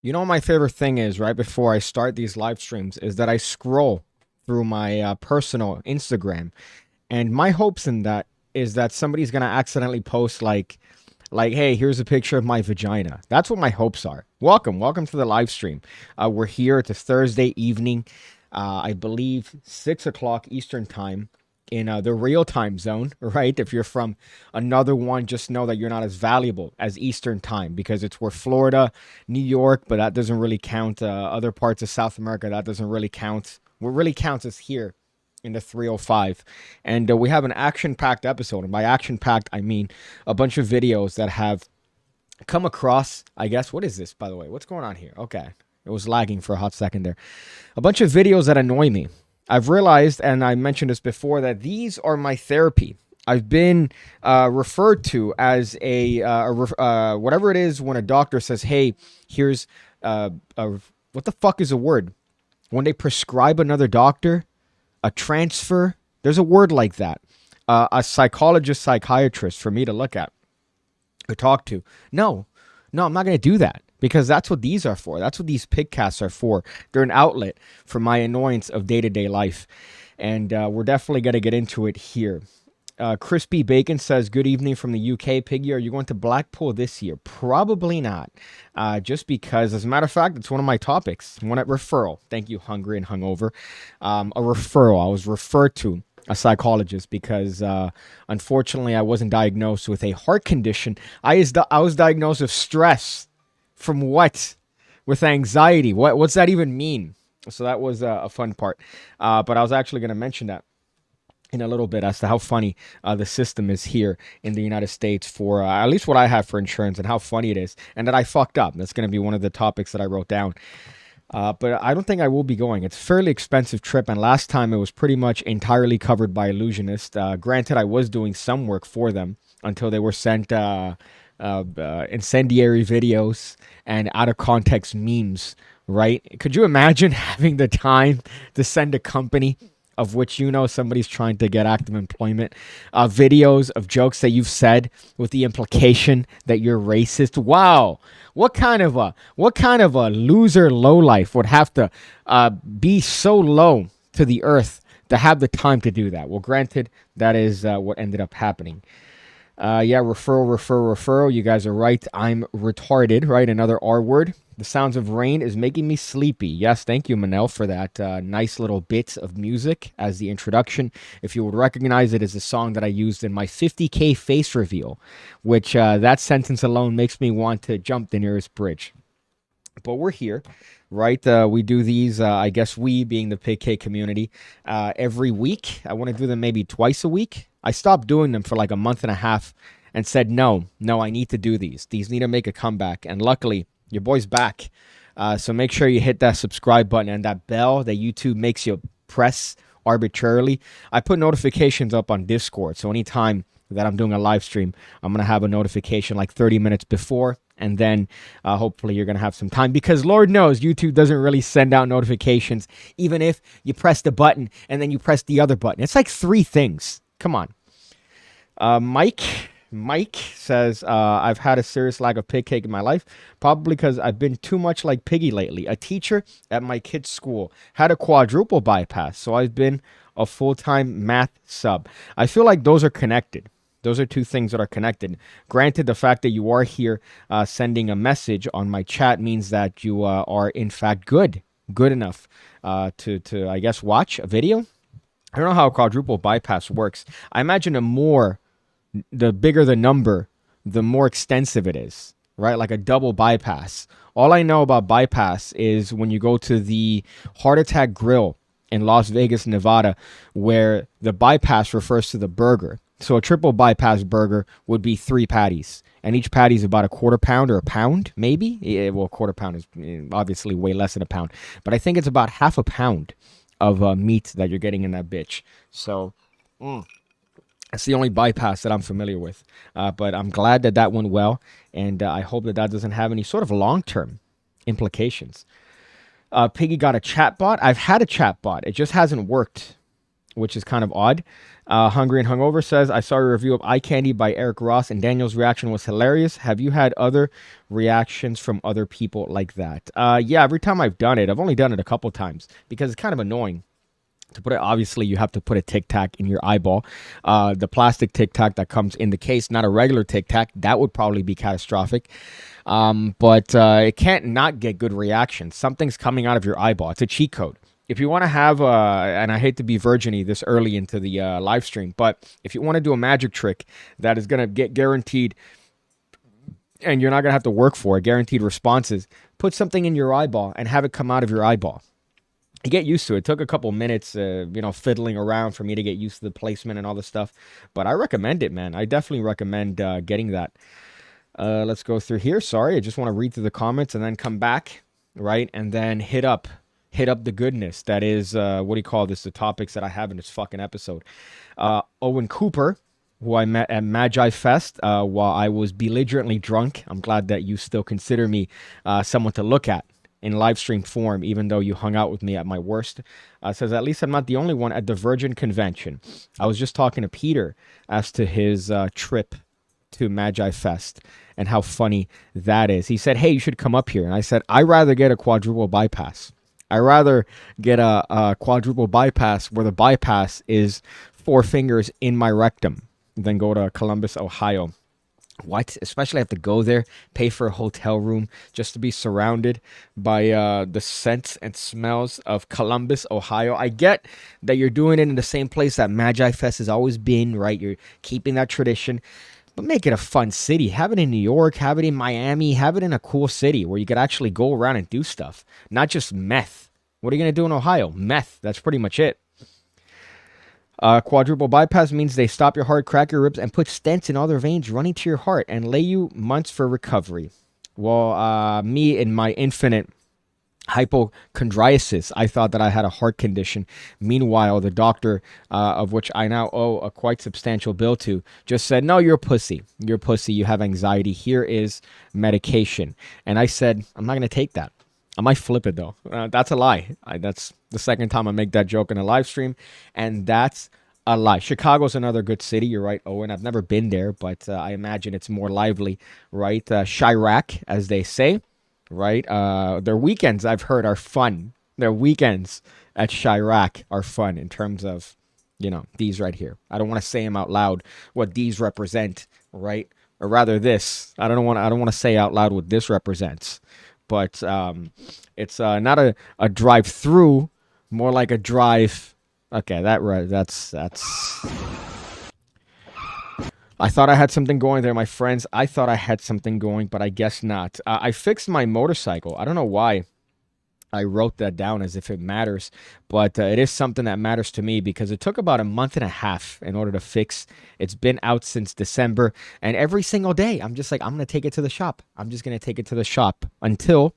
You know what my favorite thing is right before I start these live streams is that I scroll through my personal Instagram, and my hopes in that is that somebody's gonna accidentally post like, hey, here's a picture of my vagina. That's what my hopes are. Welcome to the live stream. We're here. It's a Thursday evening, I believe 6 o'clock Eastern time in the real time zone, right? If you're from another one, just know that you're not as valuable as Eastern time because it's where Florida, New York, but that doesn't really count. Other parts of South America, that doesn't really count. What really counts is here in the 305. And we have an action packed episode. And by action packed, I mean a bunch of videos that have come across, I guess. What is this, by the way? What's going on here? Okay. It was lagging for a hot second there. A bunch of videos that annoy me. I've realized, and I mentioned this before, that these are my therapy. I've been referred to as whatever it is when a doctor says, hey, here's what the fuck is a word? When they prescribe another doctor, a transfer, there's a word like that. A psychologist, psychiatrist for me to look at or talk to. No, I'm not going to do that because that's what these are for. That's what these pigcasts are for. They're an outlet for my annoyance of day to day life. And we're definitely going to get into it here. Crispy Bacon says, good evening from the UK. Piggy, are you going to Blackpool this year? Probably not. Just because, as a matter of fact, it's one of my topics. One at referral. Thank you, Hungry and Hungover. A referral. I was referred to a psychologist because unfortunately I wasn't diagnosed with a heart condition. I was diagnosed with stress. From what? With anxiety. What's that even mean? So that was a fun part. But I was actually going to mention that in a little bit as to how funny the system is here in the United States for at least what I have for insurance and how funny it is and that I fucked up. That's going to be one of the topics that I wrote down. But I don't think I will be going. It's a fairly expensive trip, and last time it was pretty much entirely covered by Illusionist. Granted, I was doing some work for them until they were sent incendiary videos and out of context memes, right? Could you imagine having the time to send a company of which you know somebody's trying to get active employment, videos of jokes that you've said with the implication that you're racist? Wow, what kind of a loser lowlife would have to be so low to the earth to have the time to do that? Well, granted, that is what ended up happening. Yeah, referral. You guys are right. I'm retarded, right? Another R word. The sounds of rain is making me sleepy. Yes, thank you, Manel, for that nice little bit of music as the introduction. If you would recognize it as a song that I used in my 50K face reveal, which that sentence alone makes me want to jump the nearest bridge. But we're here, right? We do these, I guess we being the PigCake community, every week. I want to do them maybe twice a week. I stopped doing them for like a month and a half and said, no, I need to do these. These need to make a comeback. And luckily, your boy's back. So make sure you hit that subscribe button and that bell that YouTube makes you press arbitrarily. I put notifications up on Discord. So anytime that I'm doing a live stream, I'm going to have a notification like 30 minutes before. And then hopefully you're going to have some time because Lord knows YouTube doesn't really send out notifications, even if you press the button and then you press the other button. It's like three things. Come on. Mike says, I've had a serious lack of pig cake in my life, probably because I've been too much like Piggy lately. A teacher at my kid's school had a quadruple bypass, so I've been a full-time math sub. I feel like those are connected. Those are two things that are connected. Granted, the fact that you are here sending a message on my chat means that you are, in fact, good enough to, I guess, watch a video. I don't know how a quadruple bypass works. I imagine the bigger the number, the more extensive it is, right? Like a double bypass. All I know about bypass is when you go to the Heart Attack Grill in Las Vegas, Nevada, where the bypass refers to the burger. So a triple bypass burger would be 3 patties, and each patty is about a quarter pound or a pound, maybe. Yeah, well, a quarter pound is obviously way less than a pound, but I think it's about half a pound of meat that you're getting in that bitch. So that's the only bypass that I'm familiar with. But I'm glad that that went well, and I hope that that doesn't have any sort of long-term implications. Piggy got a chatbot. I've had a chatbot. It just hasn't worked which is kind of odd. Hungry and Hungover says, I saw a review of Eye Candy by Eric Ross, and Daniel's reaction was hilarious. Have you had other reactions from other people like that? Yeah, every time I've done it, I've only done it a couple times because it's kind of annoying. To put it, obviously, you have to put a Tic Tac in your eyeball. The plastic Tic Tac that comes in the case, not a regular Tic Tac, that would probably be catastrophic. But it can't not get good reactions. Something's coming out of your eyeball. It's a cheat code. If you want to have, and I hate to be virgin-y this early into the live stream, but if you want to do a magic trick that is going to get guaranteed, and you're not going to have to work for it, guaranteed responses, put something in your eyeball and have it come out of your eyeball. You get used to it. It took a couple minutes, fiddling around for me to get used to the placement and all this stuff. But I recommend it, man. I definitely recommend getting that. Let's go through here. Sorry, I just want to read through the comments and then come back, right? And then hit up the goodness. That is, what do you call this? The topics that I have in this fucking episode. Owen Cooper, who I met at Magi Fest while I was belligerently drunk. I'm glad that you still consider me someone to look at in live stream form, even though you hung out with me at my worst. Says, at least I'm not the only one at the Virgin Convention. I was just talking to Peter as to his trip to Magi Fest and how funny that is. He said, hey, you should come up here. And I said, I'd rather get a quadruple bypass. I'd rather get a quadruple bypass where the bypass is 4 fingers in my rectum than go to Columbus, Ohio. What? Especially have to go there, pay for a hotel room just to be surrounded by the scents and smells of Columbus, Ohio. I get that you're doing it in the same place that Magi Fest has always been, right? You're keeping that tradition, but make it a fun city. Have it in New York, have it in Miami, have it in a cool city where you could actually go around and do stuff, not just meth. What are you going to do in Ohio? Meth. That's pretty much it. Quadruple bypass means they stop your heart, crack your ribs, and put stents in all their veins running to your heart and lay you months for recovery. Well, me in my infinite hypochondriasis, I thought that I had a heart condition. Meanwhile, the doctor, of which I now owe a quite substantial bill to, just said, no, you're a pussy. You're a pussy. You have anxiety. Here is medication. And I said, I'm not going to take that. I might flip it, though. That's a lie. That's the second time I make that joke in a live stream, and that's a lie. Chicago's another good city. You're right, Owen. I've never been there, but I imagine it's more lively, right? Chirac, as they say, right? Their weekends, I've heard, are fun. Their weekends at Chirac are fun in terms of, these right here. I don't want to say them out loud, what these represent, right? Or rather this. I don't want to say out loud what this represents. But it's not a drive-through, more like a drive. Okay, that's. I thought I had something going there, my friends. I thought I had something going, but I guess not. I fixed my motorcycle. I don't know why I wrote that down as if it matters, but it is something that matters to me because it took about a month and a half in order to fix. It's been out since December, and every single day I'm just like, I'm going to take it to the shop. I'm just going to take it to the shop until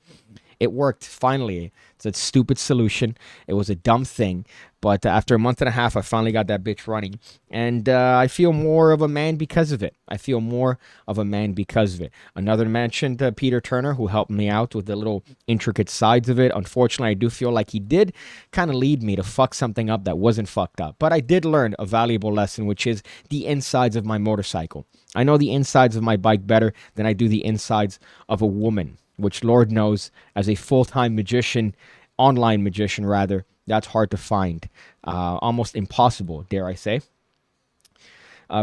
it worked finally. It's a stupid solution. It was a dumb thing. But after a month and a half, I finally got that bitch running. And I feel more of a man because of it. Another mentioned Peter Turner, who helped me out with the little intricate sides of it. Unfortunately, I do feel like he did kind of lead me to fuck something up that wasn't fucked up. But I did learn a valuable lesson, which is the insides of my motorcycle. I know the insides of my bike better than I do the insides of a woman, which Lord knows, as a full-time magician, online magician rather, that's hard to find. Almost impossible, dare I say.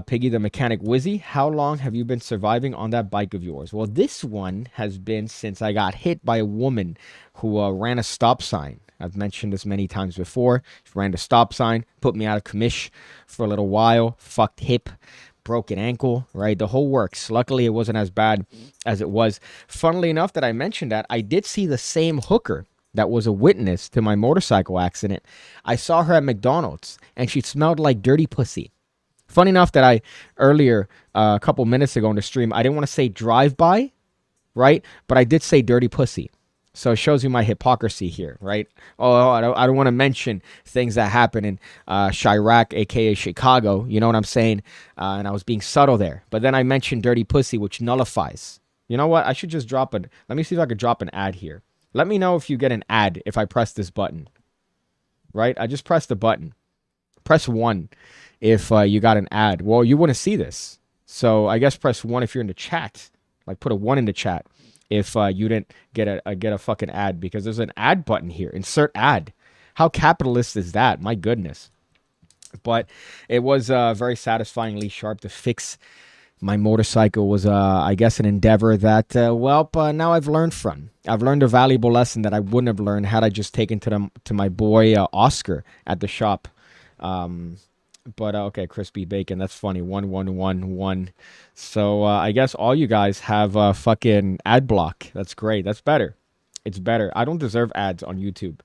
Piggy the Mechanic Wizzy, how long have you been surviving on that bike of yours? Well, this one has been since I got hit by a woman who ran a stop sign. I've mentioned this many times before. She ran the stop sign, put me out of commish for a little while, fucked hip, broken ankle, right? The whole works. Luckily, it wasn't as bad as it was. Funnily enough that I mentioned that, I did see the same hooker that was a witness to my motorcycle accident. I saw her at McDonald's, and she smelled like dirty pussy. Funny enough that I, earlier, a couple minutes ago in the stream, I didn't want to say drive-by, right? But I did say dirty pussy. So it shows you my hypocrisy here, right? Oh, I don't want to mention things that happen in Chirac, a.k.a. Chicago. You know what I'm saying? And I was being subtle there. But then I mentioned dirty pussy, which nullifies. You know what? I should just drop it. Let me see if I could drop an ad here. Let me know if you get an ad if I press this button. Right? I just pressed the button. Press 1 if you got an ad. Well, you wouldn't see this. So I guess press 1 if you're in the chat. Like put a 1 in the chat if you didn't get a fucking ad, because there's an ad button here. Insert ad. How capitalist is that? My goodness. But it was very satisfyingly sharp to fix my motorcycle. Was I guess an endeavor that now I've learned from. I've learned a valuable lesson that I wouldn't have learned had I just taken to my boy Oscar at the shop. But okay, crispy bacon. That's funny. 1111. So I guess all you guys have fucking ad block. That's great. That's better. It's better. I don't deserve ads on YouTube.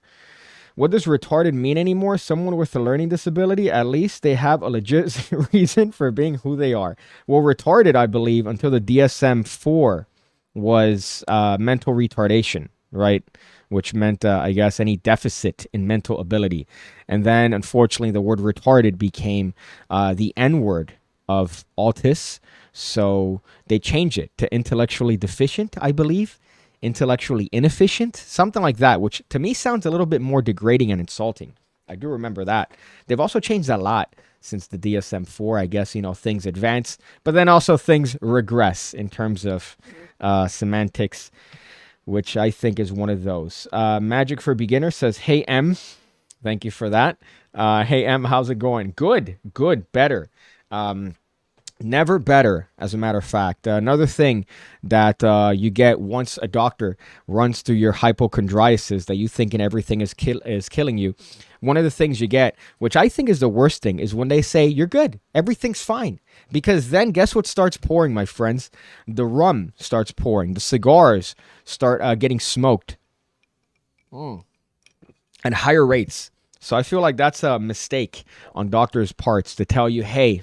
What does retarded mean anymore? Someone with a learning disability? At least they have a legit reason for being who they are. Well, retarded, I believe, until the DSM-4 was mental retardation, right? Which meant, I guess, any deficit in mental ability. And then, unfortunately, the word retarded became the N-word of autists. So they changed it to intellectually deficient, I believe. Intellectually inefficient, something like that, which to me sounds a little bit more degrading and insulting. I do remember that. They've also changed a lot since the DSM-4. I guess, things advance, but then also things regress in terms of semantics, which I think is one of those. Magic for Beginner says, hey, M. Thank you for that. Hey, M, how's it going? Good, better. Never better, as a matter of fact. Another thing that you get once a doctor runs through your hypochondriasis that you thinking everything is killing you. One of the things you get, which I think is the worst thing, is when they say you're good, everything's fine. Because then guess what starts pouring, my friends? The rum starts pouring. The cigars start getting smoked. At higher rates. So I feel like that's a mistake on doctors' parts to tell you, hey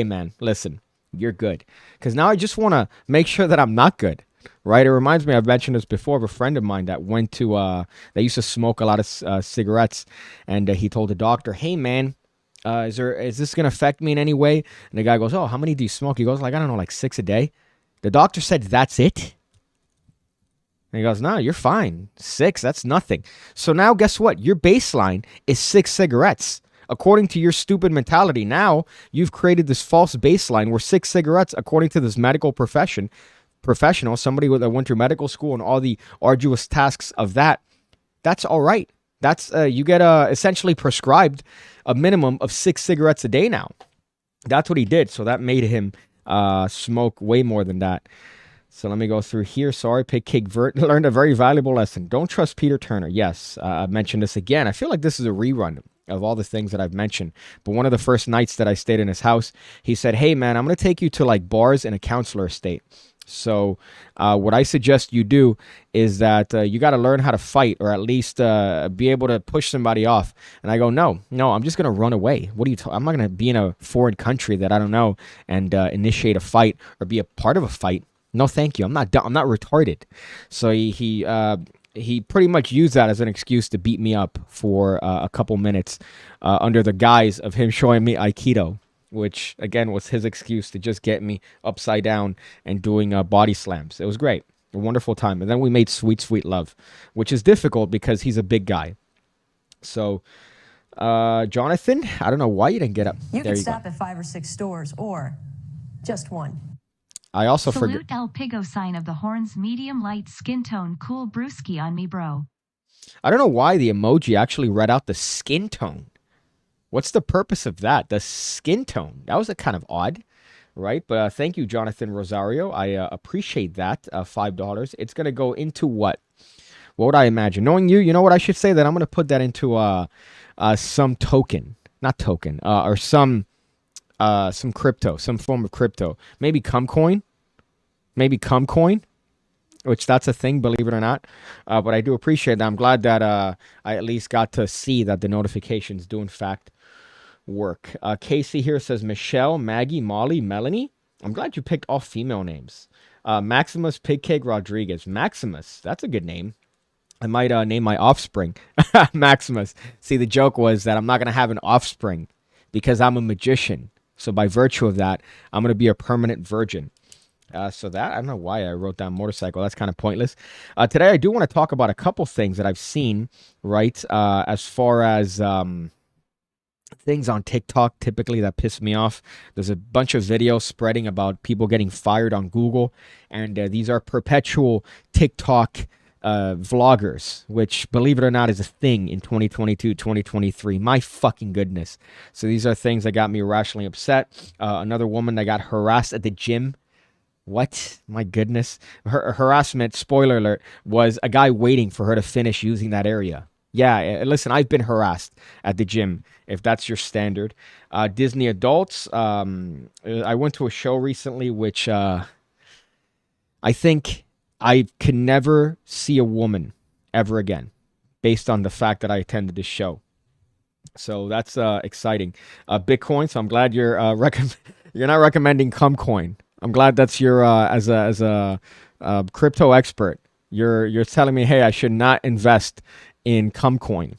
man, listen, you're good. Because now I just want to make sure that I'm not good, right? It reminds me, I've mentioned this before, of a friend of mine that went to, they used to smoke a lot of cigarettes, and he told the doctor, hey man, is this going to affect me in any way? And the guy goes, oh, how many do you smoke? He goes, like, I don't know, like 6 a day. The doctor said, that's it? And he goes, no, you're fine. 6, that's nothing. So now guess what? Your baseline is 6 cigarettes. According to your stupid mentality, now you've created this false baseline where 6 cigarettes, according to this medical professional, somebody that went through medical school and all the arduous tasks of that's all right. That's you get essentially prescribed a minimum of 6 cigarettes a day now. That's what he did. So that made him smoke way more than that. So let me go through here. Sorry, PigCake learned a very valuable lesson. Don't trust Peter Turner. Yes, I've mentioned this again. I feel like this is a rerun of all the things that I've mentioned. But one of the first nights that I stayed in his house, he said, hey man, I'm going to take you to like bars in a counselor estate. So what I suggest you do is that you got to learn how to fight, or at least be able to push somebody off. And I go, no, I'm just going to run away. What are you I'm not going to be in a foreign country that I don't know and initiate a fight or be a part of a fight. No, thank you. I'm not retarded. So he pretty much used that as an excuse to beat me up for a couple minutes under the guise of him showing me Aikido, which, again, was his excuse to just get me upside down and doing body slams. It was great. A wonderful time. And then we made sweet, sweet love, which is difficult because he's a big guy. So, Jonathan, I don't know why you didn't get up. You can stop at 5 or 6 stores or just one. I also Salute El Pigo sign of the horns, medium light skin tone, cool brewski on me, bro. I don't know why the emoji actually read out the skin tone. What's the purpose of that? The skin tone. That was a kind of odd, right? But thank you, Jonathan Rosario. I appreciate that. $5. It's going to go into what? What would I imagine? Knowing you know what I should say? That I'm going to put that into some token. Not token. Or some crypto, some form of crypto. Maybe Cumcoin, which that's a thing, believe it or not. But I do appreciate that. I'm glad that I at least got to see that the notifications do in fact work. Casey here says Michelle, Maggie, Molly, Melanie. I'm glad you picked all female names. Maximus PigCake Rodriguez. Maximus, that's a good name. I might name my offspring Maximus. See, the joke was that I'm not going to have an offspring because I'm a magician. So by virtue of that, I'm going to be a permanent virgin. So that, I don't know why I wrote down motorcycle. That's kind of pointless. Today, I do want to talk about a couple things that I've seen, right, as far as things on TikTok typically that piss me off. There's a bunch of videos spreading about people getting fired on Google, and these are perpetual TikTok vloggers, which, believe it or not, is a thing in 2022, 2023. My fucking goodness. So these are things that got me irrationally upset. Another woman that got harassed at the gym. What? My goodness. Her harassment, spoiler alert, was a guy waiting for her to finish using that area. Yeah, listen, I've been harassed at the gym, if that's your standard. Disney adults. I went to a show recently, which I think I can never see a woman ever again, based on the fact that I attended this show. So that's exciting. Bitcoin. So I'm glad you're you're not recommending Cumcoin. I'm glad that's your as a crypto expert. You're telling me, hey, I should not invest in Cumcoin.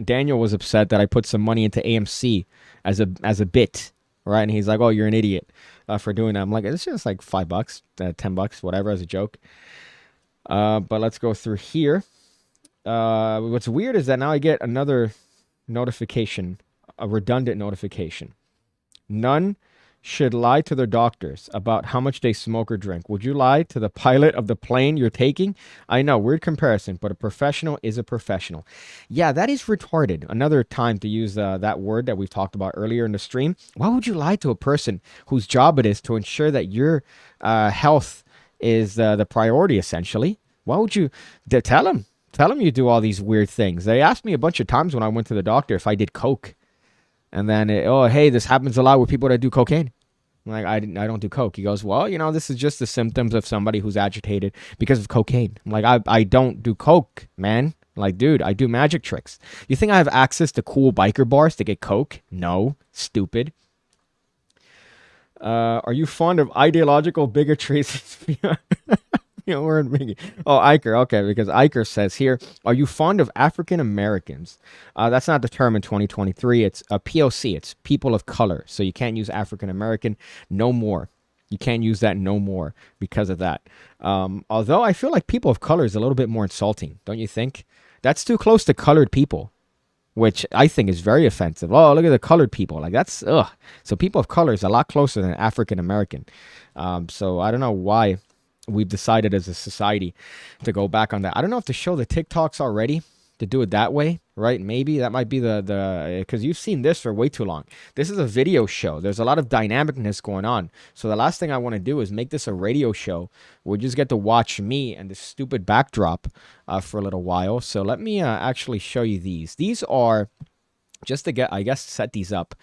Daniel was upset that I put some money into AMC as a bit, right? And he's like, "Oh, you're an idiot for doing that." I'm like, "It's just like $5, $10, whatever," as a joke. But let's go through here. What's weird is that now I get another notification, a redundant notification. None should lie to their doctors about how much they smoke or drink. Would you lie to the pilot of the plane you're taking? I know, weird comparison, but a professional is a professional. Yeah, that is retarded. Another time to use that word that we've talked about earlier in the stream. Why would you lie to a person whose job it is to ensure that your health is the priority, essentially? Why would you tell them? Tell them you do all these weird things. They asked me a bunch of times when I went to the doctor if I did coke. And then, oh, hey, this happens a lot with people that do cocaine. I'm like, I don't do coke. He goes, well, this is just the symptoms of somebody who's agitated because of cocaine. I'm like, I don't do coke, man. I'm like, dude, I do magic tricks. You think I have access to cool biker bars to get coke? No, stupid. Are you fond of ideological bigotries? We're in Mickey. Oh, Iker. Okay, because Iker says here, are you fond of African Americans? That's not the term in 2023. It's a POC. It's people of color. So you can't use African American no more. You can't use that no more because of that. Although I feel like people of color is a little bit more insulting, don't you think? That's too close to colored people, which I think is very offensive. Oh, look at the colored people. Like, that's, ugh. So people of color is a lot closer than African American. So I don't know why we've decided as a society to go back on that. I don't know if to show the TikToks already, to do it that way, right? Maybe that might be because you've seen this for way too long. This is a video show. There's a lot of dynamicness going on. So the last thing I want to do is make this a radio show where you just get to watch me and this stupid backdrop for a little while. So let me actually show you these. These are, just to get, I guess, set these up.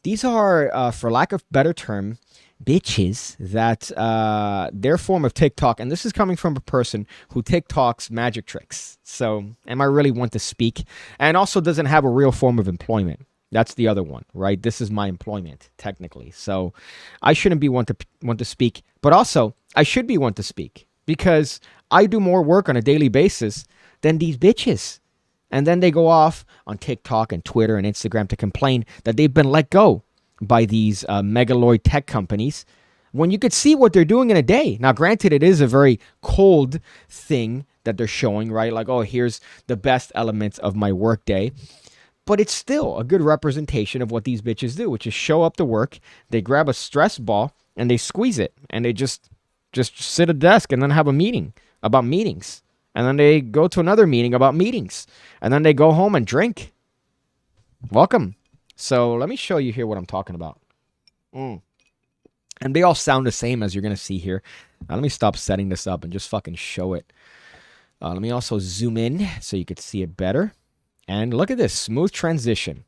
These are, for lack of better term, bitches that their form of TikTok, and this is coming from a person who TikToks magic tricks. So am I really one to speak? And also doesn't have a real form of employment. That's the other one, right? This is my employment, technically. So I shouldn't be one to speak, but also I should be one to speak because I do more work on a daily basis than these bitches. And then they go off on TikTok and Twitter and Instagram to complain that they've been let go by these megaloid tech companies when you could see what they're doing in a day. Now, granted, it is a very cold thing that they're showing, right? Like, oh, here's the best elements of my work day. But it's still a good representation of what these bitches do, which is show up to work, they grab a stress ball, and they squeeze it, and they just sit at a desk and then have a meeting about meetings. And then they go to another meeting about meetings. And then they go home and drink. Welcome. So let me show you here what I'm talking about. And they all sound the same, as you're going to see here. Now, let me stop setting this up and just fucking show it. Let me also zoom in so you could see it better. And look at this. Smooth transition.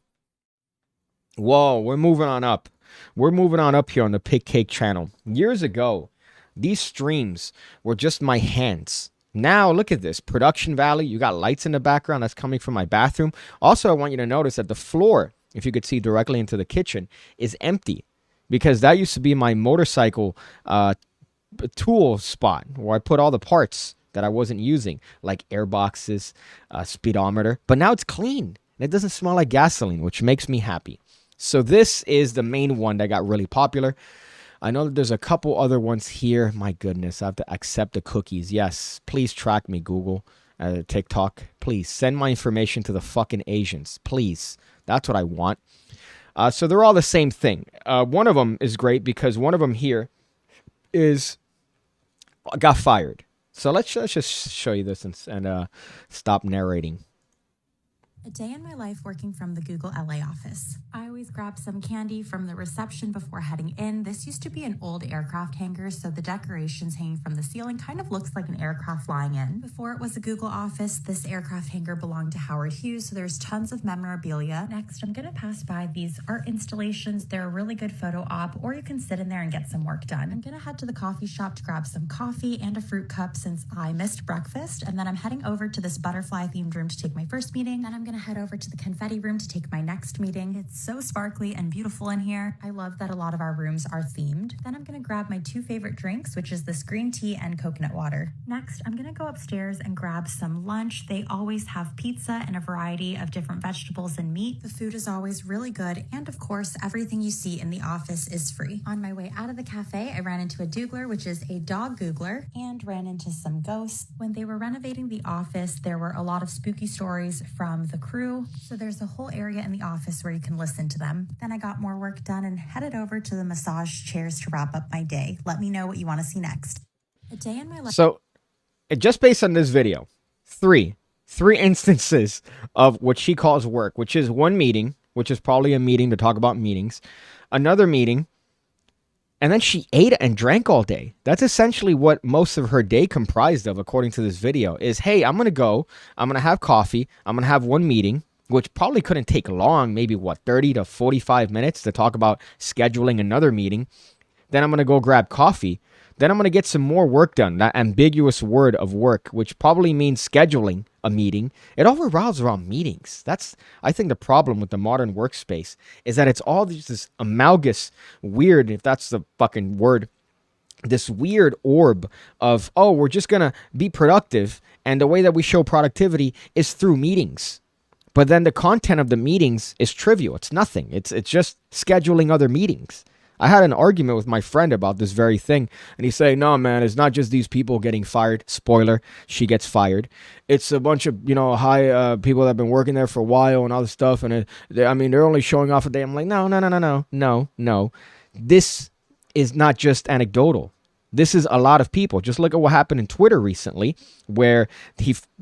Whoa, we're moving on up. We're moving on up here on the PigCake channel. Years ago, these streams were just my hands. Now, look at this. Production value. You got lights in the background. That's coming from my bathroom. Also, I want you to notice that the floor, if you could see directly into the kitchen, is empty. Because that used to be my motorcycle tool spot where I put all the parts that I wasn't using, like air boxes, speedometer. But now it's clean. And it doesn't smell like gasoline, which makes me happy. So this is the main one that got really popular. I know that there's a couple other ones here. My goodness, I have to accept the cookies. Yes, please track me, Google, TikTok. Please send my information to the fucking Asians. Please. That's what I want. So they're all the same thing. One of them is great because one of them here got fired. So let's just show you this and stop narrating. A day in my life working from the Google LA office. I always grab some candy from the reception before heading in. This used to be an old aircraft hangar, so the decorations hanging from the ceiling kind of looks like an aircraft flying in. Before it was a Google office, this aircraft hangar belonged to Howard Hughes, so there's tons of memorabilia. Next, I'm gonna pass by these art installations. They're a really good photo op, or you can sit in there and get some work done. I'm gonna head to the coffee shop to grab some coffee and a fruit cup since I missed breakfast, and then I'm heading over to this butterfly themed room to take my first meeting. Then I'm gonna head over to the confetti room to take my next meeting. It's so sparkly and beautiful in here. I love that a lot of our rooms are themed. Then I'm gonna grab my 2 favorite drinks, which is this green tea and coconut water. Next, I'm gonna go upstairs and grab some lunch. They always have pizza and a variety of different vegetables and meat. The food is always really good, and of course, everything you see in the office is free. On my way out of the cafe, I ran into a doogler, which is a dog googler, and ran into some ghosts. When they were renovating the office, there were a lot of spooky stories from the crew. So there's a whole area in the office where you can listen to them. Then I got more work done and headed over to the massage chairs to wrap up my day. Let me know what you want to see next. A day in my life. So, just based on this video, three instances of what she calls work, which is one meeting, which is probably a meeting to talk about meetings, another meeting, and then she ate and drank all day. That's essentially what most of her day comprised of, according to this video, is, hey, I'm going to have coffee, I'm going to have one meeting, which probably couldn't take long, maybe 30 to 45 minutes to talk about scheduling another meeting. Then I'm going to go grab coffee. Then I'm going to get some more work done. That ambiguous word of work, which probably means scheduling a meeting. It all revolves around meetings. That's, I think, the problem with the modern workspace is that it's all this amalgamous, weird, if that's the fucking word, this weird orb of, oh, we're just going to be productive. And the way that we show productivity is through meetings. But then the content of the meetings is trivial. It's nothing. It's just scheduling other meetings. I had an argument with my friend about this very thing, and he's saying, no, man, it's not just these people getting fired. Spoiler, she gets fired. It's a bunch of, high people that have been working there for a while and all this stuff, and they're only showing off a day. I'm like, no. This is not just anecdotal. This is a lot of people. Just look at what happened in Twitter recently, where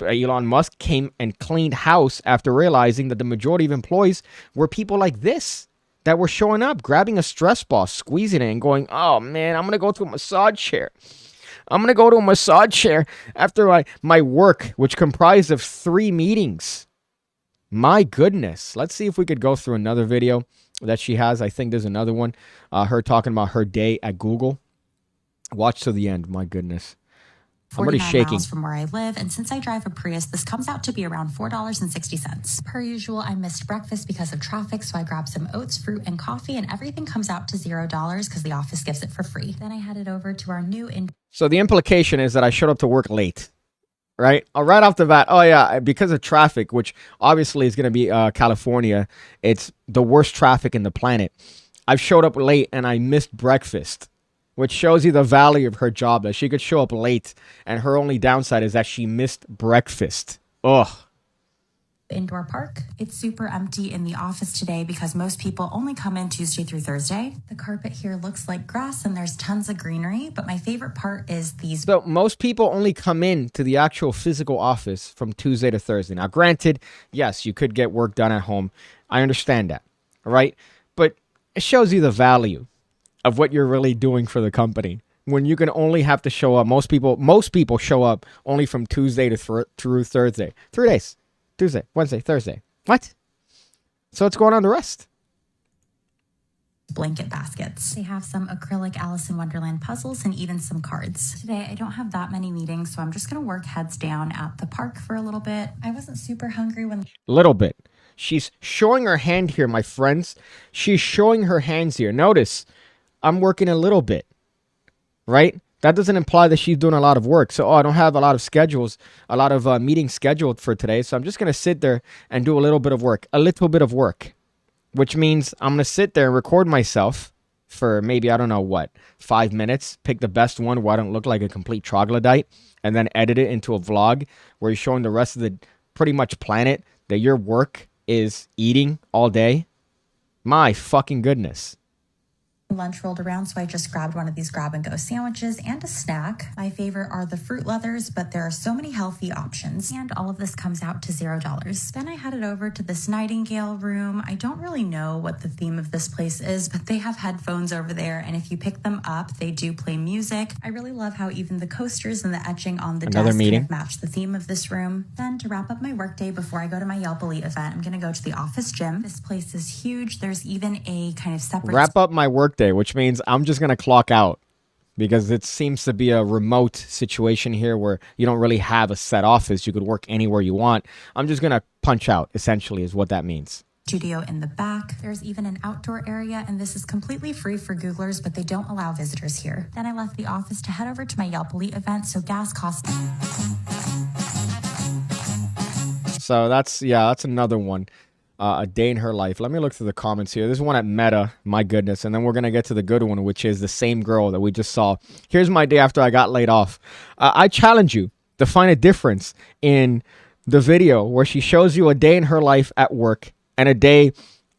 Elon Musk came and cleaned house after realizing that the majority of employees were people like this that were showing up, grabbing a stress ball, squeezing it, and going, oh, man, I'm going to go to a massage chair. I'm going to go to a massage chair after my work, which comprised of 3 meetings. My goodness. Let's see if we could go through another video that she has. I think there's another one, her talking about her day at Google. Watch to the end. My goodness. Somebody's 49 shaking. miles from where I live, and since I drive a Prius, this comes out to be around $4.60. Per usual, I missed breakfast because of traffic, so I grabbed some oats, fruit, and coffee, and everything comes out to $0 because the office gives it for free. Then I headed over to our new So the implication is that I showed up to work late, right? Right off the bat, oh yeah, because of traffic, which obviously is going to be California. It's the worst traffic in the planet. I showed up late and I missed breakfast, which shows you the value of her job, that she could show up late, and her only downside is that she missed breakfast. Ugh. indoor park. It's super empty in the office today because most people only come in Tuesday through Thursday. The carpet here looks like grass and there's tons of greenery, but my favorite part is these. So most people only come in to the actual physical office from Tuesday to Thursday. Now, granted, yes, you could get work done at home. I understand that, all right? But it shows you the value of what you're really doing for the company when you can only have to show up. Most people show up only from Tuesday to through Thursday. 3 days. Tuesday, Wednesday, Thursday. What? So what's going on the rest? Blanket baskets. They have some acrylic Alice in Wonderland puzzles and even some cards. Today, I don't have that many meetings, so I'm just going to work heads down at the park for a little bit. I wasn't super hungry when... Little bit. She's showing her hand here, my friends. She's showing her hands here. Notice, I'm working a little bit, right? That doesn't imply that she's doing a lot of work. So, I don't have a lot of meetings scheduled for today. So I'm just going to sit there and do a little bit of work, which means I'm going to sit there and record myself for maybe, 5 minutes, pick the best one where I don't look like a complete troglodyte, and then edit it into a vlog where you're showing the rest of the pretty much planet that your work is eating all day, my fucking goodness. Lunch rolled around, so I just grabbed one of these grab-and-go sandwiches and a snack. My favorite are the fruit leathers, but there are so many healthy options, and all of this comes out to $0. Then I headed over to this Nightingale room. I don't really know what the theme of this place is, but they have headphones over there, and if you pick them up, they do play music. I really love how even the coasters and the etching on the desk kind of match the theme of this room. Then to wrap up my workday before I go to my Yelp Elite event, I'm gonna go to the office gym. This place is huge. There's even a kind of separate... Wrap up my workday, which means I'm just going to clock out because it seems to be a remote situation here where you don't really have a set office. You could work anywhere you want. I'm just going to punch out, essentially, is what that means. Studio in the back. There's even an outdoor area, and this is completely free for Googlers, but they don't allow visitors here. Then I left the office to head over to my Yelp Elite event, so gas costs... So that's another one. A day in her life. Let me look through the comments here. There's one at Meta, my goodness. And then we're going to get to the good one, which is the same girl that we just saw. Here's my day after I got laid off. I challenge you to find a difference in the video where she shows you a day in her life at work and a day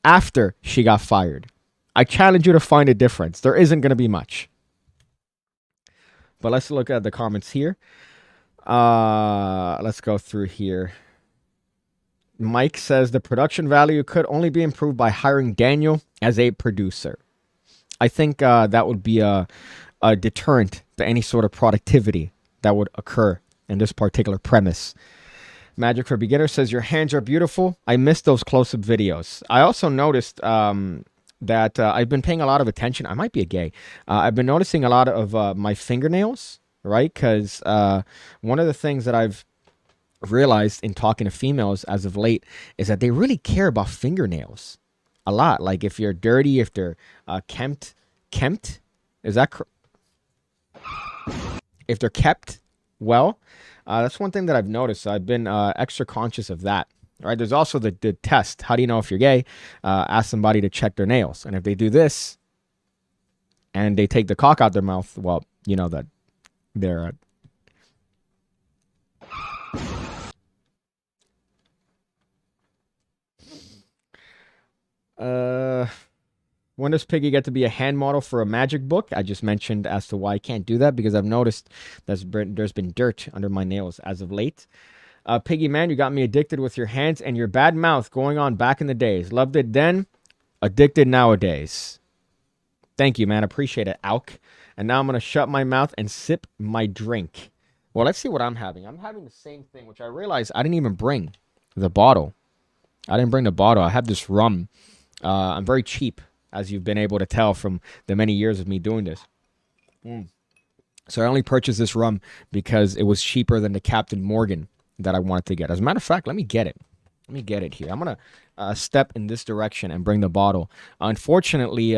after she got fired. I challenge you to find a difference. There isn't going to be much. But let's look at the comments here. Let's go through here. Mike says the production value could only be improved by hiring Daniel as a producer. I think that would be a deterrent to any sort of productivity that would occur in this particular premise. Magic for Beginners says your hands are beautiful. I miss those close-up videos. I also noticed that I've been paying a lot of attention. I might be a gay. I've been noticing a lot of my fingernails, right? Because one of the things that I've realized in talking to females as of late is that they really care about fingernails a lot. Like if you're dirty, if they're kempt, is that if they're kept well, that's one thing that I've noticed. I've been extra conscious of that. Right? There's also the test. How do you know if you're gay? Ask somebody to check their nails, and if they do this and they take the cock out their mouth, well, you know that they're when does Piggy get to be a hand model for a magic book? I just mentioned as to why I can't do that because I've noticed there's been dirt under my nails as of late. Piggy man, you got me addicted with your hands and your bad mouth going on back in the days. Loved it then, addicted nowadays. Thank you, man. Appreciate it, Auk. And now I'm going to shut my mouth and sip my drink. Well, let's see what I'm having. I'm having the same thing, which I realized I didn't even bring the bottle. I didn't bring the bottle. I have this rum. I'm very cheap, as you've been able to tell from the many years of me doing this. So I only purchased this rum because it was cheaper than the Captain Morgan that I wanted to get. As a matter of fact, let me get it. Let me get it here. I'm going to step in this direction and bring the bottle. Unfortunately,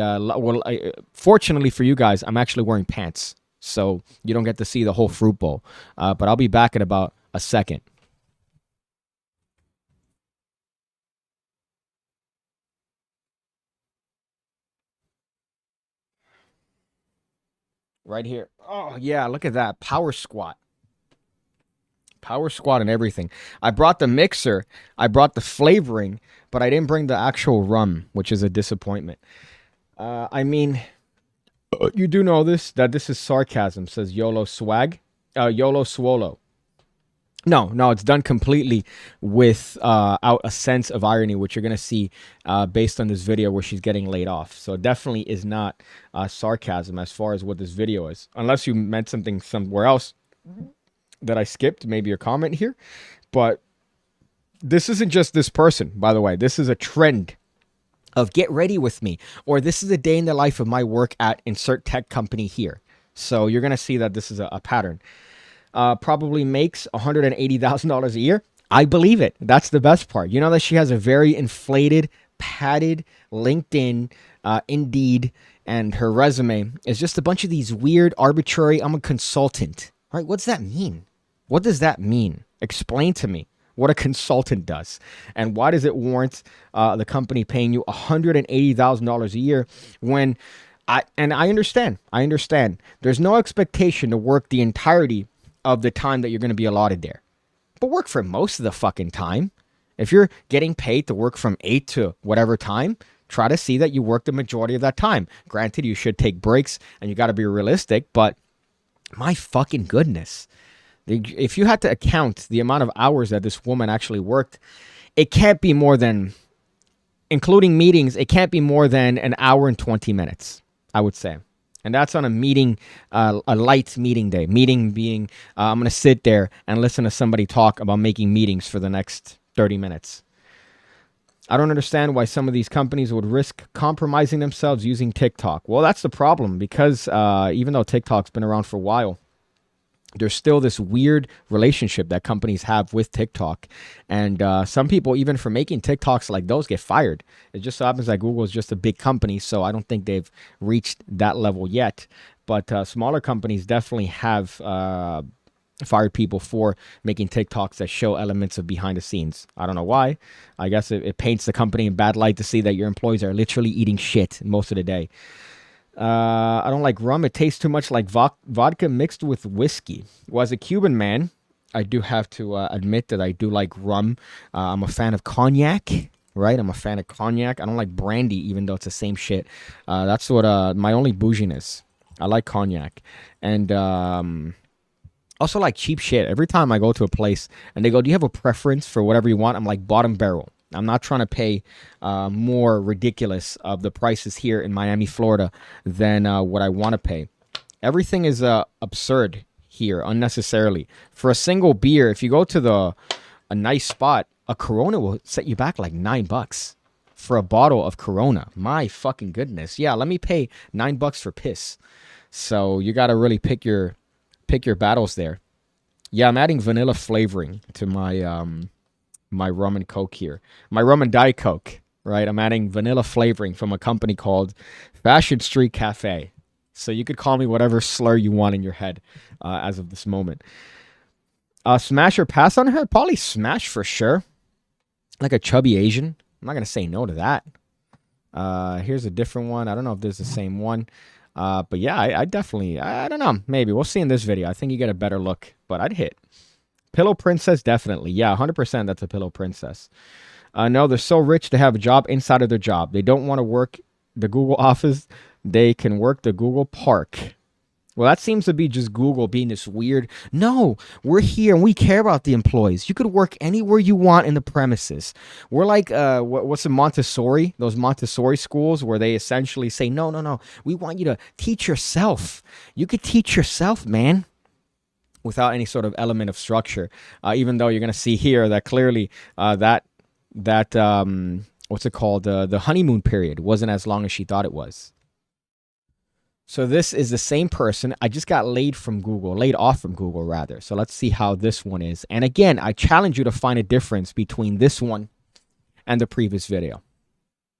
fortunately for you guys, I'm actually wearing pants. So you don't get to see the whole fruit bowl. But I'll be back in about a second. Right here. Oh, yeah, look at that. Power squat. Power squat and everything. I brought the mixer. I brought the flavoring, but I didn't bring the actual rum, which is a disappointment. I mean, you do know that this is sarcasm, says YOLO Swag. YOLO Swolo. No, it's done completely without a sense of irony, which you're going to see based on this video where she's getting laid off. So it definitely is not sarcasm as far as what this video is. Unless you meant something somewhere else that I skipped, maybe a comment here. But this isn't just this person, by the way. This is a trend of get ready with me. Or this is a day in the life of my work at insert tech company here. So you're going to see that this is a pattern. Probably makes $180,000 a year. I believe it. That's the best part. You know that she has a very inflated, padded LinkedIn, Indeed, and her resume is just a bunch of these weird, arbitrary, I'm a consultant. Right? What's that mean? What does that mean? Explain to me what a consultant does. And why does it warrant the company paying you $180,000 a year when I understand. There's no expectation to work the entirety of the time that you're going to be allotted there. But work for most of the fucking time. If you're getting paid to work from 8 to whatever time, try to see that you work the majority of that time. Granted, you should take breaks and you got to be realistic, but my fucking goodness. If you had to account the amount of hours that this woman actually worked, it can't be more than, including meetings, it can't be more than an hour and 20 minutes, I would say. And that's on a meeting, a light meeting day. Meeting being, I'm going to sit there and listen to somebody talk about making meetings for the next 30 minutes. I don't understand why some of these companies would risk compromising themselves using TikTok. Well, that's the problem, because even though TikTok's been around for a while, there's still this weird relationship that companies have with TikTok. And some people, even for making TikToks like those, get fired. It just so happens that Google is just a big company, so I don't think they've reached that level yet. But smaller companies definitely have fired people for making TikToks that show elements of behind the scenes. I don't know why. I guess it paints the company in bad light to see that your employees are literally eating shit most of the day. I don't like rum. It tastes too much like vodka mixed with whiskey. Well, as a Cuban man, I do have to admit that I do like rum. I'm a fan of cognac, right? I'm a fan of cognac. I don't like brandy, even though it's the same shit. That's what my only bouginess. I like cognac. And also like cheap shit. Every time I go to a place and they go, do you have a preference for whatever you want? I'm like, bottom barrel. I'm not trying to pay more ridiculous of the prices here in Miami, Florida than what I want to pay. Everything is absurd here, unnecessarily. For a single beer, if you go to a nice spot, a Corona will set you back like $9 for a bottle of Corona. My fucking goodness. Yeah, let me pay $9 for piss. So you got to really pick your battles there. Yeah, I'm adding vanilla flavoring to my rum and Coke here. My rum and Diet Coke, right? I'm adding vanilla flavoring from a company called Fashion Street Cafe. So you could call me whatever slur you want in your head as of this moment. Smash or pass on her? Probably smash for sure. Like a chubby Asian. I'm not going to say no to that. Here's a different one. I don't know if there's the same one. But yeah, I definitely, I don't know. Maybe. We'll see in this video. I think you get a better look. But I'd hit. Pillow Princess, definitely. Yeah, 100% that's a Pillow Princess. No, they're so rich to have a job inside of their job. They don't want to work the Google office. They can work the Google Park. Well, that seems to be just Google being this weird. No, we're here and we care about the employees. You could work anywhere you want in the premises. We're like, what's a Montessori? Those Montessori schools where they essentially say, no. We want you to teach yourself. You could teach yourself, man. Without any sort of element of structure, even though you're going to see here that clearly that what's it called, the honeymoon period wasn't as long as she thought it was. So this is the same person. I just got laid off from Google rather. So let's see how this one is. And again, I challenge you to find a difference between this one and the previous video.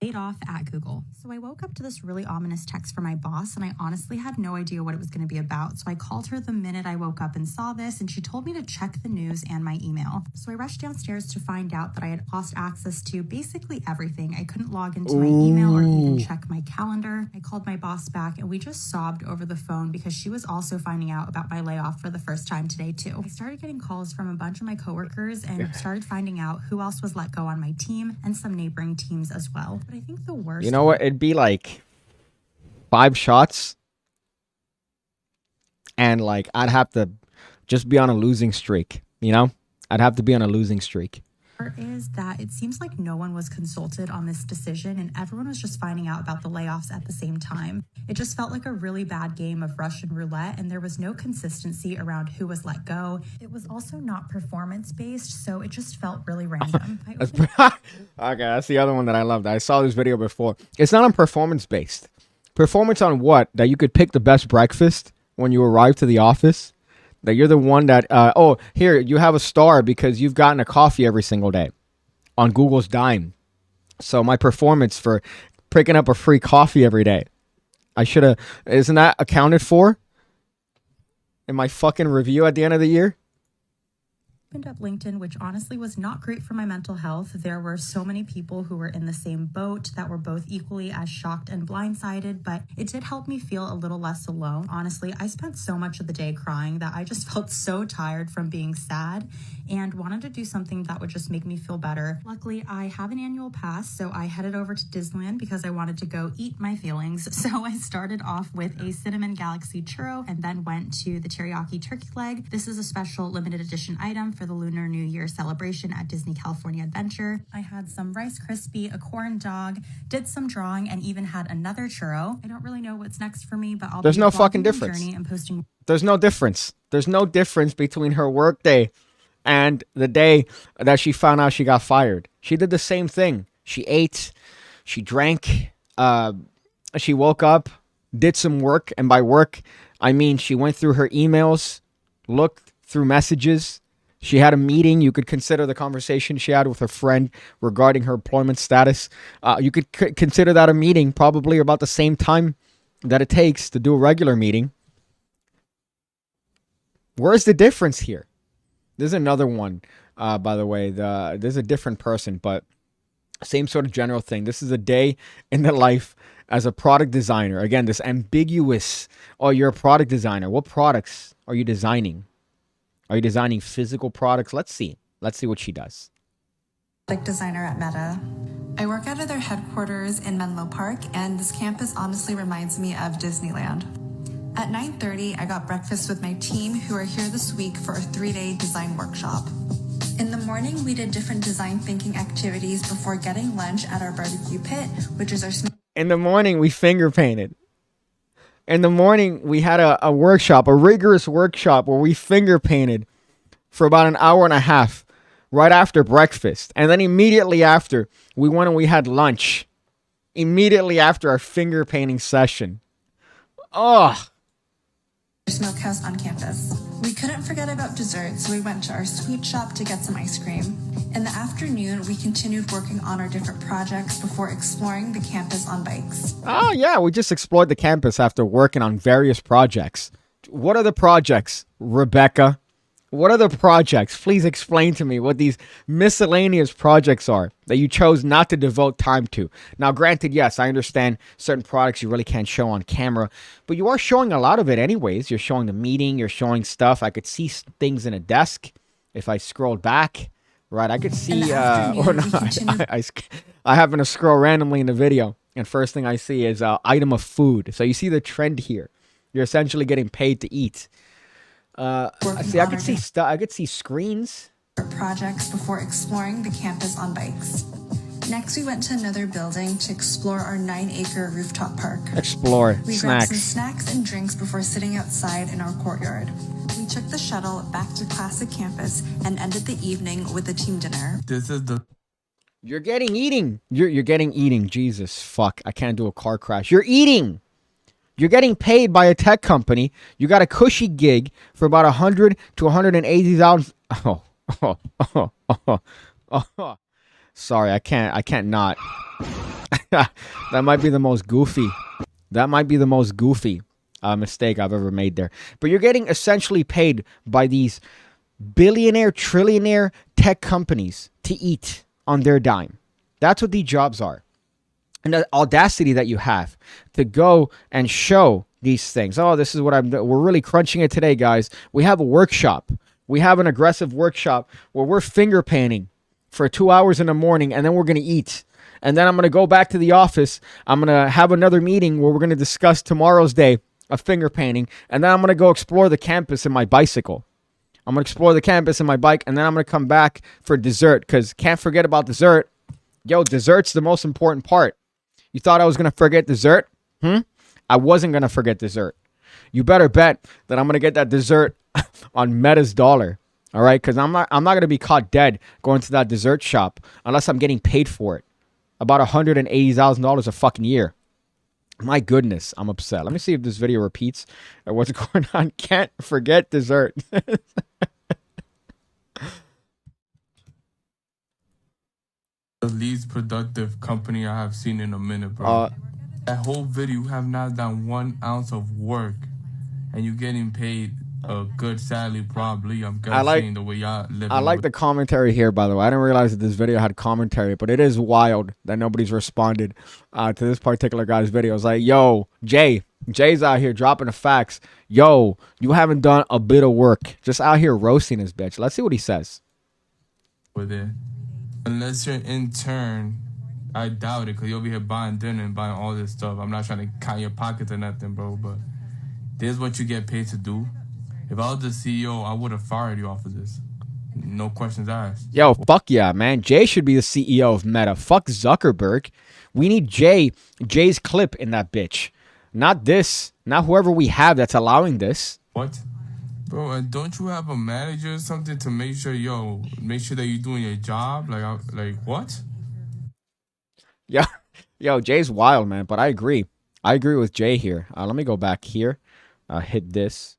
Laid off at Google. So I woke up to this really ominous text from my boss, and I honestly had no idea what it was going to be about. So I called her the minute I woke up and saw this, and she told me to check the news and my email. So I rushed downstairs to find out that I had lost access to basically everything. I couldn't log into my email or even check my calendar. I called my boss back, and we just sobbed over the phone because she was also finding out about my layoff for the first time today too. I started getting calls from a bunch of my coworkers and started finding out who else was let go on my team and some neighboring teams as well. But I think the worst... You know what? It'd be like 5 shots. And like, I'd have to just be on a losing streak. You know? I'd have to be on a losing streak. Is that it seems like no one was consulted on this decision and everyone was just finding out about the layoffs at the same time. It just felt like a really bad game of Russian roulette and there was no consistency around who was let go. It was also not performance based, so it just felt really random. Okay, that's the other one that I loved. I saw this video before. It's not on performance based. Performance on what? That you could pick the best breakfast when you arrive to the office? That you're the one that, oh, here, you have a star because you've gotten a coffee every single day on Google's dime. So my performance for picking up a free coffee every day, I should have, isn't that accounted for in my fucking review at the end of the year? Opened up LinkedIn, which honestly was not great for my mental health. There were so many people who were in the same boat that were both equally as shocked and blindsided, but it did help me feel a little less alone. Honestly, I spent so much of the day crying that I just felt so tired from being sad and wanted to do something that would just make me feel better. Luckily, I have an annual pass, so I headed over to Disneyland because I wanted to go eat my feelings. So I started off with a cinnamon galaxy churro and then went to the teriyaki turkey leg. This is a special limited edition item for the Lunar New Year celebration at Disney California Adventure. I had some Rice Krispie, a corn dog, did some drawing, and even had another churro. I don't really know what's next for me, but There's no fucking difference. And posting. There's no difference. There's no difference between her work day and the day that she found out she got fired. She did the same thing. She ate, she drank, she woke up, did some work, and by work, I mean she went through her emails, looked through messages. She had a meeting. You could consider the conversation she had with her friend regarding her employment status. You could consider that a meeting, probably about the same time that it takes to do a regular meeting. Where's the difference here? There's another one, by the way. There's a different person, but same sort of general thing. This is a day in the life as a product designer. Again, this ambiguous, oh, you're a product designer. What products are you designing? Are you designing physical products? Let's see. Let's see what she does. Product designer at Meta. I work out of their headquarters in Menlo Park, and this campus honestly reminds me of Disneyland. At 9:30, I got breakfast with my team who are here this week for a 3-day design workshop. In the morning, we did different design thinking activities before getting lunch at our barbecue pit, which is our... In the morning, we finger painted. In the morning, we had a workshop, a rigorous workshop where we finger painted for about an hour and a half right after breakfast. And then immediately after, we went and we had lunch. Immediately after our finger painting session. Oh. Smokehouse on campus. We couldn't forget about dessert, so we went to our sweet shop to get some ice cream. In the afternoon, we continued working on our different projects before exploring the campus on bikes. Oh, yeah, we just explored the campus after working on various projects. What are the projects, Rebecca? What are the projects? Please explain to me what these miscellaneous projects are that you chose not to devote time to. Now, granted, yes, I understand certain products you really can't show on camera, but you are showing a lot of it anyways. You're showing the meeting, you're showing stuff. I could see things in a desk if I scrolled back. Right, I could see, or not, I happen to scroll randomly in the video, and first thing I see is item of food. So you see the trend here. You're essentially getting paid to eat. See, I could see screens. Projects before exploring the campus on bikes. Next, we went to another building to explore our 9-acre rooftop park. Explore. We grabbed some snacks and drinks before sitting outside in our courtyard. We took the shuttle back to Classic Campus and ended the evening with a team dinner. You're getting eating. You're getting eating. Jesus, fuck. I can't do a car crash. You're eating. You're getting paid by a tech company. You got a cushy gig for about 100 to 180,000. Oh. Sorry, I can't not. That might be the most goofy. Mistake I've ever made there. But you're getting essentially paid by these billionaire, trillionaire tech companies to eat on their dime. That's what these jobs are. And the audacity that you have to go and show these things. Oh, this is what we're really crunching it today, guys. We have a workshop. We have an aggressive workshop where we're finger painting for 2 hours in the morning, and then we're going to eat. And then I'm going to go back to the office. I'm going to have another meeting where we're going to discuss tomorrow's day of finger painting. And then I'm going to go explore the campus in my bicycle. I'm going to explore the campus in my bike, and then I'm going to come back for dessert, because can't forget about dessert. Yo, dessert's the most important part. You thought I was going to forget dessert? I wasn't going to forget dessert. You better bet that I'm going to get that dessert on Meta's dollar. All right? Because I'm not going to be caught dead going to that dessert shop unless I'm getting paid for it. About $180,000 a fucking year. My goodness, I'm upset. Let me see if this video repeats or what's going on. Can't forget dessert. The least productive company I have seen in a minute, bro. That whole video, you have not done 1 ounce of work, and you're getting paid a good salary, probably. I'm I like guessing the way y'all living. I like the commentary here, by the way. I didn't realize that this video had commentary, but it is wild that nobody's responded to this particular guy's video. It's like, yo, Jay's out here dropping the facts. Yo, you haven't done a bit of work. Just out here roasting this bitch. Let's see what he says. with it. Unless you're an intern, I doubt it, because you'll be here buying dinner and buying all this stuff. I'm not trying to count your pockets or nothing, bro, but this is what you get paid to do. If I was the CEO, I would have fired you off of this. No questions asked. Yo, fuck yeah, man. Jay should be the CEO of Meta. Fuck Zuckerberg. We need Jay's clip in that bitch. Not this. Not whoever we have that's allowing this. What? Bro, and don't you have a manager or something to make sure, make sure that you're doing your job? Like what? Yeah. Yo, Jay's wild, man, but I agree. I agree with Jay here. Let me go back here. Hit this.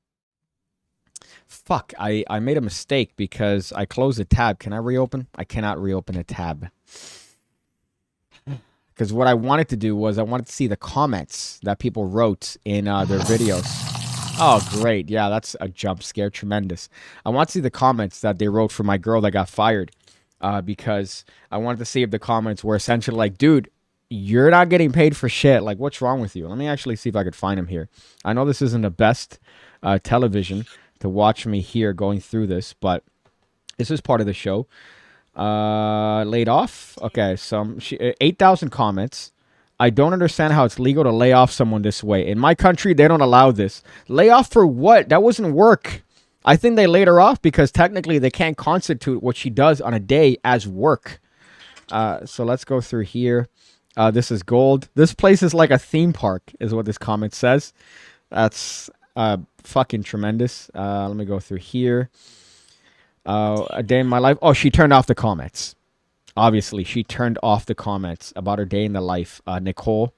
Fuck, I made a mistake because I closed a tab. Can I reopen? I cannot reopen a tab. Because what I wanted to do was I wanted to see the comments that people wrote in their videos. Oh, great. Yeah, that's a jump scare. Tremendous. I want to see the comments that they wrote for my girl that got fired. Because I wanted to see if the comments were essentially like, dude, you're not getting paid for shit. Like, what's wrong with you? Let me actually see if I could find him here. I know this isn't the best television to watch me here going through this, but this is part of the show. Laid off. Okay, so 8,000 comments. I don't understand how it's legal to lay off someone this way. In my country, they don't allow this. Lay off for what? That wasn't work. I think they laid her off because technically they can't constitute what she does on a day as work. So let's go through here. This is gold. This place is like a theme park, is what this comment says. That's fucking tremendous. Let me go through here. A day in my life. Oh, she turned off the comments. Obviously, she turned off the comments about her day in the life. Nicole,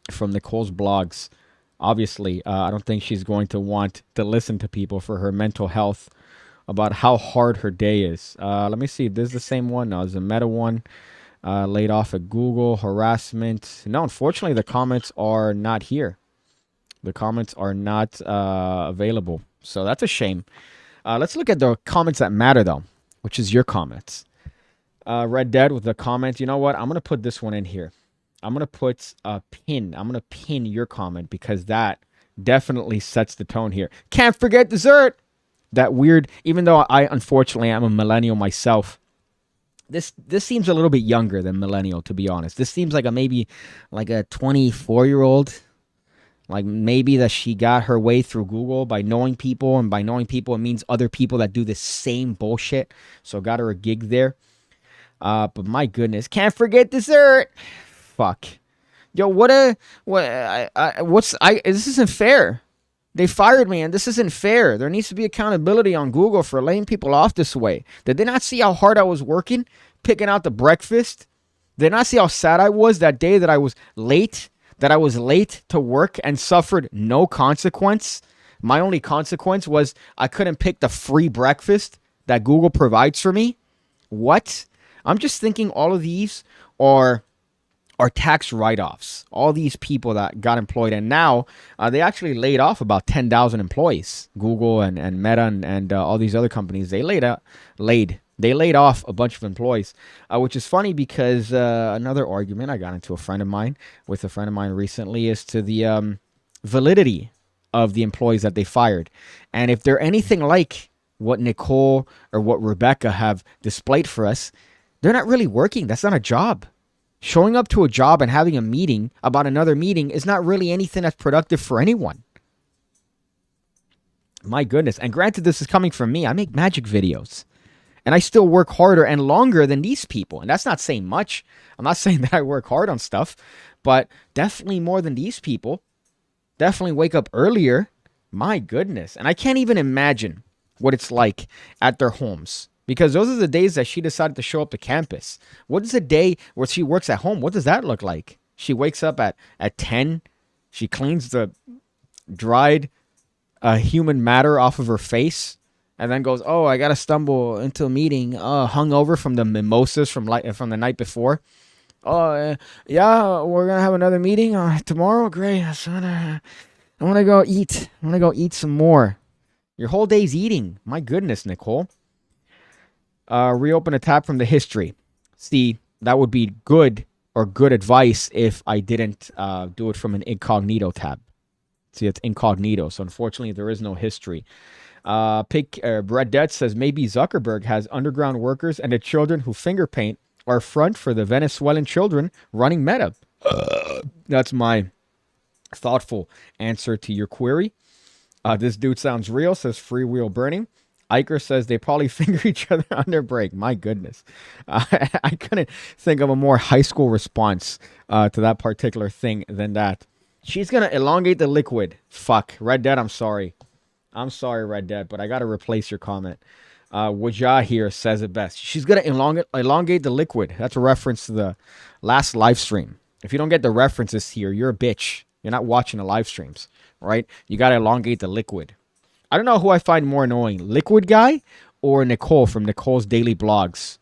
from Nicole's blogs. Obviously, I don't think she's going to want to listen to people for her mental health about how hard her day is. Let me see if this is the same one. No, it's a Meta one. Laid off at Google, harassment. No, unfortunately, the comments are not here. The comments are not available. So that's a shame. Let's look at the comments that matter, though, which is your comments. Red Dead with the comment. You know what? I'm going to put this one in here. I'm going to put a pin. I'm going to pin your comment because that definitely sets the tone here. Can't forget dessert. That weird, even though I unfortunately am a millennial myself, this seems a little bit younger than millennial, to be honest. This seems like maybe like a 24-year-old. Like maybe that she got her way through Google by knowing people, and by knowing people it means other people that do the same bullshit. So got her a gig there. But my goodness, can't forget dessert. Fuck. Yo, this isn't fair. They fired me and this isn't fair. There needs to be accountability on Google for laying people off this way. Did they not see how hard I was working, picking out the breakfast? Did they not see how sad I was that day that I was late? That I was late to work and suffered no consequence? My only consequence was I couldn't pick the free breakfast that Google provides for me? What? I'm just thinking all of these are tax write-offs. All these people that got employed, and now they actually laid off about 10,000 employees. Google and Meta and all these other companies, they laid off a bunch of employees, which is funny because another argument I got into with a friend of mine recently is to the validity of the employees that they fired. And if they're anything like what Nicole or what Rebecca have displayed for us, they're not really working. That's not a job. Showing up to a job and having a meeting about another meeting is not really anything that's productive for anyone. My goodness. And granted, this is coming from me. I make magic videos. And I still work harder and longer than these people. And that's not saying much. I'm not saying that I work hard on stuff. But definitely more than these people. Definitely wake up earlier. My goodness. And I can't even imagine what it's like at their homes. Because those are the days that she decided to show up to campus. What is a day where she works at home? What does that look like? She wakes up at 10. She cleans the dried human matter off of her face. And then goes, oh, I got to stumble into a meeting hungover from the mimosas from the night before. Oh, yeah, we're going to have another meeting tomorrow. Great. I want to go eat. I want to go eat some more. Your whole day's eating. My goodness, Nicole. Reopen a tab from the history. See, that would be good or good advice if I didn't do it from an incognito tab. See, it's incognito, so unfortunately there is no history. Brett Debt says maybe Zuckerberg has underground workers and the children who finger paint are front for the Venezuelan children running Meta. That's my thoughtful answer to your query. This dude sounds real, says Freewheel Burning. Iker says they probably finger each other on their break. My goodness. I couldn't think of a more high school response to that particular thing than that. She's going to elongate the liquid. Fuck. Red Dead, I'm sorry. I'm sorry, Red Dead, but I got to replace your comment. Wajah here says it best. She's going to elongate the liquid. That's a reference to the last live stream. If you don't get the references here, you're a bitch. You're not watching the live streams, right? You got to elongate the liquid. I don't know who I find more annoying, Liquid Guy or Nicole from Nicole's Daily Blogs,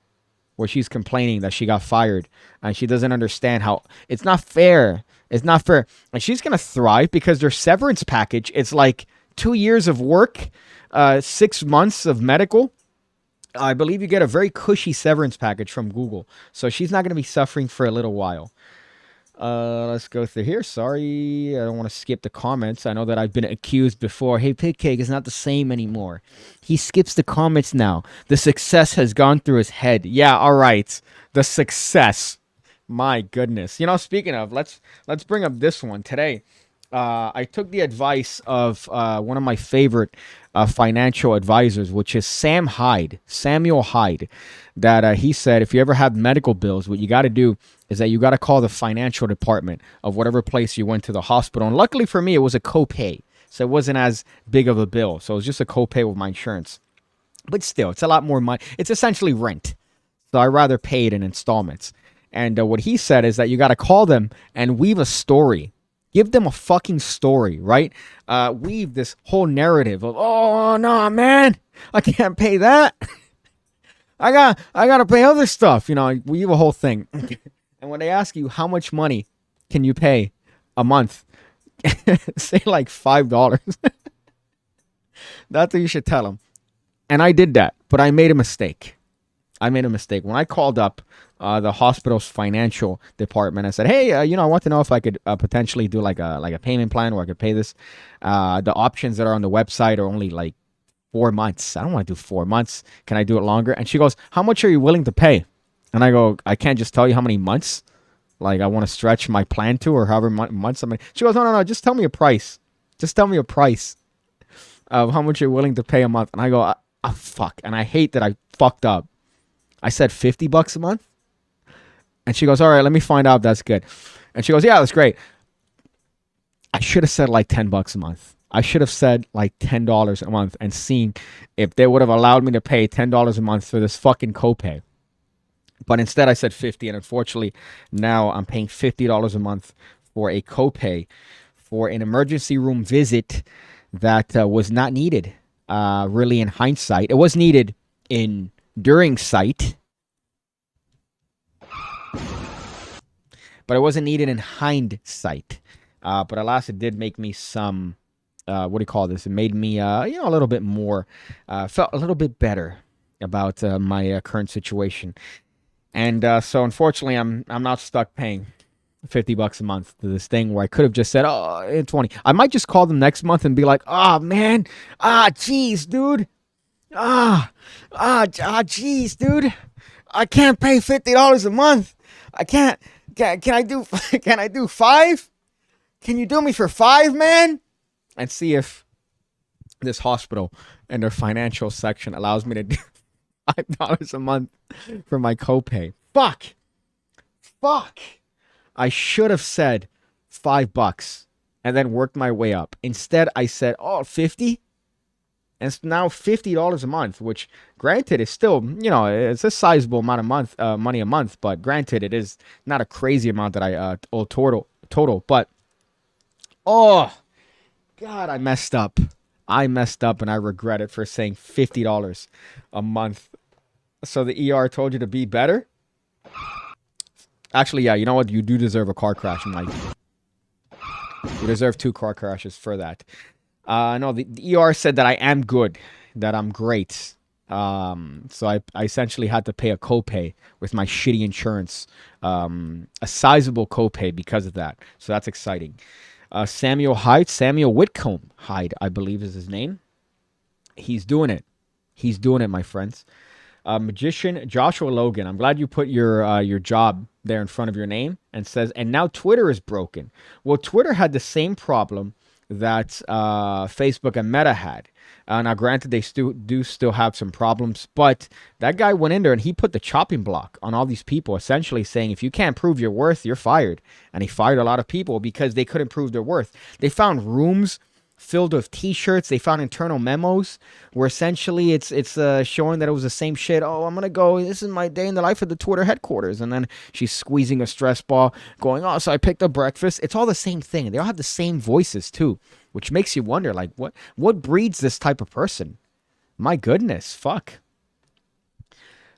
where she's complaining that she got fired and she doesn't understand how it's not fair. It's not fair. And she's going to thrive because their severance package, it's like 2 years of work, 6 months of medical. I believe you get a very cushy severance package from Google. So she's not going to be suffering for a little while. Let's go through here. Sorry, I don't want to skip the comments. I know that I've been accused before. Hey, PigCake is not the same anymore. He skips the comments now. The success has gone through his head. Yeah, all right. The success. My goodness. You know, speaking of, let's bring up this one today. I took the advice of one of my favorite financial advisors, which is Samuel Hyde, that he said if you ever have medical bills, what you got to do is that you got to call the financial department of whatever place you went to the hospital. And luckily for me, it was a copay, so it wasn't as big of a bill. So it was just a copay with my insurance. But still, it's a lot more money. It's essentially rent. So I'd rather pay it in installments. And what he said is that you got to call them and weave a story. Give them a fucking story, right? Weave this whole narrative of, oh, no, man, I can't pay that. I got to pay other stuff. You know, weave a whole thing. And when they ask you how much money can you pay a month, say like $5. That's what you should tell them. And I did that, but I made a mistake. When I called up the hospital's financial department, I said, hey, I want to know if I could potentially do like a payment plan where I could pay this. The options that are on the website are only like 4 months. I don't want to do 4 months. Can I do it longer? And she goes, how much are you willing to pay? And I go, I can't just tell you how many months. Like I want to stretch my plan to, or however months. She goes, no. Just tell me a price. Just tell me a price of how much you're willing to pay a month. And I go, fuck. And I hate that I fucked up. I said $50 a month. And she goes, all right, let me find out if that's good. And she goes, yeah, that's great. I should have said like $10 a month. I should have said like $10 a month and seen if they would have allowed me to pay $10 a month for this fucking copay. But instead I said 50, and unfortunately now I'm paying $50 a month for a copay for an emergency room visit that was not needed. Really, in hindsight, it was needed during sight, but it wasn't needed in hindsight. But alas, it did make me some, what do you call this? It made me, a little bit more, felt a little bit better about my current situation. And so unfortunately, I'm not stuck paying $50 a month to this thing where I could have just said, oh, it's 20. I might just call them next month and be like, oh, man, geez, dude. Geez, dude. I can't pay $50 a month. I can't. Can I do 5? Can you do me for 5, man? And see if this hospital and their financial section allows me to do $5 a month for my copay. Fuck. I should have said $5 and then worked my way up. Instead, I said, 50. And it's now $50 a month, which granted is still, it's a sizable amount of money a month. But granted, it is not a crazy amount that I owe total. But, oh, God, I messed up. And I regret it for saying $50 a month. So the ER told you to be better? Actually, yeah, you know what? You do deserve a car crash, Mike. You deserve 2 car crashes for that. No, the ER said that I am good, that I'm great. So I essentially had to pay a copay with my shitty insurance, a sizable copay because of that. So that's exciting. Samuel Whitcomb Hyde, I believe is his name. He's doing it. He's doing it, my friends. Magician Joshua Logan. I'm glad you put your job there in front of your name and says, and now Twitter is broken. Well, Twitter had the same problem that Facebook and Meta had. Now, granted, they still have some problems, but that guy went in there and he put the chopping block on all these people, essentially saying, if you can't prove your worth, you're fired. And he fired a lot of people because they couldn't prove their worth. They found rooms filled with T-shirts. They found internal memos where essentially it's showing that it was the same shit. Oh, I'm gonna go. This is my day in the life of the Twitter headquarters, and then she's squeezing a stress ball, going, oh, so I picked up breakfast. It's all the same thing. They all have the same voices too, which makes you wonder, like, what breeds this type of person? My goodness, fuck.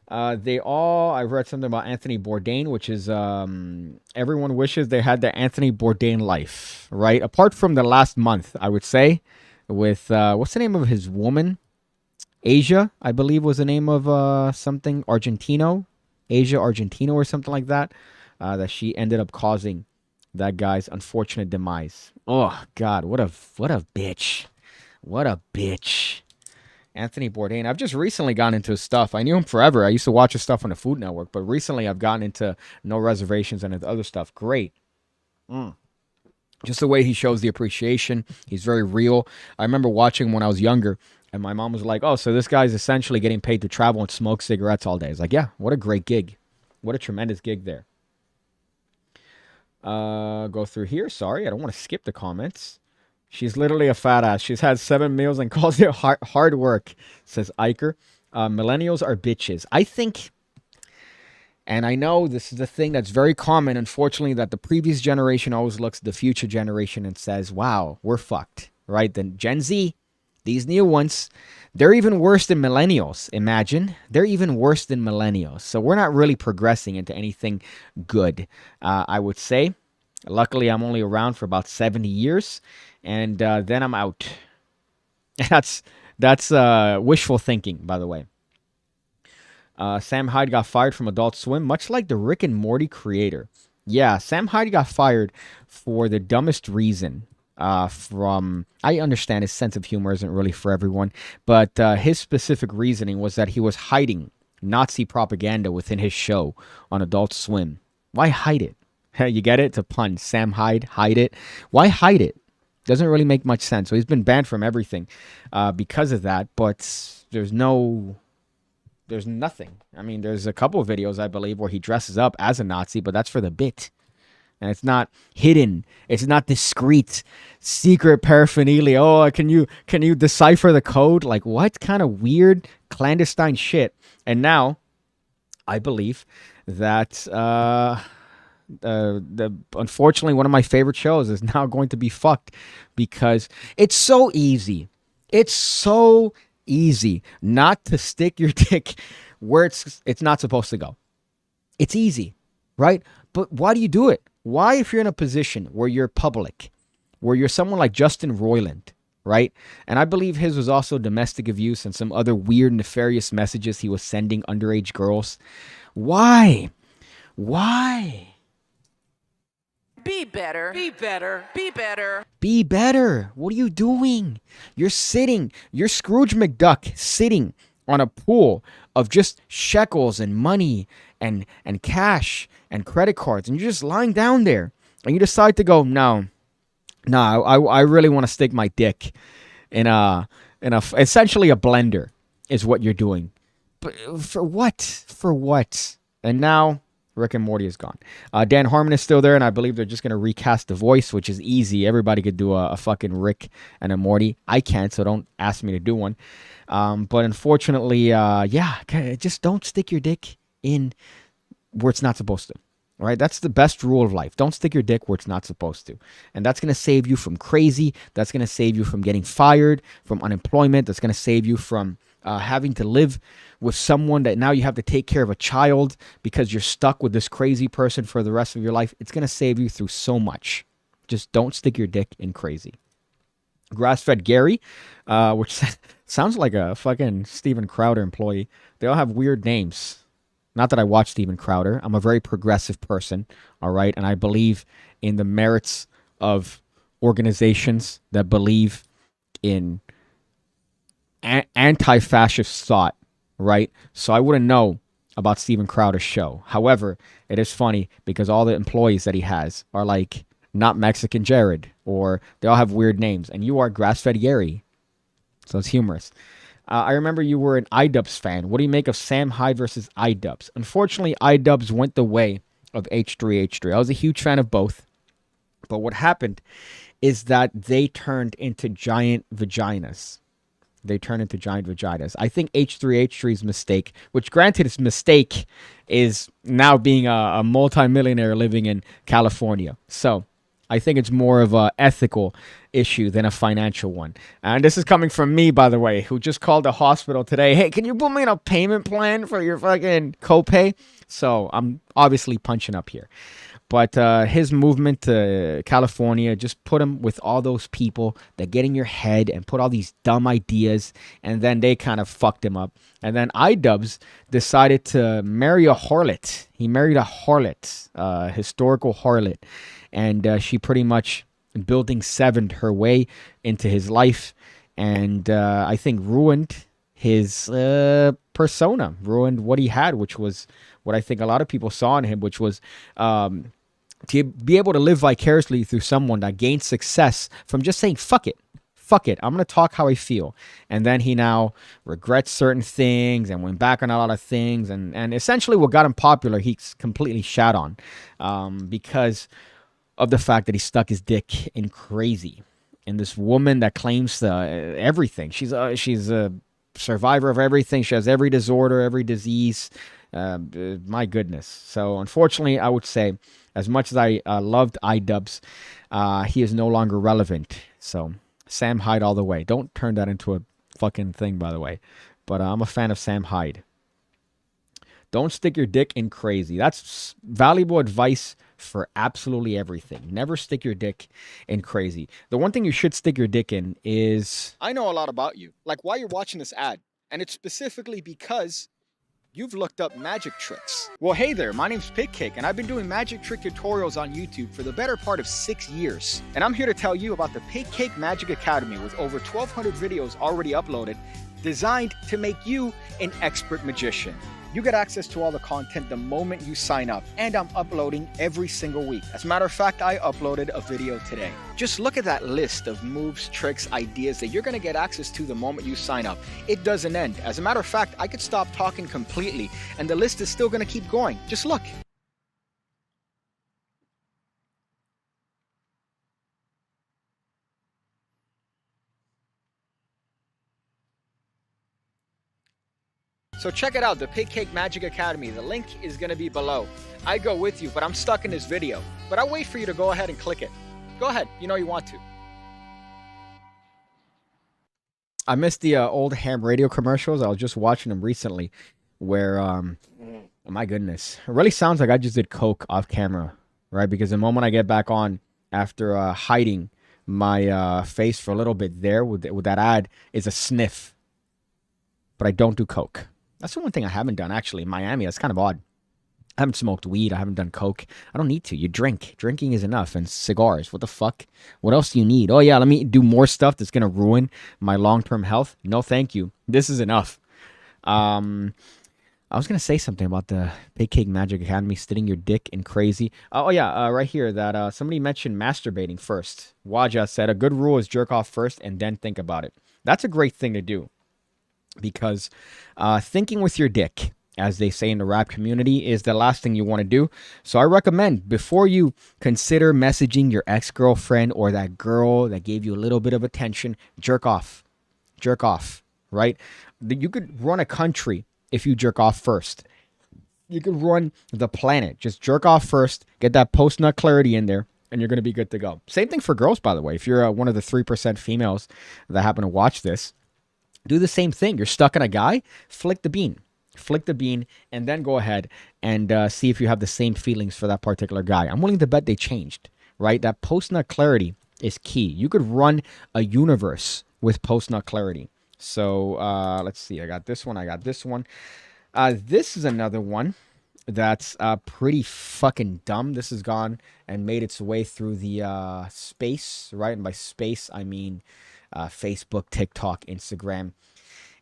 I've read something about Anthony Bourdain, which is everyone wishes they had the Anthony Bourdain life, right? Apart from the last month, I would say, with what's the name of his woman? Asia, I believe, was the name of something Argentino, Asia Argentino or something like that. That she ended up causing that guy's unfortunate demise. Oh God, what a bitch, what a bitch. Anthony Bourdain. I've just recently gotten into his stuff. I knew him forever. I used to watch his stuff on the Food Network, but recently I've gotten into No Reservations and his other stuff. Great. Just the way he shows the appreciation. He's very real. I remember watching him when I was younger, and my mom was like, oh, so this guy's essentially getting paid to travel and smoke cigarettes all day. It's like, yeah, what a great gig. What a tremendous gig there. Go through here. Sorry, I don't want to skip the comments. She's literally a fat ass. She's had 7 meals and calls it hard work, says Iker. Millennials are bitches. I think, and I know this is a thing that's very common, unfortunately, that the previous generation always looks at the future generation and says, wow, we're fucked, right? Then Gen Z, these new ones, they're even worse than millennials. Imagine. They're even worse than millennials. So we're not really progressing into anything good, I would say. Luckily, I'm only around for about 70 years. And then I'm out. That's wishful thinking, by the way. Sam Hyde got fired from Adult Swim, much like the Rick and Morty creator. Yeah, Sam Hyde got fired for the dumbest reason. I understand his sense of humor isn't really for everyone, but his specific reasoning was that he was hiding Nazi propaganda within his show on Adult Swim. Why hide it? You get it? It's a pun. Sam Hyde, hide it. Why hide it? Doesn't really make much sense. So he's been banned from everything because of that. But there's nothing. I mean, there's a couple of videos, I believe, where he dresses up as a Nazi, but that's for the bit. And it's not hidden. It's not discreet, secret paraphernalia. Oh, can you decipher the code? Like, what kind of weird clandestine shit? And now, I believe that unfortunately one of my favorite shows is now going to be fucked because it's so easy. It's so easy not to stick your dick where it's not supposed to go. It's easy, right? But why do you do it? Why, if you're in a position where you're public, where you're someone like Justin Roiland, right? And I believe his was also domestic abuse and some other weird, nefarious messages he was sending underage girls. Why? Be better. Be better. Be better. Be better. What are you doing? You're Scrooge McDuck sitting on a pool of just shekels and money and cash and credit cards, and you're just lying down there, and you decide to go, no, I really want to stick my dick in essentially a blender is what you're doing. But for what? And now Rick and Morty is gone. Dan Harmon is still there, and I believe they're just going to recast the voice, which is easy. Everybody could do a fucking Rick and a Morty. I can't, so don't ask me to do one. But unfortunately, just don't stick your dick in where it's not supposed to. All right, that's the best rule of life. Don't stick your dick where it's not supposed to. And that's going to save you from crazy. That's going to save you from getting fired, from unemployment. That's going to save you from having to live with someone that now you have to take care of a child because you're stuck with this crazy person for the rest of your life. It's going to save you through so much. Just don't stick your dick in crazy. Grass-fed Gary, which sounds like a fucking Steven Crowder employee. They all have weird names. Not that I watch Steven Crowder. I'm a very progressive person, all right? And I believe in the merits of organizations that believe in anti-fascist thought, right? So I wouldn't know about Steven Crowder's show. However, it is funny because all the employees that he has are like not Mexican Jared, or they all have weird names. And you are Grass-fed Gary. So it's humorous. I remember you were an iDubbbz fan. What do you make of Sam Hyde versus iDubbbz? Unfortunately, iDubbbz went the way of H3H3. I was a huge fan of both. But what happened is that they turned into giant vaginas. They turned into giant vaginas. I think H3H3's mistake, which granted his mistake, is now being a multimillionaire living in California. So I think it's more of a ethical issue than a financial one. And this is coming from me, by the way, who just called the hospital today. Hey, can you put me in a payment plan for your fucking copay? So I'm obviously punching up here. But his movement to California just put him with all those people that get in your head and put all these dumb ideas, and then they kind of fucked him up. And then iDubbbz decided to marry a harlot. He married a harlot, historical harlot, and she pretty much building sevened her way into his life, and I think ruined his persona, ruined what he had, which was what I think a lot of people saw in him, which was to be able to live vicariously through someone that gained success from just saying, fuck it, I'm going to talk how I feel. And then he now regrets certain things and went back on a lot of things. And essentially what got him popular, he's completely shat on because of the fact that he stuck his dick in crazy. And this woman that claims everything. She's a survivor of everything. She has every disorder, every disease. My goodness. So unfortunately, I would say, as much as I loved iDubbbz, he is no longer relevant. So Sam Hyde all the way. Don't turn that into a fucking thing, by the way. But I'm a fan of Sam Hyde. Don't stick your dick in crazy. That's valuable advice for absolutely everything. Never stick your dick in crazy. The one thing you should stick your dick in is... I know a lot about you. Like why you're watching this ad. And it's specifically because you've looked up magic tricks. Well, hey there, my name's PigCake, and I've been doing magic trick tutorials on YouTube for the better part of 6 years. And I'm here to tell you about the PigCake Magic Academy with over 1,200 videos already uploaded, designed to make you an expert magician. You get access to all the content the moment you sign up, and I'm uploading every single week. As a matter of fact, I uploaded a video today. Just look at that list of moves, tricks, ideas that you're going to get access to the moment you sign up. It doesn't end. As a matter of fact, I could stop talking completely, and the list is still going to keep going. Just look. So check it out, the PigCake Magic Academy. The link is going to be below. I go with you, but I'm stuck in this video. But I'll wait for you to go ahead and click it. Go ahead, you know you want to. I missed the old ham radio commercials. I was just watching them recently where, my goodness, it really sounds like I just did coke off camera, right? Because the moment I get back on after hiding my face for a little bit there with that ad is a sniff. But I don't do coke. That's the one thing I haven't done, actually, in Miami. That's kind of odd. I haven't smoked weed. I haven't done coke. I don't need to. You drink. Drinking is enough. And cigars. What the fuck? What else do you need? Oh, yeah, let me do more stuff that's going to ruin my long-term health. No, thank you. This is enough. I was going to say something about the PigCake Magic Academy, sitting your dick in crazy. Oh, yeah, right here. That somebody mentioned masturbating first. Waja said, a good rule is jerk off first and then think about it. That's a great thing to do. Because thinking with your dick, as they say in the rap community, is the last thing you want to do. So I recommend, before you consider messaging your ex-girlfriend or that girl that gave you a little bit of attention, jerk off. Jerk off, right? You could run a country if you jerk off first. You could run the planet. Just jerk off first, get that post-nut clarity in there, and you're going to be good to go. Same thing for girls, by the way. If you're one of the 3% females that happen to watch this, do the same thing. You're stuck in a guy, flick the bean. Flick the bean, and then go ahead and see if you have the same feelings for that particular guy. I'm willing to bet they changed, right? That post-nut clarity is key. You could run a universe with post-nut clarity. So let's see. I got this one. I got this one. This is another one that's pretty fucking dumb. This has gone and made its way through the space, right? And by space, I mean Facebook, TikTok, Instagram.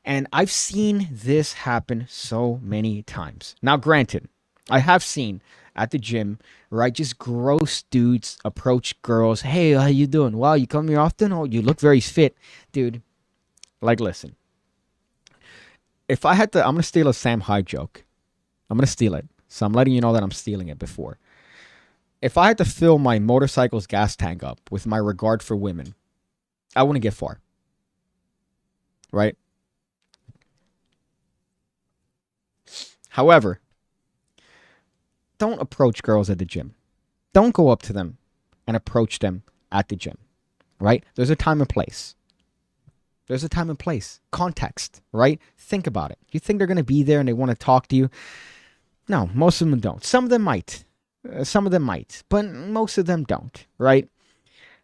And I've seen this happen so many times. Now, granted, I have seen at the gym, right, just gross dudes approach girls. Hey, how you doing? Wow, you come here often? Oh, you look very fit. Dude, like, listen. If I had to, I'm going to steal a Sam Hyde joke. I'm going to steal it. So I'm letting you know that I'm stealing it before. If I had to fill my motorcycle's gas tank up with my regard for women, I wouldn't get far. Right? However, don't approach girls at the gym. Don't go up to them and approach them at the gym, right? There's a time and place. There's a time and place. Context, right? Think about it. You think they're going to be there and they want to talk to you? No, most of them don't. Some of them might. But most of them don't, right?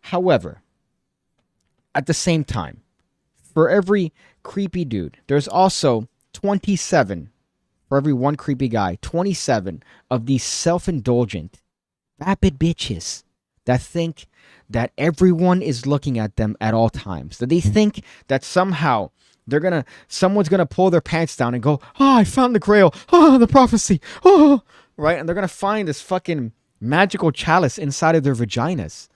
However, at the same time, for every creepy dude, there's also 27. For every one creepy guy, 27 of these self-indulgent, vapid bitches that think that everyone is looking at them at all times. That they think that somehow someone's gonna pull their pants down and go, oh, I found the grail. Oh, the prophecy. Oh, right? And they're gonna find this fucking magical chalice inside of their vaginas.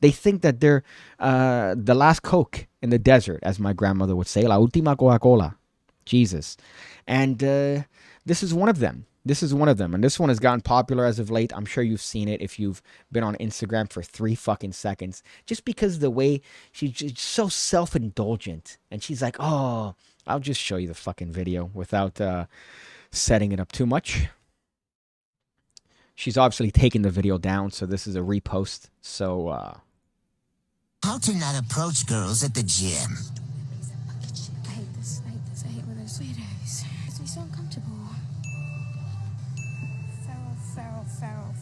They think that they're the last Coke in the desert, as my grandmother would say, la última Coca-Cola. Jesus. And this is one of them. And this one has gotten popular as of late. I'm sure you've seen it if you've been on Instagram for 3 fucking seconds. Just because of the way she's just so self-indulgent. And she's like, oh, I'll just show you the fucking video without setting it up too much. She's obviously taken the video down, so this is a repost. So, how to not approach girls at the gym. I hate this. I hate when they're sweeties. It makes me so uncomfortable.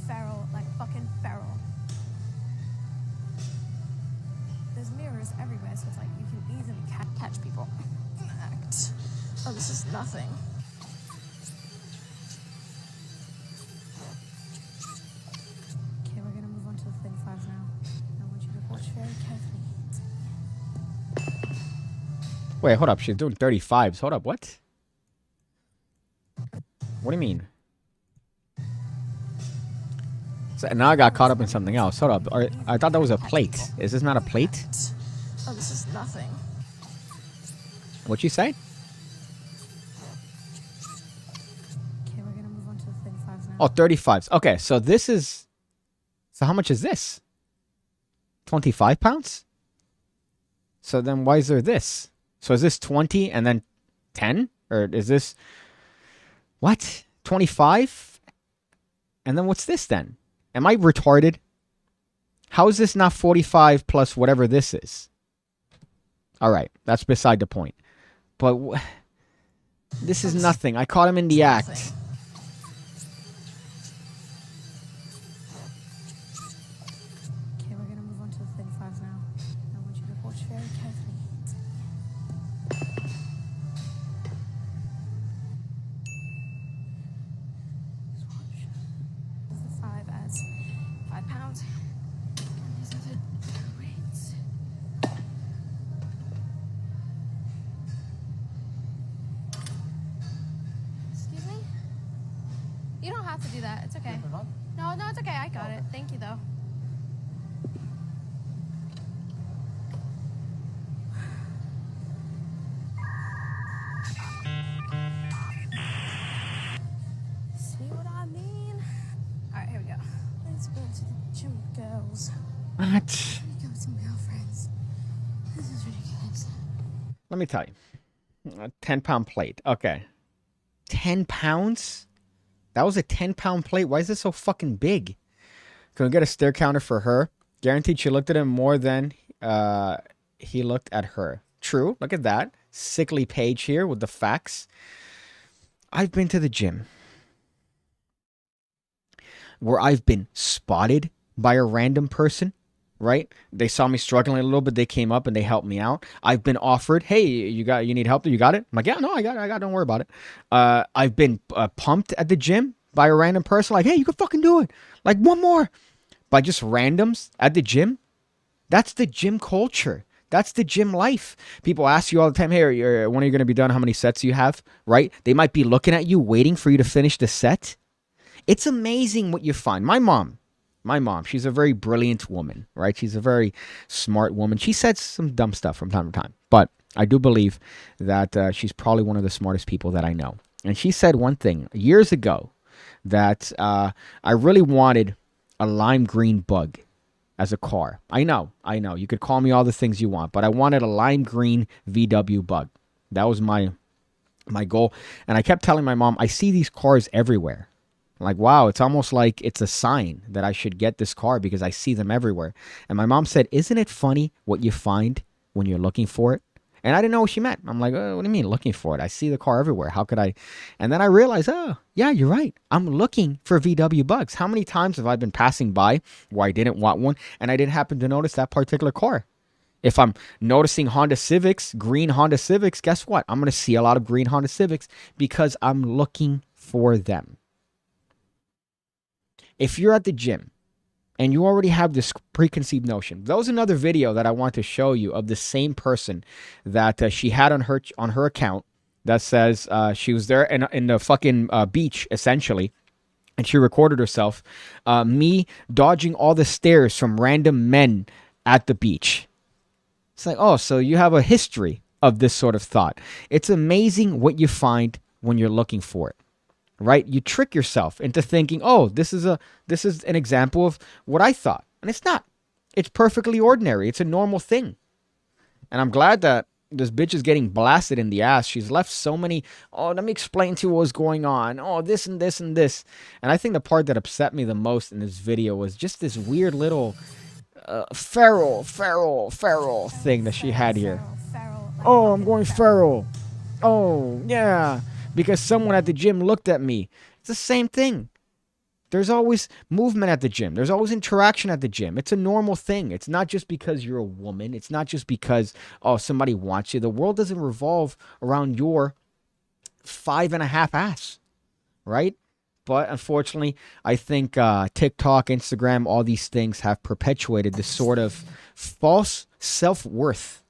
Feral, like fucking feral. There's mirrors everywhere, so it's like you can easily catch people. Act. Oh, this is nothing. Okay, we're gonna move on to the thin fives now. I want you to watch very carefully. wait, hold up. She's doing 35s. Hold up, what? What do you mean? So now I got caught up in something else. Hold up. I thought that was a plate. Is this not a plate? Oh, this is nothing. What'd you say? Okay, we're gonna move on to the thin fives now. Oh, 35s. Okay, so this is... So how much is this? 25 pounds? So then why is there this? So is this 20 and then 10? Or is this... What? 25? And then what's this then? Am I retarded? How is this not 45 plus whatever this is? All right, that's beside the point. But this is nothing. I caught him in the act. Okay, we're gonna move on to the thin fives now. I want you to watch very carefully. Just watch. This is the 5 as 5 pounds. And these are the weights. Excuse me? You don't have to do that. It's okay. No, it's okay. I got it. Thank you, though. See what I mean? All right, here we go. Let's go to the gym, girls. What? Let's go with some girlfriends. This is ridiculous. Let me tell you. A 10-pound plate. Okay. 10 pounds? That was a 10-pound plate? Why is this so fucking big? Can we get a stare counter for her? Guaranteed she looked at him more than he looked at her. True. Look at that. Sickly page here with the facts. I've been to the gym where I've been spotted by a random person right? They saw me struggling a little bit. They came up and they helped me out. I've been offered, hey, you need help? You got it? I'm like, yeah, no, I got it. Don't worry about it. I've been pumped at the gym by a random person, like, hey, you can fucking do it. Like, one more. By just randoms at the gym. That's the gym culture. That's the gym life. People ask you all the time, hey, when are you going to be done? How many sets do you have? Right? They might be looking at you, waiting for you to finish the set. It's amazing what you find. My mom, she's a very brilliant woman, right? She's a very smart woman. She says some dumb stuff from time to time, but I do believe that she's probably one of the smartest people that I know. And she said one thing years ago that I really wanted a lime green bug as a car. I know. You could call me all the things you want, but I wanted a lime green VW bug. That was my goal. And I kept telling my mom, I see these cars everywhere. Like, wow, it's almost like it's a sign that I should get this car because I see them everywhere. And my mom said, isn't it funny what you find when you're looking for it? And I didn't know what she meant. I'm like, oh, what do you mean looking for it? I see the car everywhere. How could I? And then I realized, oh, yeah, you're right. I'm looking for VW bugs. How many times have I been passing by where I didn't want one and I didn't happen to notice that particular car? If I'm noticing Honda Civics, green Honda Civics, guess what? I'm going to see a lot of green Honda Civics because I'm looking for them. If you're at the gym and you already have this preconceived notion, that was another video that I want to show you of the same person that she had on her account that says she was there in the fucking beach, essentially, and she recorded herself, me dodging all the stares from random men at the beach. It's like, oh, so you have a history of this sort of thought. It's amazing what you find when you're looking for it. Right? You trick yourself into thinking, oh, this is an example of what I thought. And it's not. It's perfectly ordinary. It's a normal thing. And I'm glad that this bitch is getting blasted in the ass. She's left so many, oh, let me explain to you what was going on. Oh, this and this and this. And I think the part that upset me the most in this video was just this weird little feral thing that she had here. Oh, I'm going feral. Oh, yeah. Because someone at the gym looked at me. It's the same thing. There's always movement at the gym. There's always interaction at the gym. It's a normal thing. It's not just because you're a woman. It's not just because, oh, somebody wants you. The world doesn't revolve around your 5.5 ass, right? But unfortunately, I think TikTok, Instagram, all these things have perpetuated this sort of false self-worth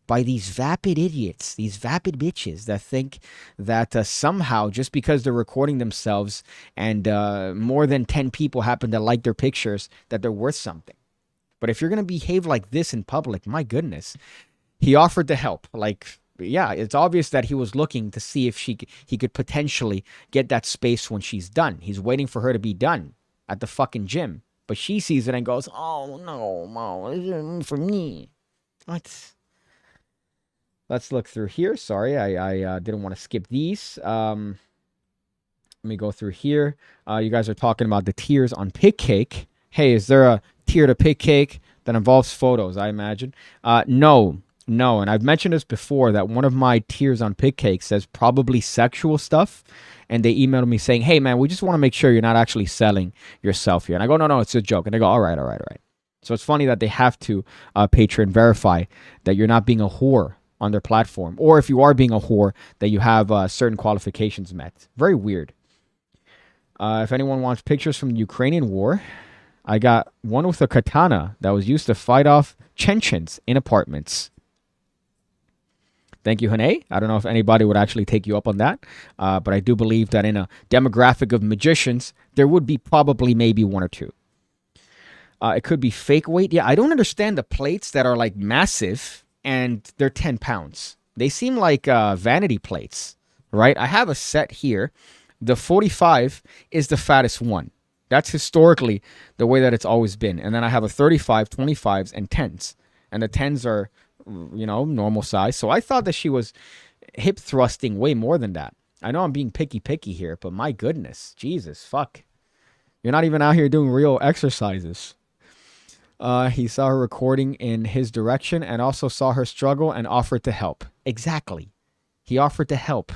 by these vapid idiots, these vapid bitches that think that somehow just because they're recording themselves and more than 10 people happen to like their pictures, that they're worth something. But if you're going to behave like this in public, my goodness, he offered to help. Like, yeah, it's obvious that he was looking to see if he could potentially get that space when she's done. He's waiting for her to be done at the fucking gym. But she sees it and goes, oh, no, Mom, this isn't for me. What? Let's look through here. Sorry, I didn't want to skip these. Let me go through here. You guys are talking about the tiers on PigCake. Hey, is there a tier to PigCake that involves photos, I imagine? No. And I've mentioned this before, that one of my tiers on PigCake says probably sexual stuff. And they emailed me saying, hey, man, we just want to make sure you're not actually selling yourself here. And I go, no, it's a joke. And they go, all right. So it's funny that they have to Patreon verify that you're not being a whore on their platform, or if you are being a whore, that you have certain qualifications met. Very weird. If anyone wants pictures from the Ukrainian war, I got one with a katana that was used to fight off Chechens in apartments. Thank you, Hane. I don't know if anybody would actually take you up on that, but I do believe that in a demographic of magicians, there would be probably maybe one or two. It could be fake weight. Yeah, I don't understand the plates that are like massive and they're 10 pounds. They seem like vanity plates, right? I have a set here. The 45 is the fattest one. That's historically the way that it's always been. And then I have a 35, 25s, and 10s. And the 10s are, normal size. So I thought that she was hip thrusting way more than that. I know I'm being picky here, but my goodness, Jesus, fuck. You're not even out here doing real exercises. He saw her recording in his direction and also saw her struggle and offered to help. Exactly. He offered to help.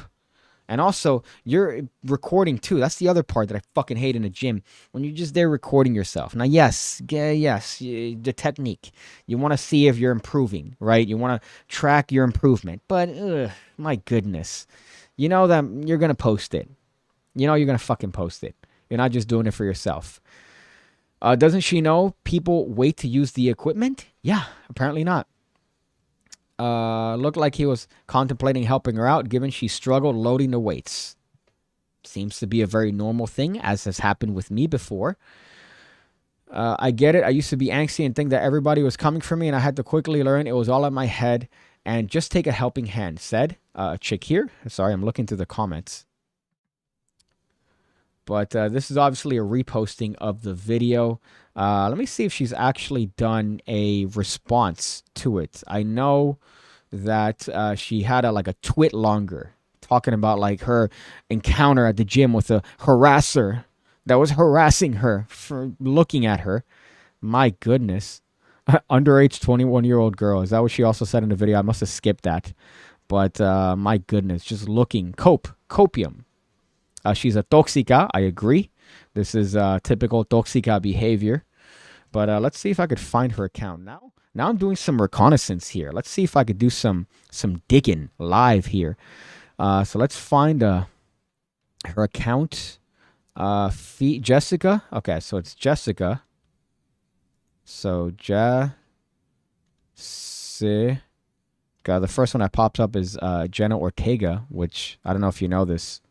And also, you're recording too. That's the other part that I fucking hate in the gym. When you're just there recording yourself. Now, yes, the technique. You want to see if you're improving, right? You want to track your improvement. But, my goodness. You know that you're going to post it. You know you're going to fucking post it. You're not just doing it for yourself. Doesn't she know people wait to use the equipment? Yeah, apparently not. Looked like he was contemplating helping her out, given she struggled loading the weights. Seems to be a very normal thing, as has happened with me before. I get it. I used to be angsty and think that everybody was coming for me, and I had to quickly learn it was all in my head and just take a helping hand, said a chick here. Sorry, I'm looking through the comments. But this is obviously a reposting of the video. Let me see if she's actually done a response to it. I know that she had a twit longer talking about like her encounter at the gym with a harasser that was harassing her for looking at her. My goodness. Underage 21-year-old girl. Is that what she also said in the video? I must have skipped that. But my goodness, just looking. Copium. She's a toxica. I agree. This is typical toxica behavior. But let's see if I could find her account. Now I'm doing some reconnaissance here. Let's see if I could do some digging live here. So let's find her account. Jessica. Okay, so it's Jessica. So Jessica. The first one that pops up is Jenna Ortega, which I don't know if you know this.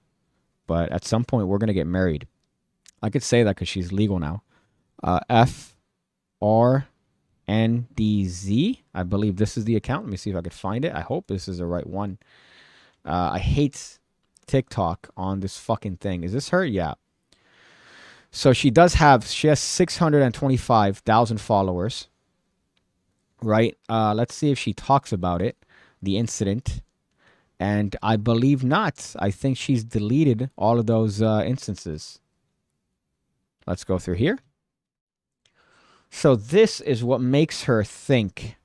But at some point, we're going to get married. I could say that because she's legal now. FRNDZ. I believe this is the account. Let me see if I could find it. I hope this is the right one. I hate TikTok on this fucking thing. Is this her? Yeah. So she has 625,000 followers. Right? Let's see if she talks about it. The incident. And I believe not. I think she's deleted all of those instances. Let's go through here. So this is what makes her think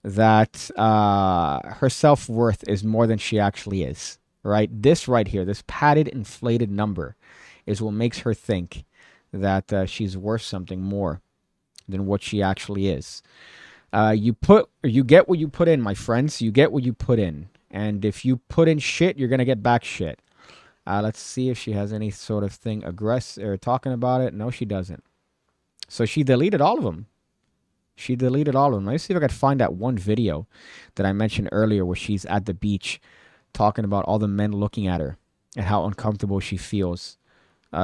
that her self-worth is more than she actually is. Right? This right here, this padded, inflated number is what makes her think that she's worth something more than what she actually is. You get what you put in, my friends. You get what you put in. And if you put in shit, you're going to get back shit. Let's see if she has any sort of thing or talking about it. No, she doesn't. So she deleted all of them. Let's see if I could find that one video that I mentioned earlier where she's at the beach talking about all the men looking at her and how uncomfortable she feels.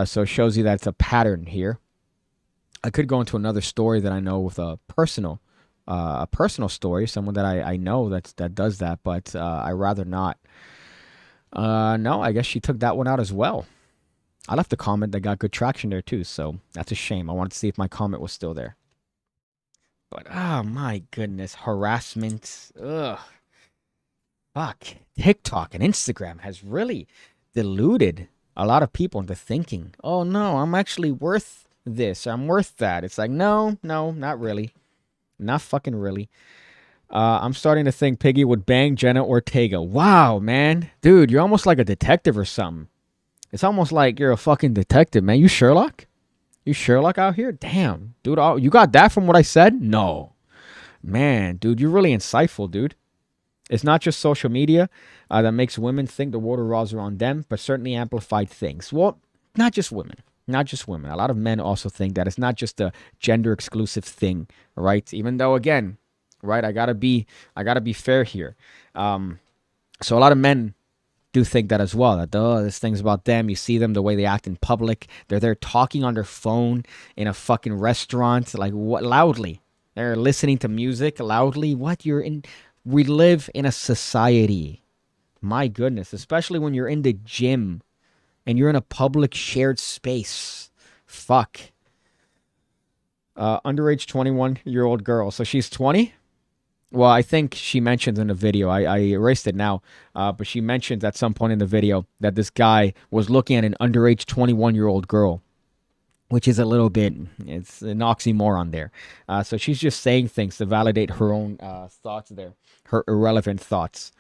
So it shows you that it's a pattern here. I could go into another story that I know with a personal story, someone that I know that does that, but I rather not. No, I guess she took that one out as well. I left a comment that got good traction there too, so that's a shame. I wanted to see if my comment was still there. But oh my goodness, harassment. Ugh. Fuck. TikTok and Instagram has really deluded a lot of people into thinking, oh no, I'm actually worth this. I'm worth that. It's like, no, not really. Not fucking really. I'm starting to think Piggy would bang Jenna Ortega. Wow, man. Dude, you're almost like a detective or something. It's almost like you're a fucking detective, man. You Sherlock? You Sherlock out here? Damn. Dude, you got that from what I said? No. Man, dude, you're really insightful, dude. It's not just social media that makes women think the water rolls around them, but certainly amplified things. Well, not just women. Not just women. A lot of men also think that it's not just a gender exclusive thing, right? Even though, again, right, I gotta be fair here. So a lot of men do think that as well. That this thing's about them. You see them the way they act in public. They're there talking on their phone in a fucking restaurant, like what loudly. They're listening to music loudly. What we live in a society. My goodness, especially when you're in the gym. And you're in a public shared space. Fuck. Underage 21-year-old girl. So she's 20? Well, I think she mentions in the video. I erased it now. But she mentions at some point in the video that this guy was looking at an underage 21-year-old girl. Which is a little bit, it's an oxymoron there. So she's just saying things to validate her own thoughts there. Her irrelevant thoughts.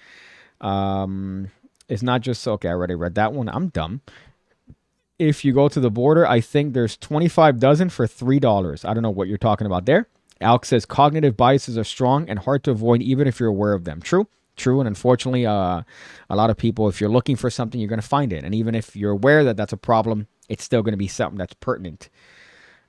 It's not just okay. I already read that one. I'm dumb. If you go to the border, I think there's 25 dozen for $3. I don't know what you're talking about there. Alex says cognitive biases are strong and hard to avoid even if you're aware of them. True. And unfortunately, a lot of people, if you're looking for something, you're going to find it. And even if you're aware that that's a problem, it's still going to be something that's pertinent.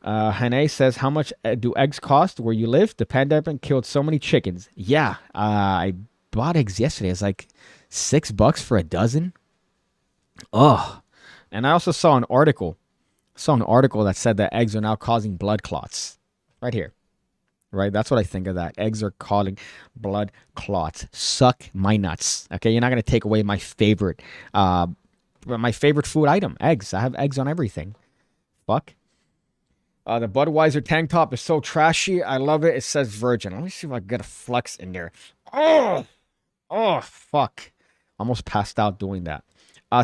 Hane says, how much do eggs cost where you live? The pandemic killed so many chickens. Yeah, I bought eggs yesterday. It's like $6 for a dozen. Oh. And I also saw an article. That said that eggs are now causing blood clots. Right here. Right? That's what I think of that. Eggs are causing blood clots. Suck my nuts. Okay? You're not going to take away my favorite food item. Eggs. I have eggs on everything. Fuck. The Budweiser tank top is so trashy. I love it. It says virgin. Let me see if I can get a flex in there. Oh, fuck. Almost passed out doing that.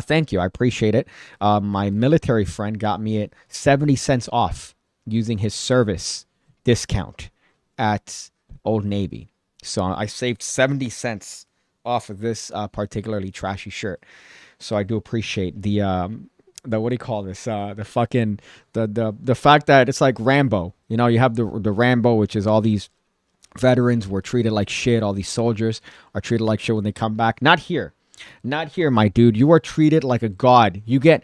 Thank you. I appreciate it. My military friend got me it 70 cents off using his service discount at Old Navy. So I saved 70 cents off of this particularly trashy shirt. So I do appreciate the what do you call this? The fact that it's like Rambo. You know, you have the Rambo, which is all these veterans were treated like shit. All these soldiers are treated like shit when they come back. Not here. Not here, my dude. You are treated like a god. You get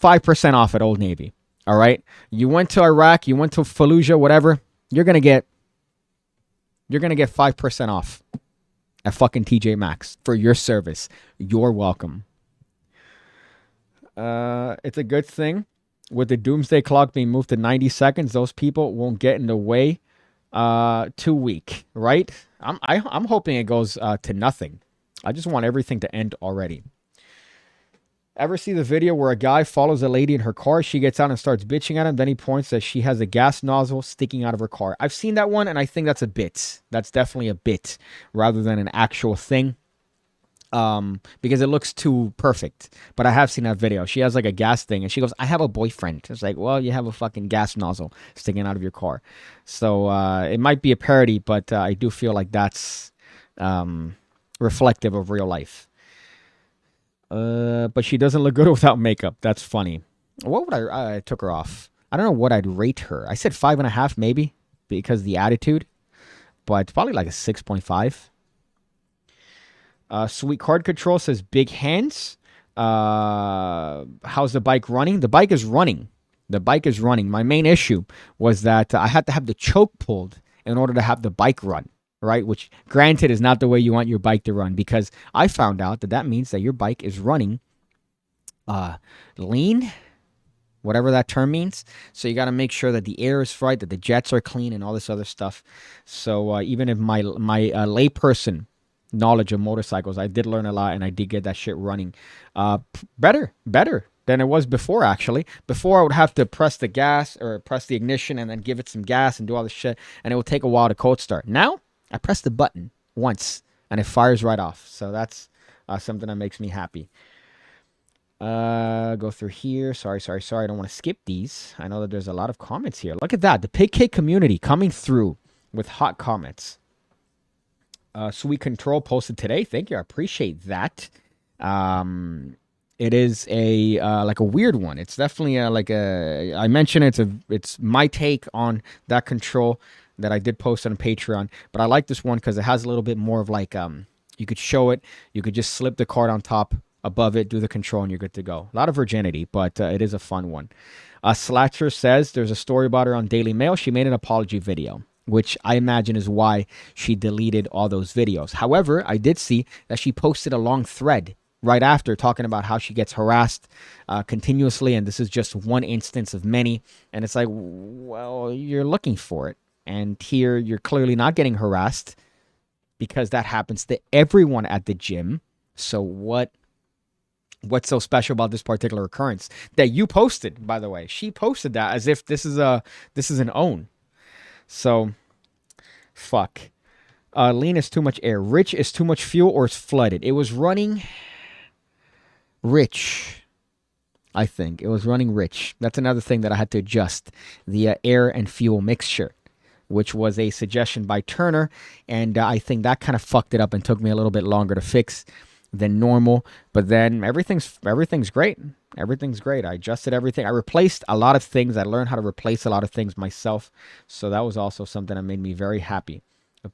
5% off at Old Navy. All right? You went to Iraq, you went to Fallujah, whatever. You're going to get 5% off at fucking TJ Maxx for your service. You're welcome. It's a good thing with the doomsday clock being moved to 90 seconds. Those people won't get in the way too weak, right? I'm hoping it goes to nothing. I just want everything to end already. Ever see the video where a guy follows a lady in her car? She gets out and starts bitching at him. Then he points that she has a gas nozzle sticking out of her car. I've seen that one, and I think that's a bit. That's definitely a bit rather than an actual thing. Because it looks too perfect. But I have seen that video. She has like a gas thing, and she goes, I have a boyfriend. It's like, well, you have a fucking gas nozzle sticking out of your car. So it might be a parody, but I do feel like that's reflective of real life. But she doesn't look good without makeup. That's funny. What would I took her off? I don't know what I'd rate her. I said 5.5 maybe because of the attitude, but probably like a 6.5. Sweet Card Control says big hands. How's the bike running? The bike is running. My main issue was that I had to have the choke pulled in order to have the bike run. Right, which granted is not the way you want your bike to run, because I found out that means that your bike is running lean, whatever that term means. So you got to make sure that the air is right, that the jets are clean, and all this other stuff. So even if my layperson knowledge of motorcycles, I did learn a lot, and I did get that shit running better than it was before. Actually, before I would have to press the gas or press the ignition and then give it some gas and do all this shit, and it would take a while to cold start. Now I press the button once and it fires right off. So that's something that makes me happy. Go through here. Sorry. I don't want to skip these. I know that there's a lot of comments here. Look at that. The PigCake community coming through with hot comments. Sweet Control posted today. Thank you. I appreciate that. It is a like a weird one. It's definitely I mentioned it's my take on that control that I did post on Patreon, but I like this one because it has a little bit more of like you could show it, you could just slip the card on top above it, do the control, and you're good to go. A lot of virginity, but it is a fun one. Slatcher says there's a story about her on Daily Mail. She made an apology video, which I imagine is why she deleted all those videos. However, I did see that she posted a long thread right after talking about how she gets harassed continuously, and this is just one instance of many. And it's like, well, you're looking for it. And here you're clearly not getting harassed because that happens to everyone at the gym. So what's so special about this particular occurrence that you posted, by the way? She posted that as if this is an own. So fuck. Lean is too much air. Rich is too much fuel, or it's flooded. It was running rich. I think it was running rich. That's another thing that I had to adjust, the air and fuel mixture, which was a suggestion by Turner, and I think that kind of fucked it up and took me a little bit longer to fix than normal. But then everything's great. Everything's great. I adjusted everything. I replaced a lot of things. I learned how to replace a lot of things myself. So that was also something that made me very happy.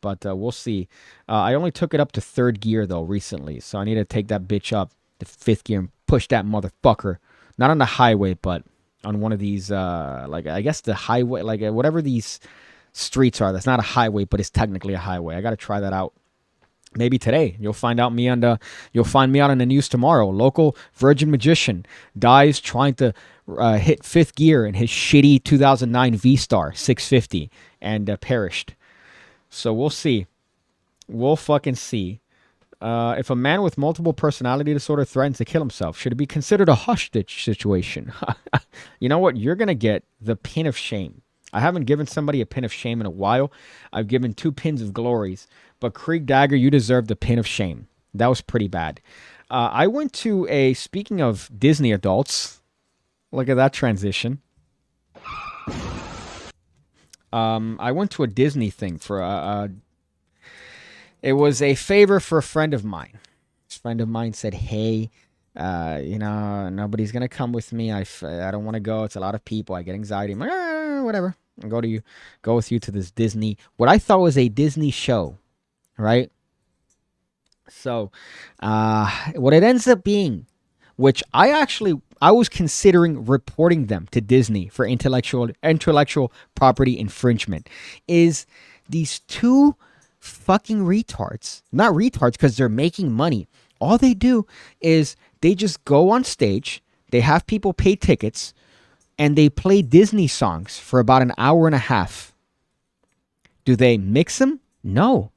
But we'll see. I only took it up to 3rd gear, though, recently. So I need to take that bitch up to 5th gear and push that motherfucker. Not on the highway, but on one of these, like, I guess the highway, like, whatever these streets are. That's not a highway, but it's technically a highway. I got to try that out. Maybe today. You'll find me out in the news tomorrow. Local virgin magician dies trying to hit 5th gear in his shitty 2009 V-Star 650 and perished. So we'll see. We'll fucking see. If a man with multiple personality disorder threatens to kill himself, should it be considered a hostage situation? You know what? You're going to get the pin of shame. I haven't given somebody a pin of shame in a while. I've given 2 pins of glories. But Krieg Dagger, you deserve the pin of shame. That was pretty bad. I went to speaking of Disney adults, look at that transition. I went to a Disney thing for it was a favor for a friend of mine. This friend of mine said, hey, nobody's going to come with me. I don't want to go. It's a lot of people. I get anxiety. I'm like, whatever. I'll go with you to this Disney, what I thought was a Disney show, right? So, what it ends up being, which I was considering reporting them to Disney for intellectual property infringement, is these 2 fucking retards. Not retards because they're making money. All they do is they just go on stage, they have people pay tickets, and they play Disney songs for about an hour and a half. Do they mix them? No.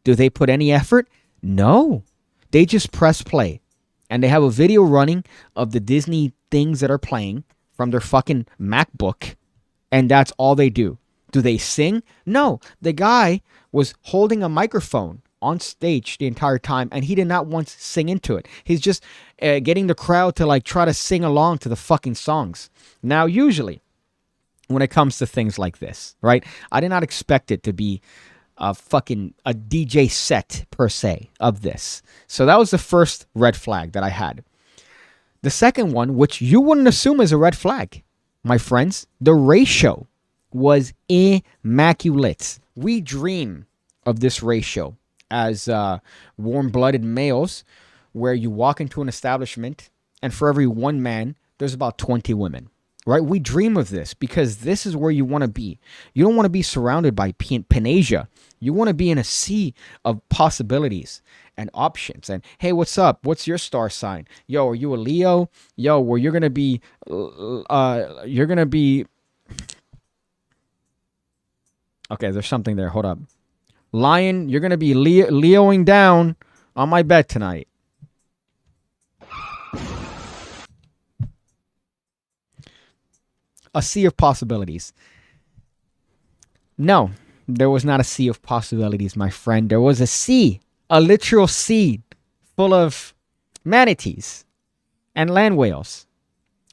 Do they put any effort? No. They just press play. And they have a video running of the Disney things that are playing from their fucking MacBook. And that's all they do. Do they sing? No. The guy was holding a microphone on stage the entire time, and he did not once sing into it. He's just getting the crowd to like try to sing along to the fucking songs. Now, usually, when it comes to things like this, right, I did not expect it to be a DJ set per se of this. So that was the first red flag that I had. The second one, which you wouldn't assume is a red flag, my friends, the ratio was immaculate. We dream of this ratio as warm-blooded males, where you walk into an establishment and for every 1 man, there's about 20 women, right? We dream of this because this is where you want to be. You don't want to be surrounded by Panasia. You want to be in a sea of possibilities and options. And hey, what's up? What's your star sign? Yo, are you a Leo? Yo, well, you're gonna be. Okay, there's something there. Hold up. Lion, you're gonna be Leoing down on my bed tonight. A sea of possibilities. No, there was not a sea of possibilities, my friend. There was a sea, a literal sea full of manatees and land whales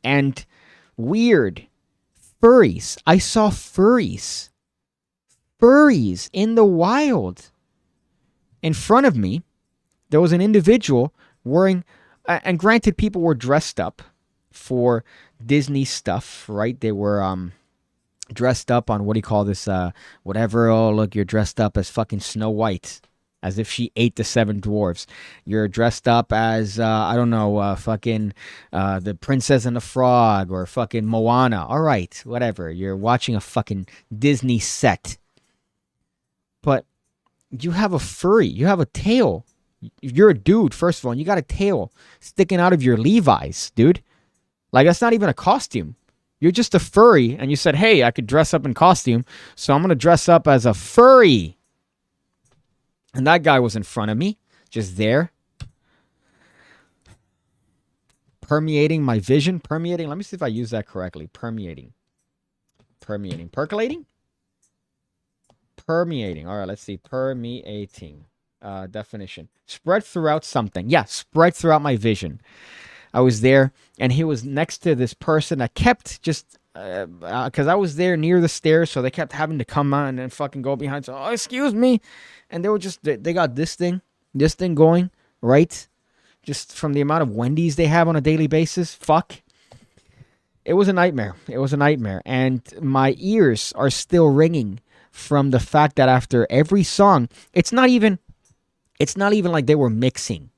and weird furries. I saw furries in the wild. In front of me, there was an individual wearing, and granted, people were dressed up for Disney stuff, right? They were dressed up on, what do you call this, whatever. Oh, look, you're dressed up as fucking Snow White, as if she ate the 7 dwarves. You're dressed up as, I don't know, fucking the Princess and the Frog, or fucking Moana. All right, whatever. You're watching a fucking Disney set. But you have a furry. You have a tail. You're a dude, first of all, and you got a tail sticking out of your Levi's, dude. Like, that's not even a costume. You're just a furry, and you said, hey, I could dress up in costume, so I'm going to dress up as a furry. And that guy was in front of me, just there. Permeating my vision. Permeating. Let me see if I use that correctly. Permeating. Percolating? Permeating. All right, let's see. Permeating. Definition. Spread throughout something. Yeah, spread throughout my vision. I was there, and he was next to this person that kept just, because I was there near the stairs, so they kept having to come on and fucking go behind. So, oh, excuse me. And they were just, they got this thing going, right? just from the amount of Wendy's they have on a daily basis. Fuck. It was a nightmare. It was a nightmare. And my ears are still ringing from the fact that after every song, it's not even like they were mixing.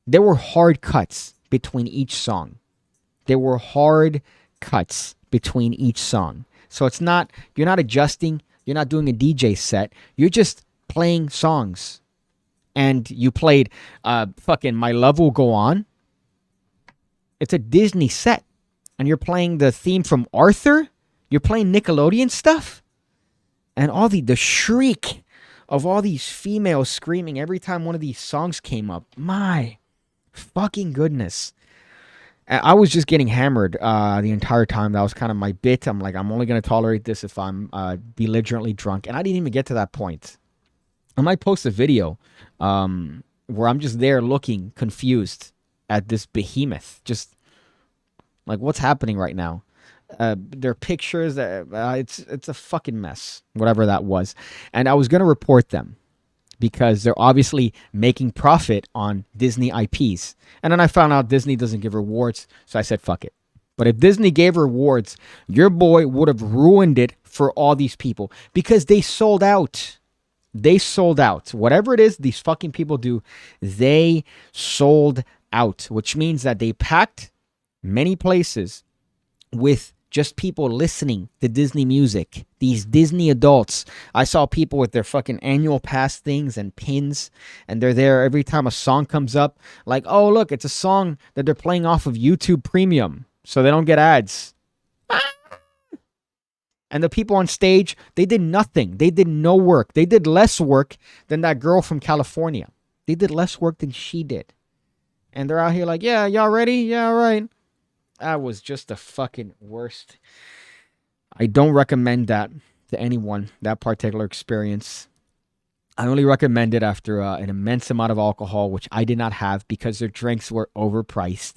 There were hard cuts between each song. There were hard cuts between each song. So it's not, you're not adjusting, you're not doing a DJ set, you're just playing songs. And you played fucking My Love Will Go On. It's a Disney set. And you're playing the theme from Arthur. You're playing Nickelodeon stuff. And all the shriek of all these females screaming every time one of these songs came up. My fucking goodness. I was just getting hammered the entire time. That was kind of my bit. I'm like, I'm only going to tolerate this if I'm belligerently drunk. And I didn't even get to that point. I might post a video where I'm just there looking confused at this behemoth. Just like, what's happening right now? There are pictures. It's a fucking mess, whatever that was. And I was going to report them because they're obviously making profit on Disney IPs. And then I found out Disney doesn't give rewards. So I said, fuck it. But if Disney gave rewards, your boy would have ruined it for all these people because they sold out. They sold out. Whatever it is these fucking people do, they sold out, which means that they packed many places with just people listening to Disney music. These Disney adults. I saw people with their fucking annual pass things and pins, and they're there every time a song comes up. Like, oh, look, it's a song that they're playing off of YouTube Premium, so they don't get ads. And the people on stage, they did nothing. They did no work. They did less work than that girl from California. They did less work than she did. And they're out here like, yeah, y'all ready? Yeah, all right. That was just the fucking worst. I don't recommend that to anyone, that particular experience. I only recommend it after an immense amount of alcohol, which I did not have because their drinks were overpriced.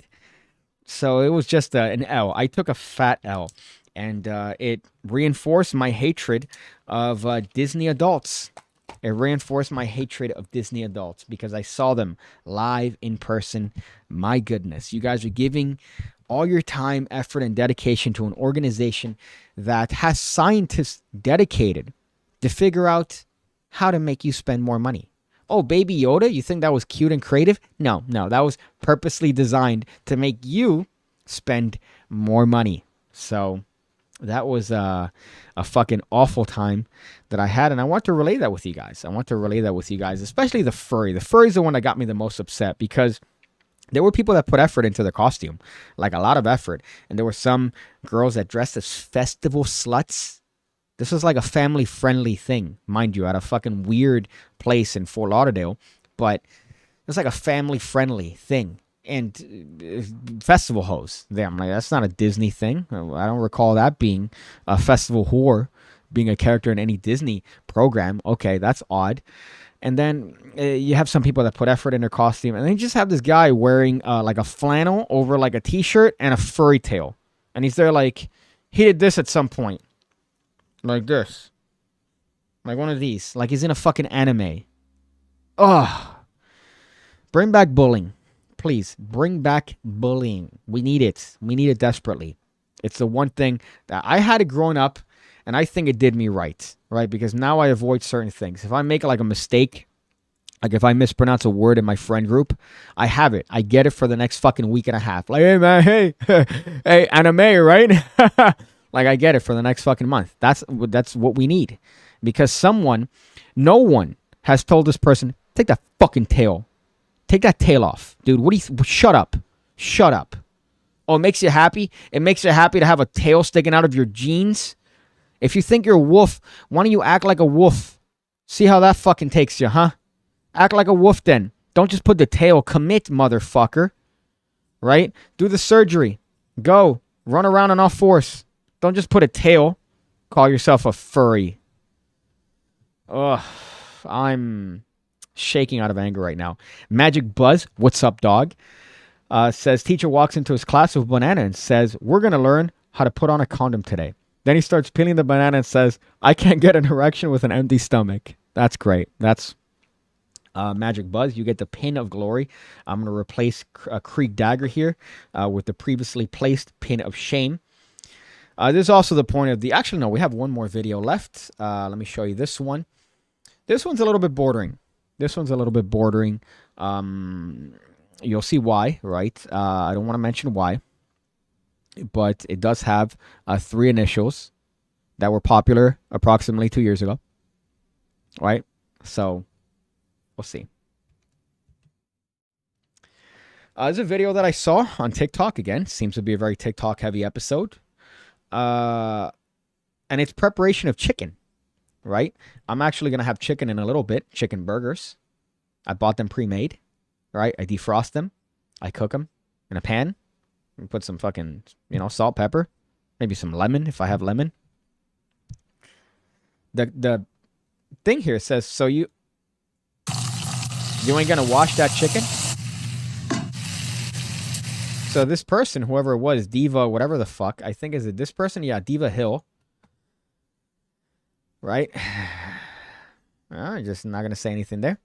So it was just an L. I took a fat L. And it reinforced my hatred of Disney adults. It reinforced my hatred of Disney adults because I saw them live in person. My goodness, you guys are giving all your time, effort, and dedication to an organization that has scientists dedicated to figure out how to make you spend more money. Oh, Baby Yoda, you think that was cute and creative? No, that was purposely designed to make you spend more money. So that was a fucking awful time that I had, and I want to relay that with you guys. Especially the furry. The furry's the one that got me the most upset because there were people that put effort into their costume, like a lot of effort, and there were some girls that dressed as festival sluts. This was like a family-friendly thing, mind you, at a fucking weird place in Fort Lauderdale, but it was like a family-friendly thing. And festival host there. I'm like, that's not a Disney thing. I don't recall that being a festival whore, being a character in any Disney program. Okay, that's odd. And then you have some people that put effort in their costume, and then you just have this guy wearing like a flannel over like a t-shirt and a furry tail. And he's there like, he did this at some point. Like this. Like one of these. Like he's in a fucking anime. Ugh. Bring back bullying. Please, bring back bullying. We need it. We need it desperately. It's the one thing that I had it growing up, and I think it did me right? Because now I avoid certain things. If I make like a mistake, like if I mispronounce a word in my friend group, I have it. I get it for the next fucking week and a half. Like, hey, man, hey, hey, anime, right? Like, I get it for the next fucking month. That's what we need. Because no one has told this person, take that fucking tail. Take that tail off. Dude, shut up. Shut up. Oh, it makes you happy? It makes you happy to have a tail sticking out of your jeans? If you think you're a wolf, why don't you act like a wolf? See how that fucking takes you, huh? Act like a wolf then. Don't just put the tail. Commit, motherfucker. Right? Do the surgery. Go. Run around on all fours. Don't just put a tail. Call yourself a furry. Ugh. I'm shaking out of anger right now. Magic Buzz, what's up, dog? Says, teacher walks into his class with a banana and says, we're going to learn how to put on a condom today. Then he starts peeling the banana and says, I can't get an erection with an empty stomach. That's great. That's Magic Buzz, you get the Pin of Glory. I'm going to replace a Creek Dagger here with the previously placed Pin of Shame. This is also the point of the... Actually, no, we have one more video left. Let me show you this one. This one's a little bit bordering. You'll see why, right? I don't want to mention why. But it does have 3 initials that were popular approximately 2 years ago. Right? So... we'll see. There's a video that I saw on TikTok. Again, seems to be a very TikTok heavy episode. And it's preparation of chicken, right? I'm actually going to have chicken in a little bit. Chicken burgers. I bought them pre-made, right? I defrost them. I cook them in a pan. And put some fucking, salt, pepper. Maybe some lemon if I have lemon. The thing here says, so you ain't gonna wash that chicken? So this person, whoever it was, Diva, whatever the fuck, I think, is it this person? Yeah, Diva Hill. Right? I'm just not gonna say anything there.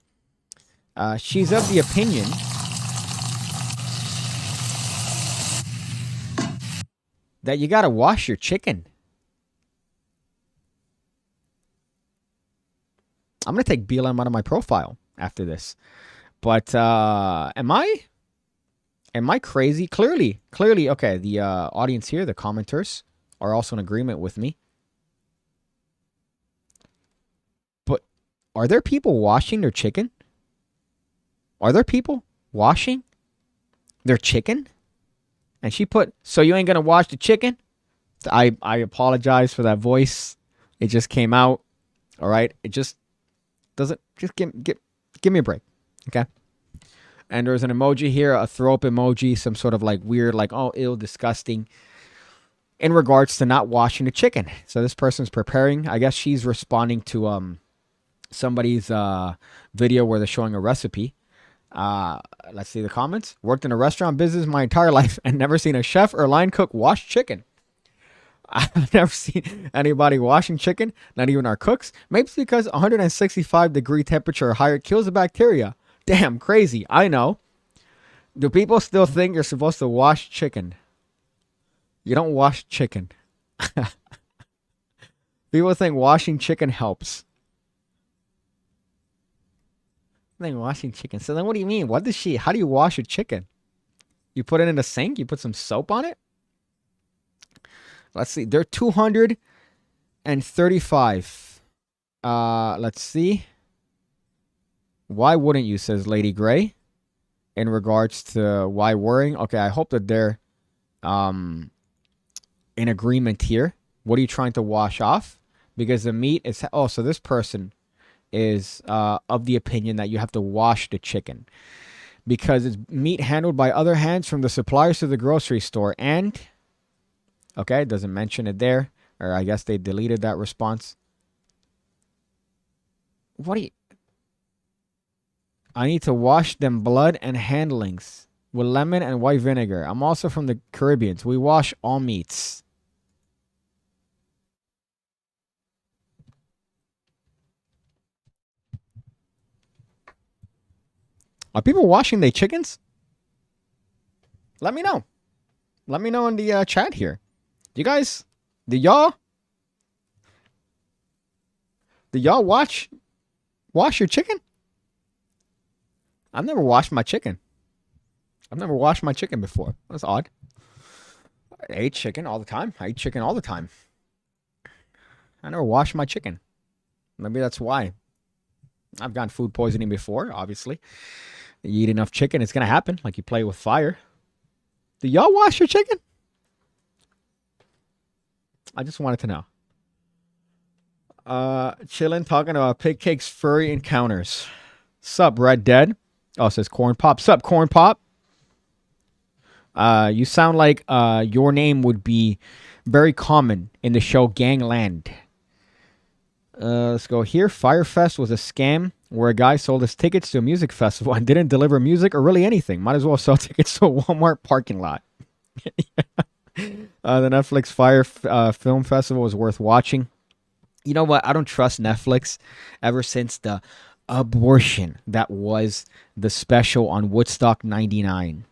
She's of the opinion that you gotta wash your chicken. I'm gonna take BLM out of my profile after this. But am I crazy? Clearly, okay, the audience here, the commenters, are also in agreement with me. But are there people washing their chicken? Are there people washing their chicken? And she put, so you ain't gonna wash the chicken? I apologize for that voice. It just came out. All right. It just doesn't, just give me a break. Okay. And there's an emoji here, a throw up emoji, some sort of like weird, like, oh, ew, disgusting, in regards to not washing the chicken. So this person's preparing. I guess she's responding to somebody's video where they're showing a recipe. Let's see the comments. Worked in a restaurant business my entire life and never seen a chef or line cook wash chicken. I've never seen anybody washing chicken, not even our cooks. Maybe it's because 165-degree temperature or higher kills the bacteria. Damn, crazy. I know. Do people still think you're supposed to wash chicken? You don't wash chicken. People think washing chicken helps. I think washing chicken. So then what do you mean? How do you wash a chicken? You put it in the sink? You put some soap on it? Let's see. They're 235. Let's see. Why wouldn't you, says Lady Gray, in regards to why worrying. Okay, I hope that they're in agreement here. What are you trying to wash off? Because the meat is... Oh, so this person is of the opinion that you have to wash the chicken. Because it's meat handled by other hands from the suppliers to the grocery store. And... Okay, it doesn't mention it there. Or I guess they deleted that response. What do you... I need to wash them blood and handlings with lemon and white vinegar. I'm also from the Caribbean. So we wash all meats. Are people washing their chickens? Let me know. Let me know in the chat here. Do y'all wash your chicken? I've never washed my chicken. I've never washed my chicken before. That's odd. I ate chicken all the time. I eat chicken all the time. I never washed my chicken. Maybe that's why. I've gotten food poisoning before, obviously. You eat enough chicken, it's going to happen. Like you play with fire. Do y'all wash your chicken? I just wanted to know. Chillin' talking about PigCake's furry encounters. Sup, Red Dead? Oh, it says Corn Pop. Sup, Corn Pop? You sound like your name would be very common in the show Gangland. Let's go here. Firefest was a scam where a guy sold his tickets to a music festival and didn't deliver music or really anything. Might as well sell tickets to a Walmart parking lot. The Netflix Fire Film Festival was worth watching. You know what? I don't trust Netflix ever since the abortion that was the special on Woodstock 99.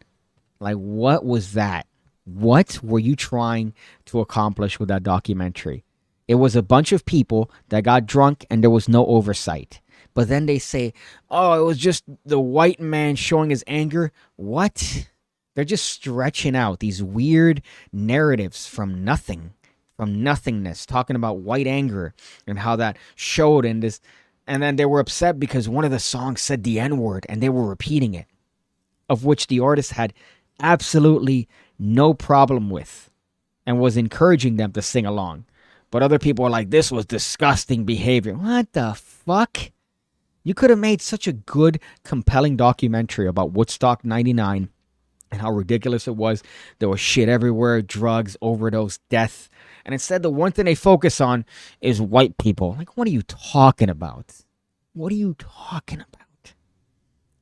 Like, what was that? What were you trying to accomplish with that documentary? It was a bunch of people that got drunk and there was no oversight. But then they say, oh, it was just the white man showing his anger. What? They're just stretching out these weird narratives from nothingness, talking about white anger and how that showed in this. And then they were upset because one of the songs said the N-word and they were repeating it, of which the artist had absolutely no problem with and was encouraging them to sing along. But other people were like, this was disgusting behavior. What the fuck? You could have made such a good, compelling documentary about Woodstock 99 and how ridiculous it was. There was shit everywhere, drugs, overdose, death. And instead, the one thing they focus on is white people. Like, what are you talking about? What are you talking about?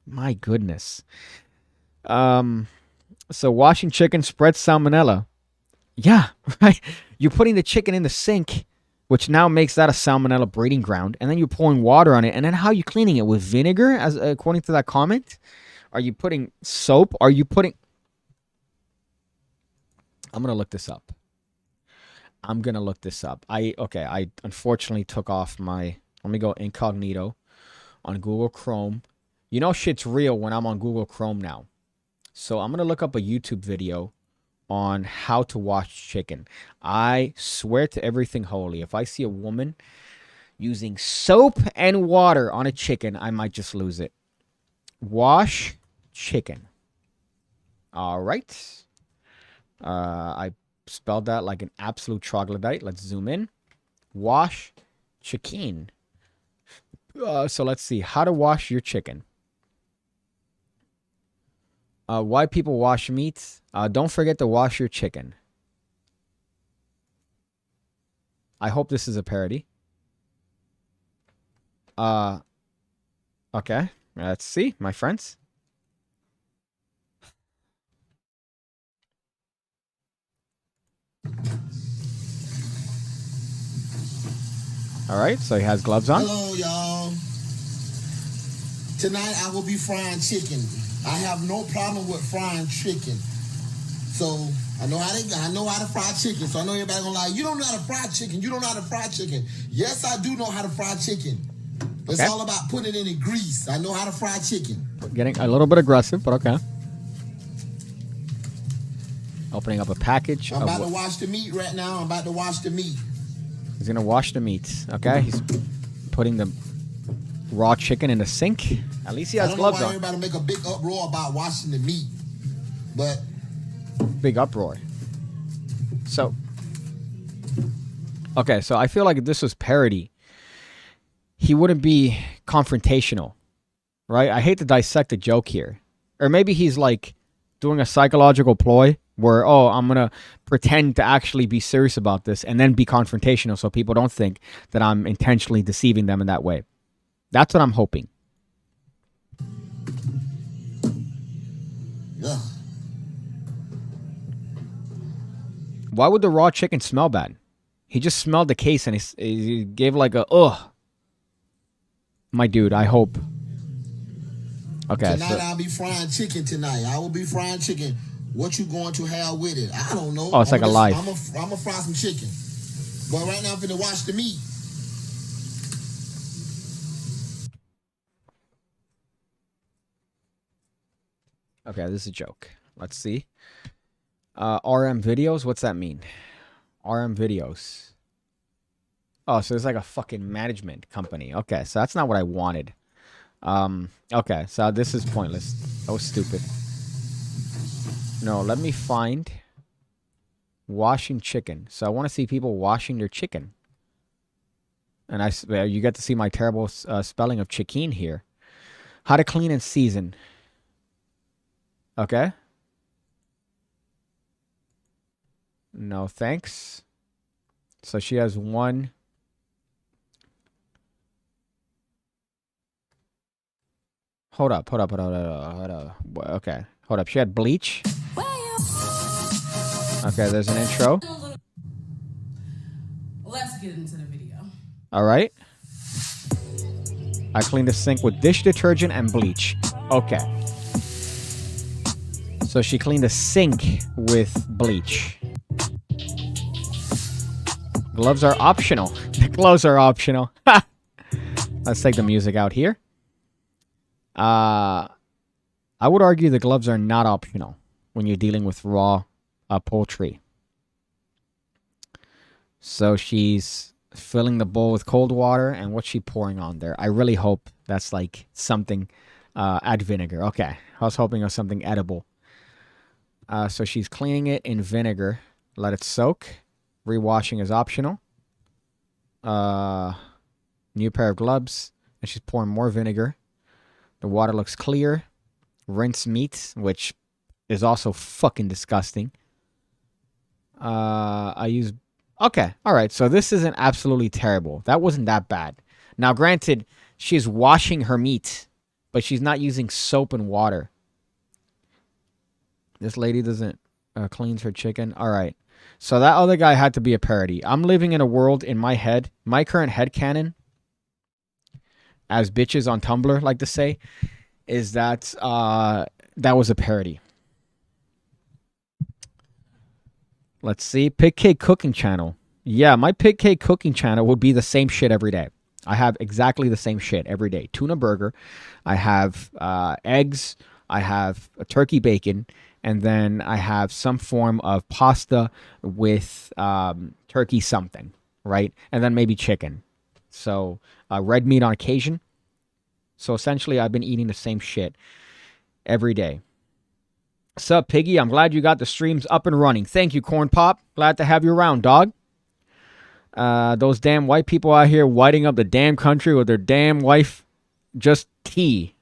My goodness. So washing chicken spreads salmonella. Yeah, right. You're putting the chicken in the sink, which now makes that a salmonella breeding ground, and then you're pouring water on it. And then how are you cleaning it? With vinegar, as according to that comment? Are you putting soap? Are you putting... I'm going to look this up. I unfortunately took off my... Let me go incognito on Google Chrome. You know shit's real when I'm on Google Chrome now. So I'm going to look up a YouTube video on how to wash chicken. I swear to everything holy, if I see a woman using soap and water on a chicken, I might just lose it. Wash chicken. All right. I spelled that like an absolute troglodyte. Let's zoom in. Wash chicken. So let's see. How to wash your chicken. Why people wash meat. Don't forget to wash your chicken. I hope this is a parody. Okay. Let's see, my friends. All right, so he has gloves on. Hello, y'all. Tonight I will be frying chicken. I have no problem with frying chicken. So I know how to fry chicken. So I know everybody gonna lie. You don't know how to fry chicken. You don't know how to fry chicken. Yes, I do know how to fry chicken. But it's all about putting it in grease. I know how to fry chicken. Getting a little bit aggressive, but okay. Opening up a package. I'm about to wash the meat right now. I'm about to wash the meat. He's gonna wash the meat. Okay, he's putting the raw chicken in the sink. At least he has gloves on. I don't know why everybody make a big uproar about washing the meat, but big uproar. So, okay, so I feel like if this was parody, he wouldn't be confrontational, right? I hate to dissect the joke here, or maybe he's like doing a psychological ploy where, oh, I'm gonna pretend to actually be serious about this and then be confrontational, so people don't think that I'm intentionally deceiving them in that way. That's what I'm hoping. Yeah. Why would the raw chicken smell bad? He just smelled the case and he gave like a, ugh. My dude, I hope. Okay. Tonight I'll be frying chicken tonight. I will be frying chicken. What you going to have with it? I don't know. Oh, it's like a life. I'm going to fry some chicken. But right now I'm finna wash the meat. Okay, this is a joke. Let's see. RM videos? What's that mean? RM videos. Oh, so it's like a fucking management company. Okay, so that's not what I wanted. Okay, so this is pointless. That was stupid. No, let me find washing chicken. So I want to see people washing their chicken. And you get to see my terrible spelling of chicken here. How to clean and season. Okay. No, thanks. So she has one. Hold up. Okay, hold up. She had bleach. Okay, there's an intro. Let's get into the video. All right. I clean the sink with dish detergent and bleach. Okay. So she cleaned the sink with bleach. Gloves are optional. The gloves are optional. Let's take the music out here. I would argue the gloves are not optional when you're dealing with raw poultry. So she's filling the bowl with cold water, and what's she pouring on there? I really hope that's like something, add vinegar. Okay, I was hoping of something edible. So she's cleaning it in vinegar. Let it soak. Rewashing is optional. New pair of gloves, and she's pouring more vinegar. The water looks clear. Rinse meat, which is also fucking disgusting. I use... Okay, all right. So this isn't absolutely terrible. That wasn't that bad. Now, granted, she's washing her meat, but she's not using soap and water. This lady doesn't cleans her chicken. All right. So that other guy had to be a parody. I'm living in a world in my head. My current headcanon, as bitches on Tumblr like to say, is that that was a parody. Let's see. PigCake cooking channel. Yeah, my PigCake cooking channel would be the same shit every day. I have exactly the same shit every day. Tuna burger. I have eggs. I have a turkey bacon. And then I have some form of pasta with turkey something, right? And then maybe chicken. So red meat on occasion. So essentially, I've been eating the same shit every day. Sup, Piggy? I'm glad you got the streams up and running. Thank you, Corn Pop. Glad to have you around, dog. Those damn white people out here whiting up the damn country with their damn wife. Just tea,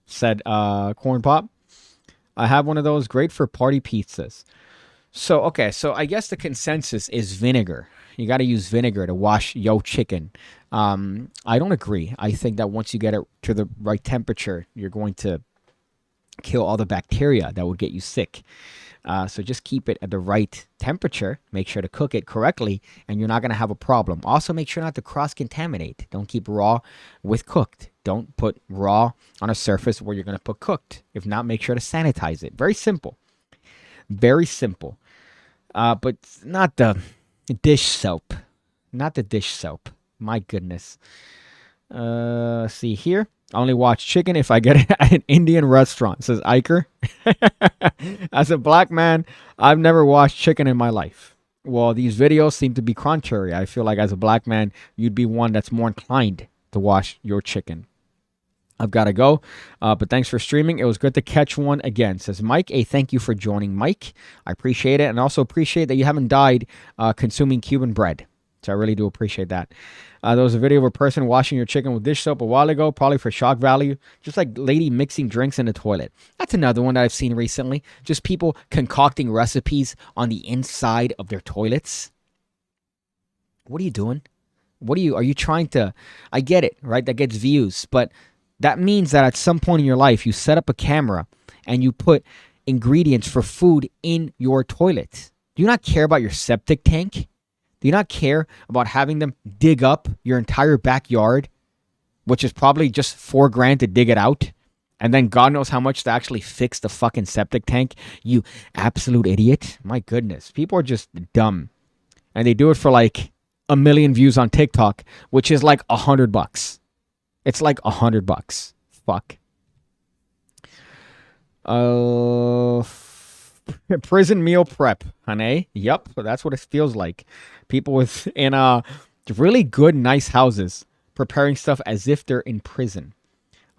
said Corn Pop. I have one of those. Great for party pizzas. So, okay. So, I guess the consensus is vinegar. You got to use vinegar to wash yo chicken. I don't agree. I think that once you get it to the right temperature, you're going to kill all the bacteria that would get you sick. So just keep it at the right temperature. Make sure to cook it correctly, and you're not going to have a problem. Also, make sure not to cross-contaminate. Don't keep raw with cooked. Don't put raw on a surface where you're going to put cooked. If not, make sure to sanitize it. Very simple. Very simple. But not the dish soap. Not the dish soap. My goodness. See here. I only watch chicken if I get it at an Indian restaurant, says Iker. As a black man, I've never watched chicken in my life. Well, these videos seem to be contrary. I feel like as a black man, you'd be one that's more inclined to watch your chicken. I've got to go, but thanks for streaming. It was good to catch one again, says Mike. Hey, thank you for joining, Mike. I appreciate it, and also appreciate that you haven't died consuming Cuban bread. So I really do appreciate that. There was a video of a person washing your chicken with dish soap a while ago, probably for shock value. Just like lady mixing drinks in the toilet. That's another one that I've seen recently. Just people concocting recipes on the inside of their toilets. What are you doing? Are you trying to, I get it, right? That gets views, but that means that at some point in your life, you set up a camera and you put ingredients for food in your toilet. Do you not care about your septic tank? Do you not care about having them dig up your entire backyard, which is probably just $4,000 to dig it out, and then God knows how much to actually fix the fucking septic tank? You absolute idiot. My goodness. People are just dumb. And they do it for like 1 million views on TikTok, which is like $100. It's like $100. Fuck. Prison meal prep, honey. Yep, that's what it feels like. People in really good, nice houses preparing stuff as if they're in prison.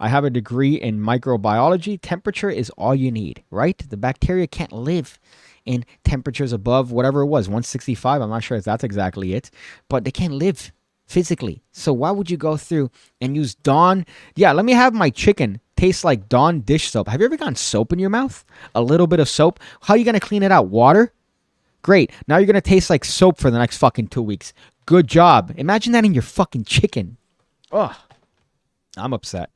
I have a degree in microbiology. Temperature is all you need, right? The bacteria can't live in temperatures above whatever it was, 165. I'm not sure if that's exactly it, but they can't live physically. So why would you go through and use Dawn? Yeah, let me have my chicken taste like Dawn dish soap. Have you ever gotten soap in your mouth? A little bit of soap. How are you going to clean it out? Water? Great. Now you're going to taste like soap for the next fucking 2 weeks. Good job. Imagine that in your fucking chicken. Ugh. I'm upset.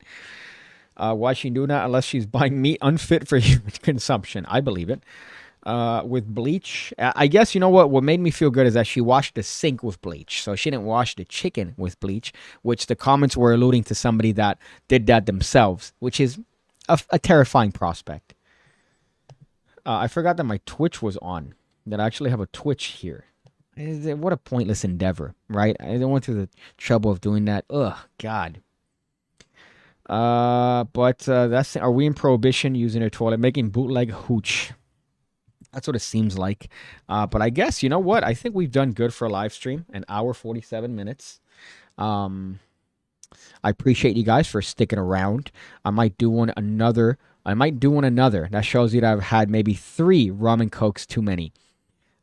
Why she do that unless she's buying meat unfit for human consumption? I believe it. with bleach. I guess you know what made me feel good is that she washed the sink with bleach, so she didn't wash the chicken with bleach, which the comments were alluding to somebody that did that themselves, which is a terrifying prospect. I forgot that my Twitch was on, that I actually have a Twitch here. What a pointless endeavor, right? I went through the trouble of doing that. Ugh, God. But that's, are we in prohibition using a toilet, making bootleg hooch? That's what it seems like. But I guess, you know what? I think we've done good for a live stream. An hour, 47 minutes. I appreciate you guys for sticking around. I might do one another. That shows you that I've had maybe 3 rum and cokes too many.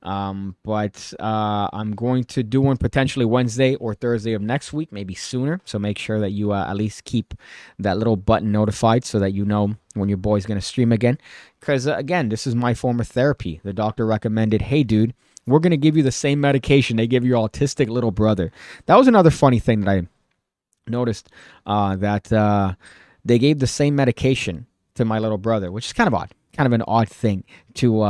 But I'm going to do one potentially Wednesday or Thursday of next week, maybe sooner. So make sure that you at least keep that little button notified so that you know when your boy's going to stream again. Because, again, this is my form of therapy. The doctor recommended, hey, dude, we're going to give you the same medication they give your autistic little brother. That was another funny thing that I noticed, that they gave the same medication to my little brother, which is kind of odd. Kind of an odd thing to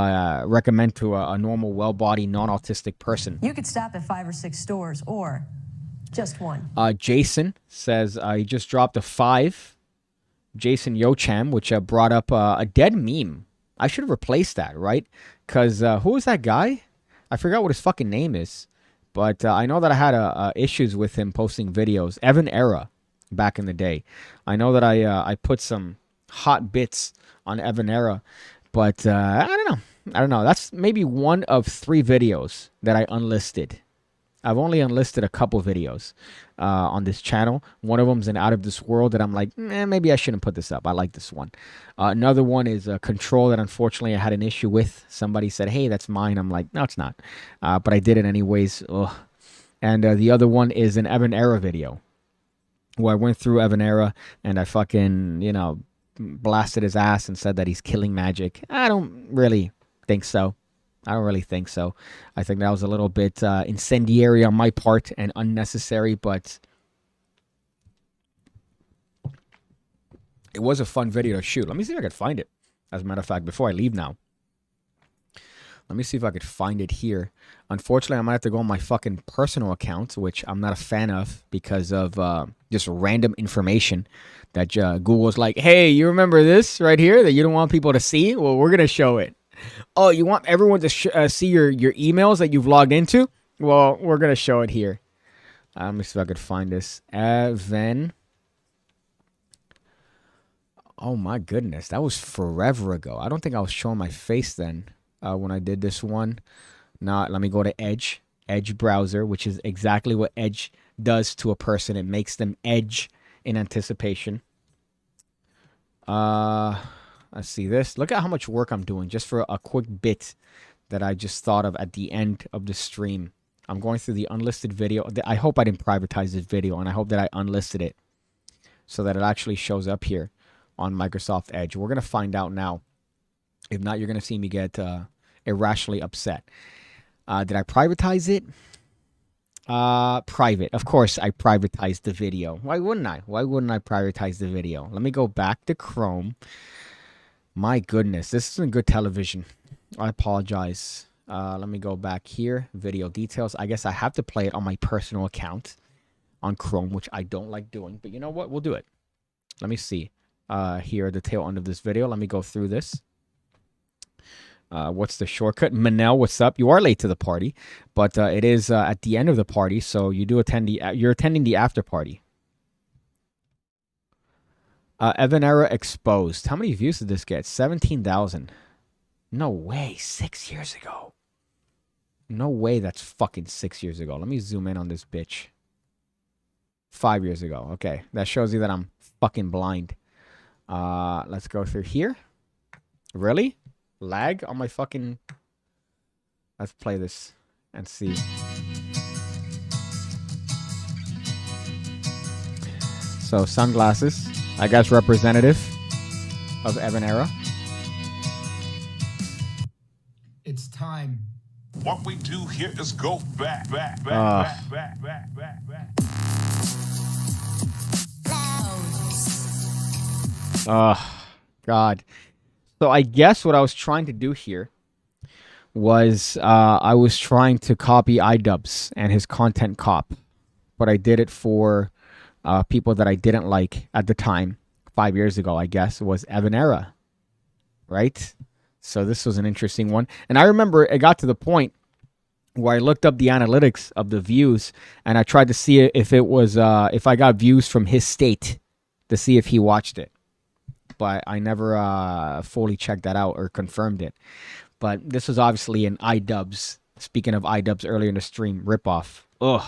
recommend to a normal, well-bodied, non-autistic person. You could stop at 5 or 6 stores or just one. Jason says he just dropped a 5. Jason Yocham, which brought up a dead meme. I should have replaced that, right? Because who was that guy? I forgot what his fucking name is. But I know that I had issues with him posting videos. Evan Era, back in the day. I know that I put some hot bits on Evan Era, but I don't know. That's maybe one of 3 videos that I unlisted. I've only unlisted a couple videos on this channel. One of them's an Out of This World that I'm like, maybe I shouldn't put this up. I like this one. Another one is a Control that unfortunately I had an issue with. Somebody said, hey, that's mine. I'm like, no, it's not. But I did it anyways. Ugh. And the other one is an Evan Era video where I went through Evan Era and I fucking, blasted his ass and said that he's killing magic. I don't really think so. I think that was a little bit incendiary on my part and unnecessary, but it was a fun video to shoot. Let me see if I could find it. As a matter of fact, before I leave now, let me see if I could find it here. Unfortunately, I might have to go on my fucking personal account, which I'm not a fan of because of just random information that Google's like, hey, you remember this right here that you don't want people to see? Well, we're going to show it. Oh, you want everyone to see your emails that you've logged into? Well, we're going to show it here. Let me see if I could find this. Evan. Oh, my goodness. That was forever ago. I don't think I was showing my face then when I did this one. Now, let me go to Edge. Edge browser, which is exactly what Edge does to a person. It makes them edge in anticipation. Let's see this. Look at how much work I'm doing just for a quick bit that I just thought of at the end of the stream. I'm going through the unlisted video. I hope I didn't privatize this video, and I hope that I unlisted it so that it actually shows up here on Microsoft Edge. We're going to find out now. If not, you're going to see me get irrationally upset. Did I privatize it? Private. Of course, I privatized the video. Why wouldn't I? Why wouldn't I privatize the video? Let me go back to Chrome. My goodness, this isn't good television. I apologize. Let me go back here. Video details. I guess I have to play it on my personal account on Chrome, which I don't like doing. But you know what? We'll do it. Let me see. Here at the tail end of this video. Let me go through this. What's the shortcut? Manel, what's up? You are late to the party, but it is at the end of the party, so you do attend you're attending the after party. Evan Era exposed. How many views did this get? 17,000. No way. 6 years ago. No way. That's fucking 6 years ago. Let me zoom in on this bitch. 5 years ago. Okay, that shows you that I'm fucking blind. Let's go through here. Really? Lag on my fucking... Let's play this and see. So, sunglasses. I guess representative of Evan Era. It's time. What we do here is go back. Oh, God. So I guess what I was trying to do here was I was trying to copy iDubbbz and his content cop, but I did it for people that I didn't like at the time, 5 years ago, I guess. It was Evanera, right? So this was an interesting one. And I remember it got to the point where I looked up the analytics of the views, and I tried to see if it was if I got views from his state to see if he watched it. But I never fully checked that out or confirmed it. But this was obviously an iDubbbz. Speaking of iDubbbz earlier in the stream, ripoff. Ugh.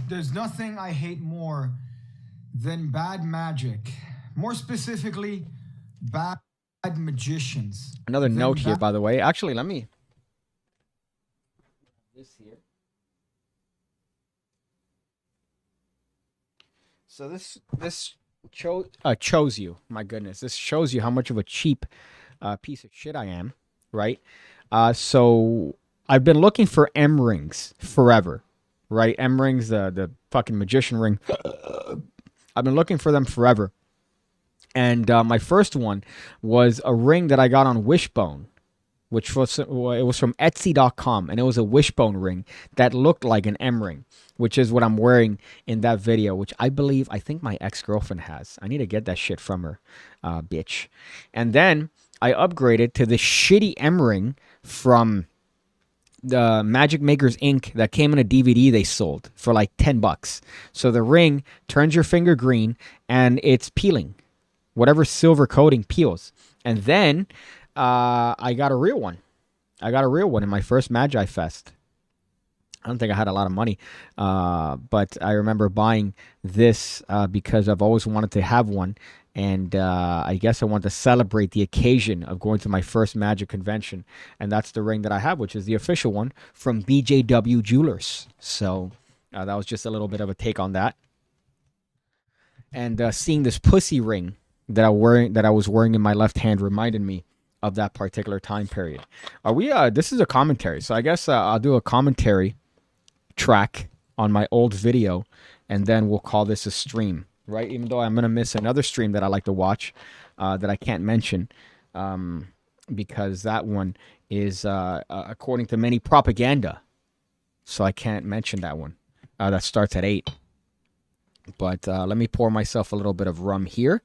There's nothing I hate more than bad magic. More specifically, bad magicians. Another note here, by the way. Actually, let me. This here. So this chose you. My goodness, this shows you how much of a cheap piece of shit I am, right? So I've been looking for M rings forever, right? M rings, the fucking magician ring. I've been looking for them forever. And my first one was a ring that I got on Wishbone, which was it was from Etsy.com, and it was a Wishbone ring that looked like an M ring, which is what I'm wearing in that video, which I think my ex-girlfriend has. I need to get that shit from her, bitch. And then I upgraded to the shitty M ring from the Magic Makers Inc. that came in a DVD they sold for like $10. So the ring turns your finger green and it's peeling. Whatever silver coating peels. And then I got a real one. I got a real one in my first Magi Fest. I don't think I had a lot of money, but I remember buying this because I've always wanted to have one, and I guess I wanted to celebrate the occasion of going to my first Magic convention, and that's the ring that I have, which is the official one from BJW Jewelers. So that was just a little bit of a take on that. And seeing this pussy ring that I was wearing in my left hand reminded me of that particular time period. Are we? This is a commentary, so I guess I'll do a commentary track on my old video, and then we'll call this a stream, right? Even though I'm gonna miss another stream that I like to watch, that I can't mention, because that one is according to many propaganda, so I can't mention that one. That starts at 8. But let me pour myself a little bit of rum here,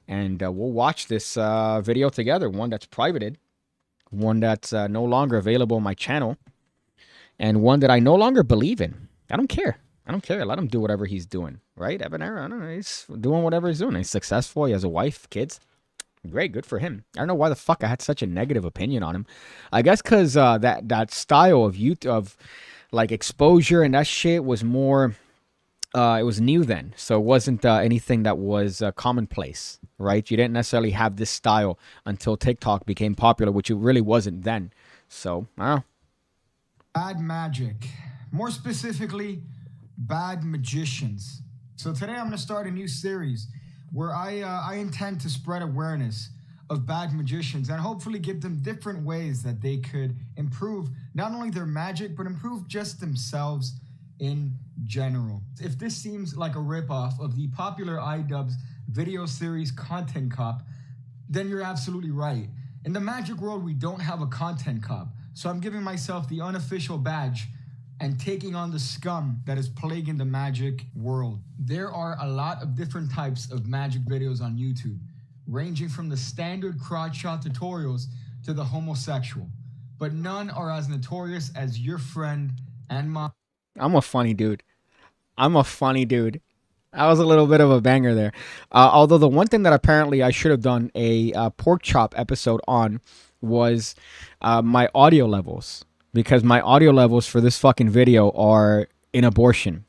and we'll watch this video together. One that's privated, one that's no longer available on my channel, and one that I no longer believe in. I don't care. I don't care. Let him do whatever he's doing, right? Evanera, I don't know. He's doing whatever he's doing. He's successful. He has a wife, kids. Great, good for him. I don't know why the fuck I had such a negative opinion on him. I guess because that style of of like exposure and that shit was more. It was new then, so it wasn't anything that was commonplace, right? You didn't necessarily have this style until TikTok became popular, which it really wasn't then. So, I don't know. Bad magic. More specifically, bad magicians. So today I'm going to start a new series where I intend to spread awareness of bad magicians and hopefully give them different ways that they could improve not only their magic, but improve just themselves in general. If this seems like a ripoff of the popular iDubbbz video series Content Cop, then you're absolutely right. In the magic world, we don't have a content cop, so I'm giving myself the unofficial badge and taking on the scum that is plaguing the magic world. There are a lot of different types of magic videos on YouTube, ranging from the standard crotch shot tutorials to the homosexual, but none are as notorious as your friend and my... I'm a funny dude. I'm a funny dude. That was a little bit of a banger there. Although the one thing that apparently I should have done a pork chop episode on was my audio levels. Because my audio levels for this fucking video are in abortion.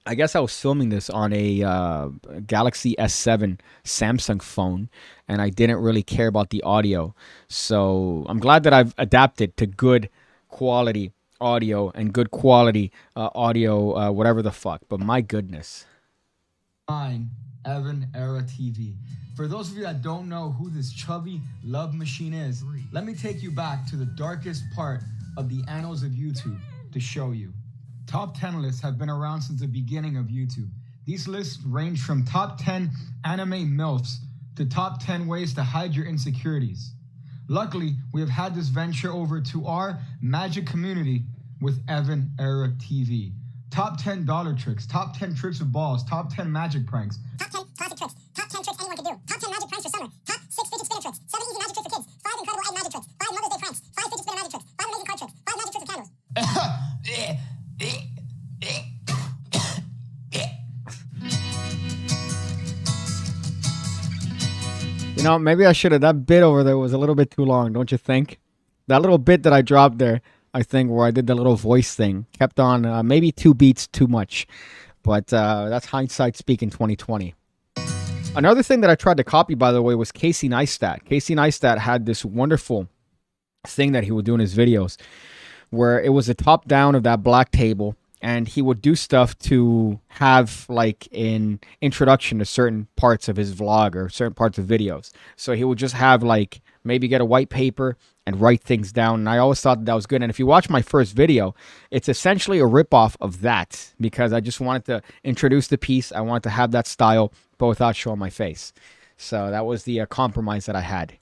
I guess I was filming this on a Galaxy S7 Samsung phone, and I didn't really care about the audio. So I'm glad that I've adapted to good quality audio and good quality audio, whatever the fuck. But my goodness. Fine, Evan Era TV. For those of you that don't know who this chubby love machine is, let me take you back to the darkest part of the annals of YouTube to show you. Top 10 lists have been around since the beginning of YouTube. These lists range from top 10 anime MILFs to the top 10 ways to hide your insecurities. Luckily, we have had this venture over to our magic community with Evan Era TV. Top 10 dollar tricks, top 10 tricks with balls, top 10 magic pranks. Top 10 classic tricks, top 10 tricks anyone can do. Top 10 magic pranks for summer. Top 6 fidget spinner tricks, 7 easy magic tricks for kids, 5 incredible egg magic tricks, 5 Mother's Day pranks, 5 fidget spinner magic tricks, 5 amazing card tricks, 5 magic tricks with candles. You know, maybe I should have. That bit over there was a little bit too long, don't you think? That little bit that I dropped there, I think, where I did the little voice thing, kept on maybe 2 beats too much. But that's hindsight speaking 2020. Another thing that I tried to copy, by the way, was Casey Neistat. Casey Neistat had this wonderful thing that he would do in his videos where it was a top down of that black table, and he would do stuff to have like an introduction to certain parts of his vlog or certain parts of videos. So he would just have like maybe get a white paper and write things down. And I always thought that was good. And if you watch my first video, it's essentially a ripoff of that because I just wanted to introduce the piece. I wanted to have that style, but without showing my face. So that was the compromise that I had.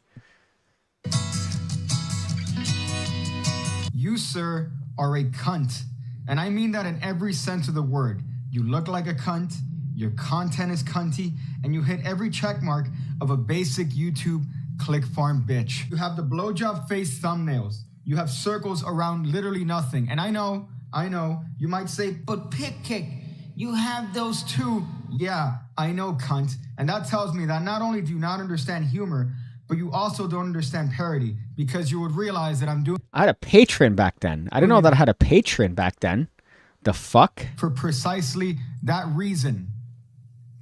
You, sir, are a cunt. And I mean that in every sense of the word. You look like a cunt, your content is cunty, and you hit every check mark of a basic YouTube click farm bitch. You have the blowjob face thumbnails. You have circles around literally nothing. And I know, you might say, but PigCake, you have those too. Yeah, I know, cunt. And that tells me that not only do you not understand humor, but you also don't understand parody, because you would realize that I'm doing... I had a Patreon back then. I didn't know that I had a Patreon back then. The fuck? For precisely that reason,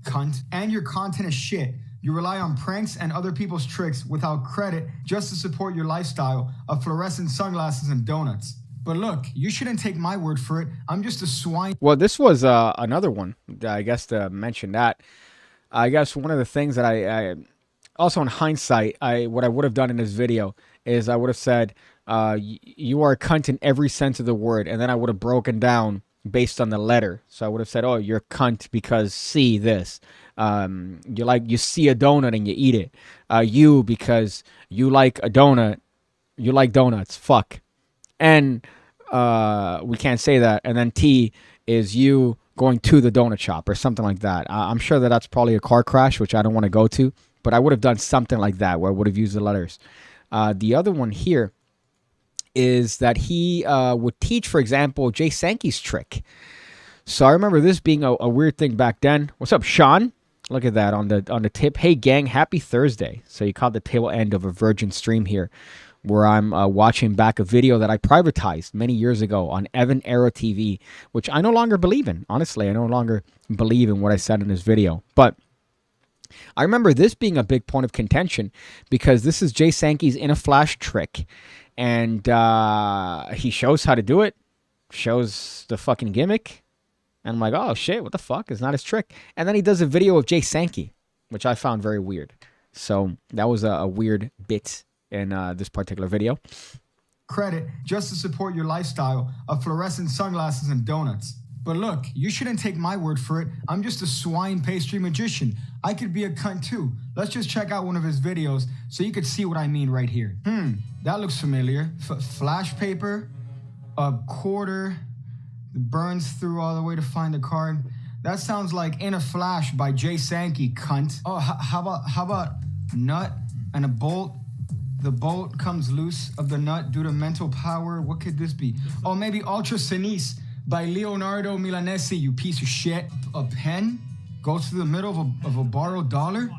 cunt. And your content is shit. You rely on pranks and other people's tricks without credit just to support your lifestyle of fluorescent sunglasses and donuts. But look, you shouldn't take my word for it. I'm just a swine... Well, this was another one, I guess, to mention that. I guess one of the things that I also in hindsight, what I would have done in this video is I would have said, you are a cunt in every sense of the word. And then I would have broken down based on the letter. So I would have said, oh, you're a cunt because see this. You see a donut and you eat it. You because you like a donut. You like donuts. Fuck. And we can't say that. And then T is you going to the donut shop or something like that. I'm sure that that's probably a car crash, which I don't want to go to. But I would have done something like that where I would have used the letters. The other one here is that he would teach, for example, Jay Sankey's trick. So I remember this being a weird thing back then. What's up, Sean? Look at that on the tip. Hey, gang, happy Thursday. So you caught the tail end of a Virgin stream here where I'm watching back a video that I privatized many years ago on Evan Era TV, which I no longer believe in. Honestly, I no longer believe in what I said in this video. But I remember this being a big point of contention because this is Jay Sankey's in a flash trick. And he shows how to do it, shows the fucking gimmick. And I'm like, oh, shit, what the fuck? It's not his trick. And then he does a video of Jay Sankey, which I found very weird. So that was a weird bit in this particular video. Credit just to support your lifestyle of fluorescent sunglasses and donuts. But look, you shouldn't take my word for it. I'm just a swine pastry magician. I could be a cunt too. Let's just check out one of his videos so you could see what I mean right here. That looks familiar. Flash paper, a quarter, burns through all the way to find the card. That sounds like In a Flash by Jay Sankey, cunt. Oh, how about nut and a bolt? The bolt comes loose of the nut due to mental power. What could this be? Oh, maybe Ultra Sinise by Leonardo Milanesi, you piece of shit. A pen goes through the middle of a borrowed dollar,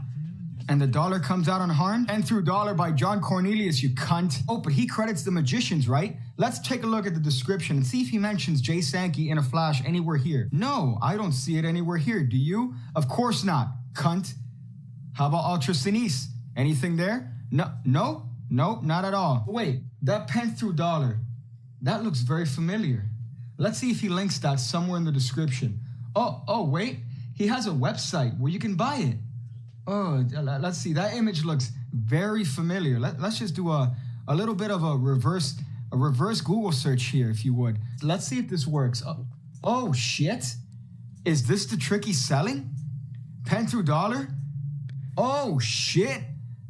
and the dollar comes out unharmed. And through dollar by John Cornelius, you cunt. Oh, but he credits the magicians, right? Let's take a look at the description and see if he mentions Jay Sankey in a flash anywhere here. No, I don't see it anywhere here. Do you? Of course not, cunt. How about Ultra Sinise? Anything there? No, not at all. Wait, that pen through dollar, that looks very familiar. Let's see if he links that somewhere in the description. Oh, wait. He has a website where you can buy it. Oh, let's see. That image looks very familiar. Let's just do a little bit of a reverse Google search here, if you would. Let's see if this works. Oh, shit. Is this the trick he's selling? Pen through dollar? Oh, shit.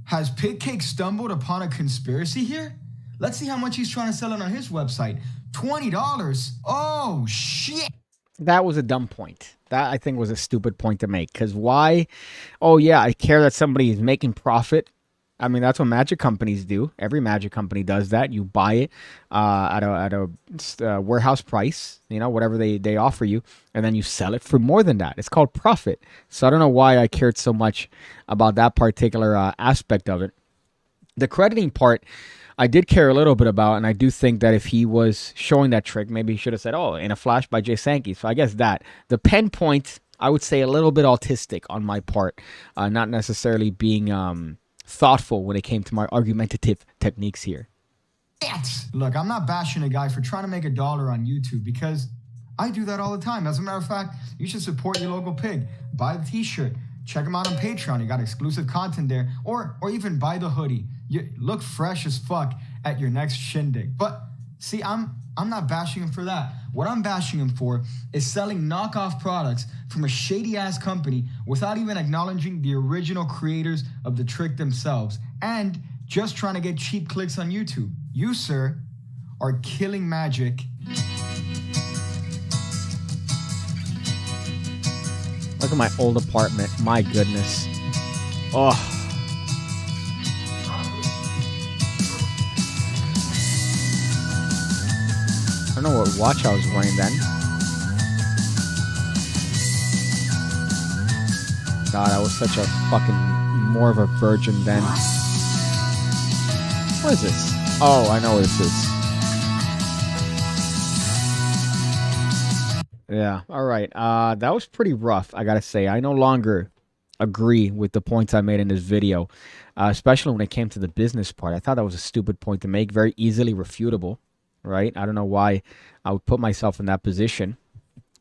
Has PigCake stumbled upon a conspiracy here? Let's see how much he's trying to sell it on his website. $20. Oh, shit. That was a dumb point. That, I think, was a stupid point to make. Because why? Oh, yeah, I care that somebody is making profit. I mean, that's what magic companies do. Every magic company does that. You buy it at a warehouse price, you know, whatever they offer you, and then you sell it for more than that. It's called profit. So I don't know why I cared so much about that particular aspect of it. The crediting part, I did care a little bit about, and I do think that if he was showing that trick, maybe he should have said, oh, in a flash by Jay Sankey. So I guess that. The pen point, I would say a little bit autistic on my part, not necessarily being thoughtful when it came to my argumentative techniques here. Look, I'm not bashing a guy for trying to make $1 on YouTube because I do that all the time. As a matter of fact, you should support your local pig. Buy the t-shirt. Check him out on Patreon. You got exclusive content there. Or even buy the hoodie. You look fresh as fuck at your next shindig. But see, I'm not bashing him for that. What I'm bashing him for is selling knockoff products from a shady-ass company without even acknowledging the original creators of the trick themselves and just trying to get cheap clicks on YouTube. You, sir, are killing magic. Look at my old apartment. My goodness. Oh. I don't know what watch I was wearing then. God, I was such a fucking more of a virgin then. What is this? Oh, I know what this is. Yeah, all right. That was pretty rough, I gotta say. I no longer agree with the points I made in this video, especially when it came to the business part. I thought that was a stupid point to make, very easily refutable. Right? I don't know why I would put myself in that position.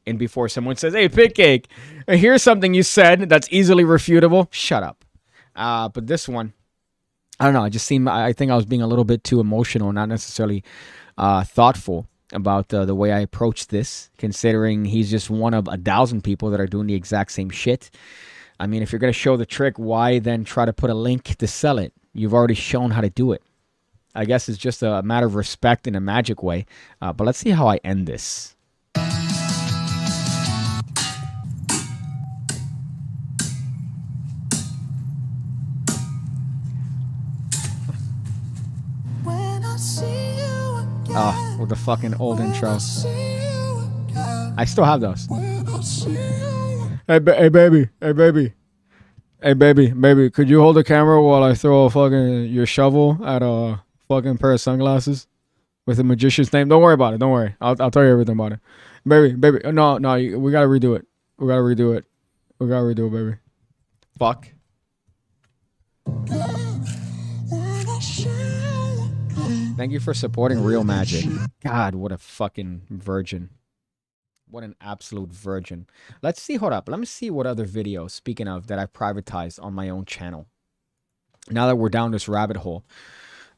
And before someone says, hey, PigCake, here's something you said that's easily refutable. Shut up. But this one, I don't know. I think I was being a little bit too emotional, not necessarily thoughtful about the way I approached this, considering he's just one of 1,000 people that are doing the exact same shit. I mean, if you're going to show the trick, why then try to put a link to sell it? You've already shown how to do it. I guess it's just a matter of respect in a magic way. But let's see how I end this. Oh, with the fucking old intro. I still have those. Hey, baby. Hey, baby. Hey, baby. Could you hold the camera while I throw a fucking your shovel at a fucking pair of sunglasses with a magician's name? Don't worry about it. Don't worry. I'll tell you everything about it. Baby. No, we gotta redo it. We gotta redo it, baby. Fuck. Thank you for supporting real magic. God, what a fucking virgin. What an absolute virgin. Let's see. Hold up. Let me see what other videos, speaking of, that I've privatized on my own channel. Now that we're down this rabbit hole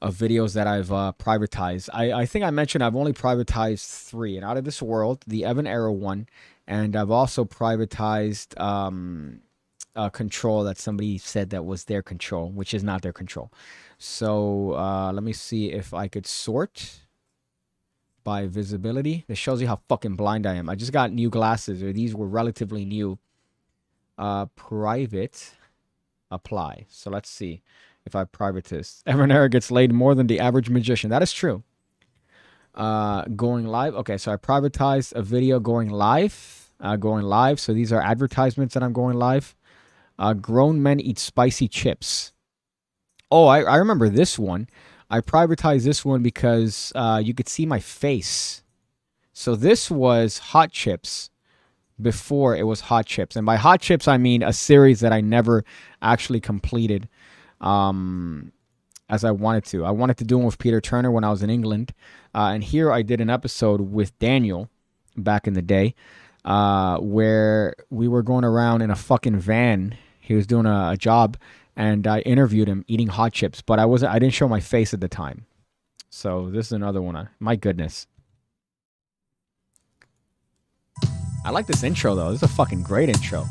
of videos that I've privatized. I think I mentioned I've only privatized 3. And Out of This World, the Evan Arrow one. And I've also privatized Control that somebody said that was their control, which is not their control. So let me see if I could sort by visibility. This shows you how fucking blind I am. I just got new glasses, or these were relatively new. Private. Apply. So let's see if I private this. Evan Arrow gets laid more than the average magician. That is true. Going live. Okay, so I privatized a video going live. So these are advertisements that I'm going live. Grown men eat spicy chips. Oh, I remember this one. I privatized this one because you could see my face. So this was Hot Chips before it was Hot Chips. And by Hot Chips, I mean a series that I never actually completed as I wanted to. I wanted to do one with Peter Turner when I was in England. And here I did an episode with Daniel back in the day where we were going around in a fucking van. He was doing a job. And I interviewed him eating Hot Chips, but I didn't show my face at the time. So this is another one. My goodness. I like this intro though. This is a fucking great intro.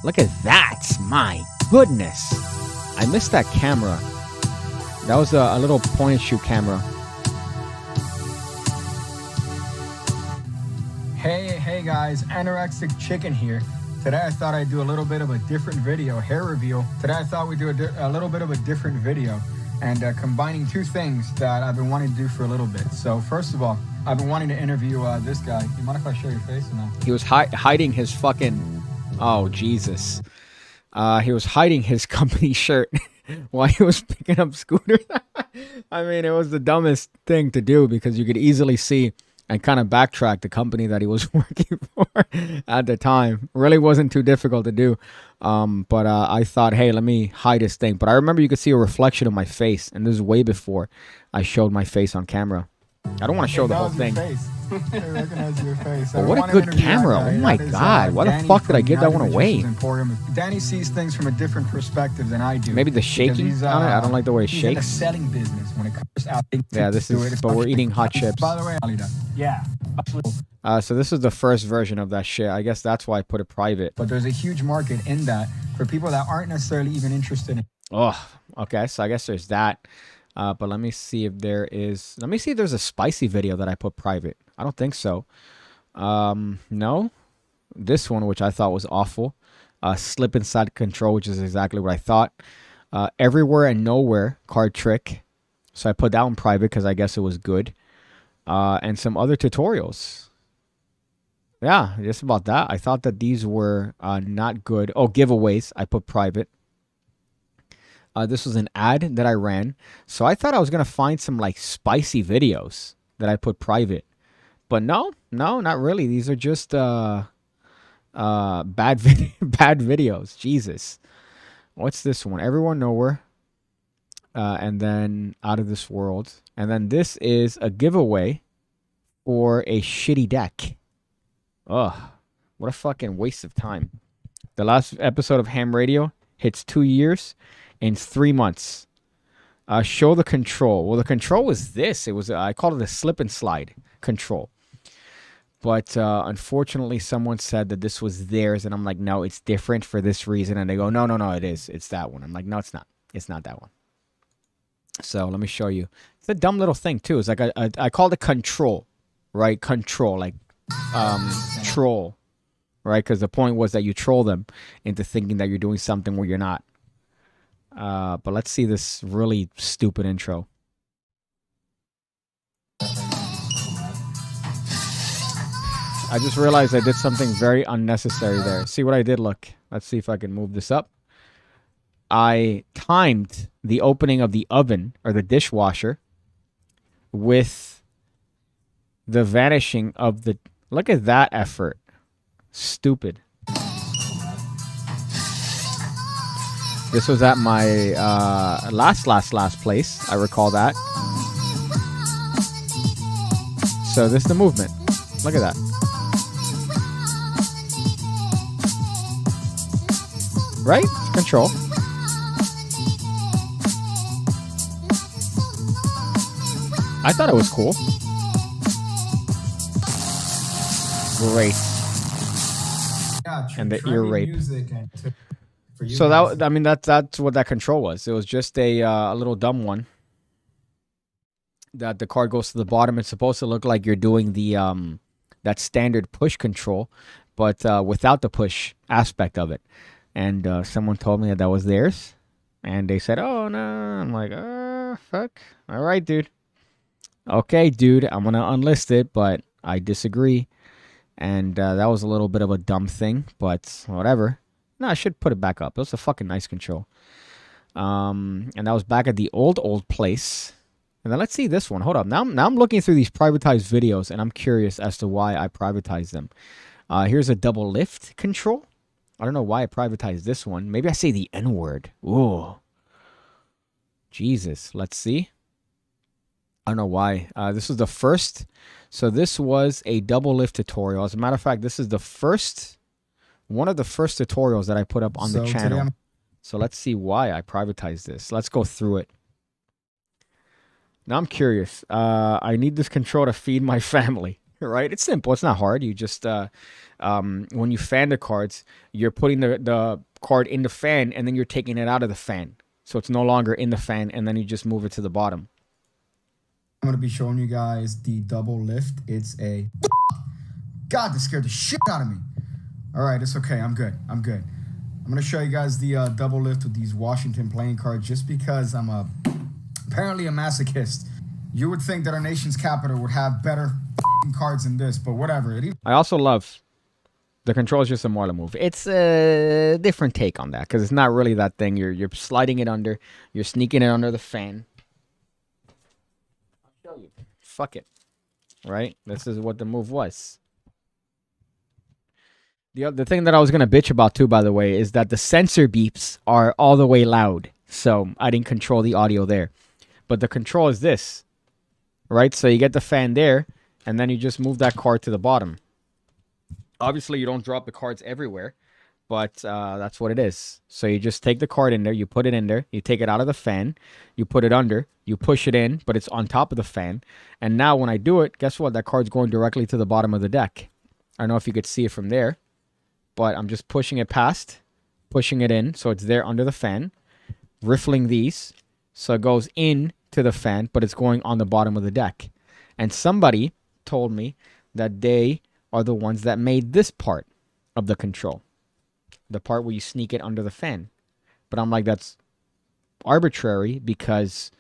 Look at that. My goodness. I missed that camera. That was a little point and shoot camera. Hey guys, Anorexic Chicken here. Today I thought I'd do a little bit of a different video, hair reveal. Today I thought we'd do a little bit of a different video and combining two things that I've been wanting to do for a little bit. So first of all, I've been wanting to interview this guy. You mind if I show your face or not? He was hiding his fucking... Oh, Jesus. He was hiding his company shirt while he was picking up scooters. I mean, it was the dumbest thing to do because you could easily see and kind of backtrack the company that he was working for at the time. Really wasn't too difficult to do. But I thought, hey, let me hide his thing. But I remember you could see a reflection of my face. And this is way before I showed my face on camera. I don't want to show the whole thing. I recognize your face. But what a good camera. Oh my God. Why the fuck did I give that one away? Danny sees things from a different perspective than I do. Maybe the shaking on it? I don't like the way it shakes. In the selling business when it comes out. Yeah, this is, but we're eating hot chips. By the way, yeah. So this is the first version of that shit. I guess that's why I put it private. But there's a huge market in that for people that aren't necessarily even interested in. Oh, okay. So I guess there's that. But let me see if there is... Let me see if there's a spicy video that I put private. I don't think so. No. This one, which I thought was awful. Slip inside control, which is exactly what I thought. Everywhere and nowhere card trick. So I put that one private because I guess it was good. And some other tutorials. Yeah, just about that. I thought that these were not good. Oh, giveaways. I put private. This was an ad that I ran. So I thought I was going to find some like spicy videos that I put private. But no, not really. These are just bad videos. Jesus. What's this one? Everyone Nowhere. And then Out of This World. And then this is a giveaway for a shitty deck. Ugh. What a fucking waste of time. The last episode of Ham Radio hits 2 years. In 3 months. Show the control. Well, the control was this. It was I called it a slip and slide control. But unfortunately, someone said that this was theirs, and I'm like, no, it's different for this reason. And they go, no, it is. It's that one. I'm like, no, it's not. It's not that one. So let me show you. It's a dumb little thing too. It's like I called it control, right? Control, like troll, right? Because the point was that you troll them into thinking that you're doing something where you're not. But let's see this really stupid intro. I just realized I did something very unnecessary there. See what I did? Look. Let's see if I can move this up. I timed the opening of the oven or the dishwasher with the vanishing of the... Look at that effort. Stupid. This was at my last place. I recall that. So this is the movement. Look at that. Right? Control. I thought it was cool. Great. Yeah, and the ear rape. So guys. that, I mean, that's what that control was. It was just a little dumb one. That the card goes to the bottom. It's supposed to look like you're doing the that standard push control, but without the push aspect of it. And someone told me that was theirs, and they said, "Oh no!" I'm like, fuck. All right, dude. Okay, dude. I'm gonna unlist it, but I disagree. And that was a little bit of a dumb thing, but whatever. No, I should put it back up. It was a fucking nice control. And that was back at the old place. And then let's see this one. Hold up. Now I'm looking through these privatized videos, and I'm curious as to why I privatized them. Here's a double lift control. I don't know why I privatized this one. Maybe I say the N-word. Ooh. Jesus. Let's see. I don't know why. This was the first. So this was a double lift tutorial. As a matter of fact, this is the first... one of the first tutorials that I put up on the channel. So let's see why I privatized this. Let's go through it. Now I'm curious. I need this control to feed my family. Right? It's simple. It's not hard. You just when you fan the cards, you're putting the card in the fan, and then you're taking it out of the fan. So it's no longer in the fan, and then you just move it to the bottom. I'm going to be showing you guys the double lift. It's a... God, that scared the shit out of me. All right, it's okay. I'm good. I'm good. I'm going to show you guys the double lift with these Washington playing cards just because I'm apparently a masochist. You would think that our nation's capital would have better cards than this, but whatever. I also love the control is just a Marla move. It's a different take on that because it's not really that thing. You're sliding it under. You're sneaking it under the fan. I'll show you. Fuck it. Right? This is what the move was. The thing that I was going to bitch about too, by the way, is that the sensor beeps are all the way loud. So I didn't control the audio there. But the control is this. Right? So you get the fan there, and then you just move that card to the bottom. Obviously, you don't drop the cards everywhere, but that's what it is. So you just take the card in there, you put it in there, you take it out of the fan, you put it under, you push it in, but it's on top of the fan. And now when I do it, guess what? That card's going directly to the bottom of the deck. I don't know if you could see it from there, but I'm just pushing it past, pushing it in, so it's there under the fan, riffling these, so it goes in to the fan, but it's going on the bottom of the deck. And somebody told me that they are the ones that made this part of the control. The part where you sneak it under the fan. But I'm like, that's arbitrary because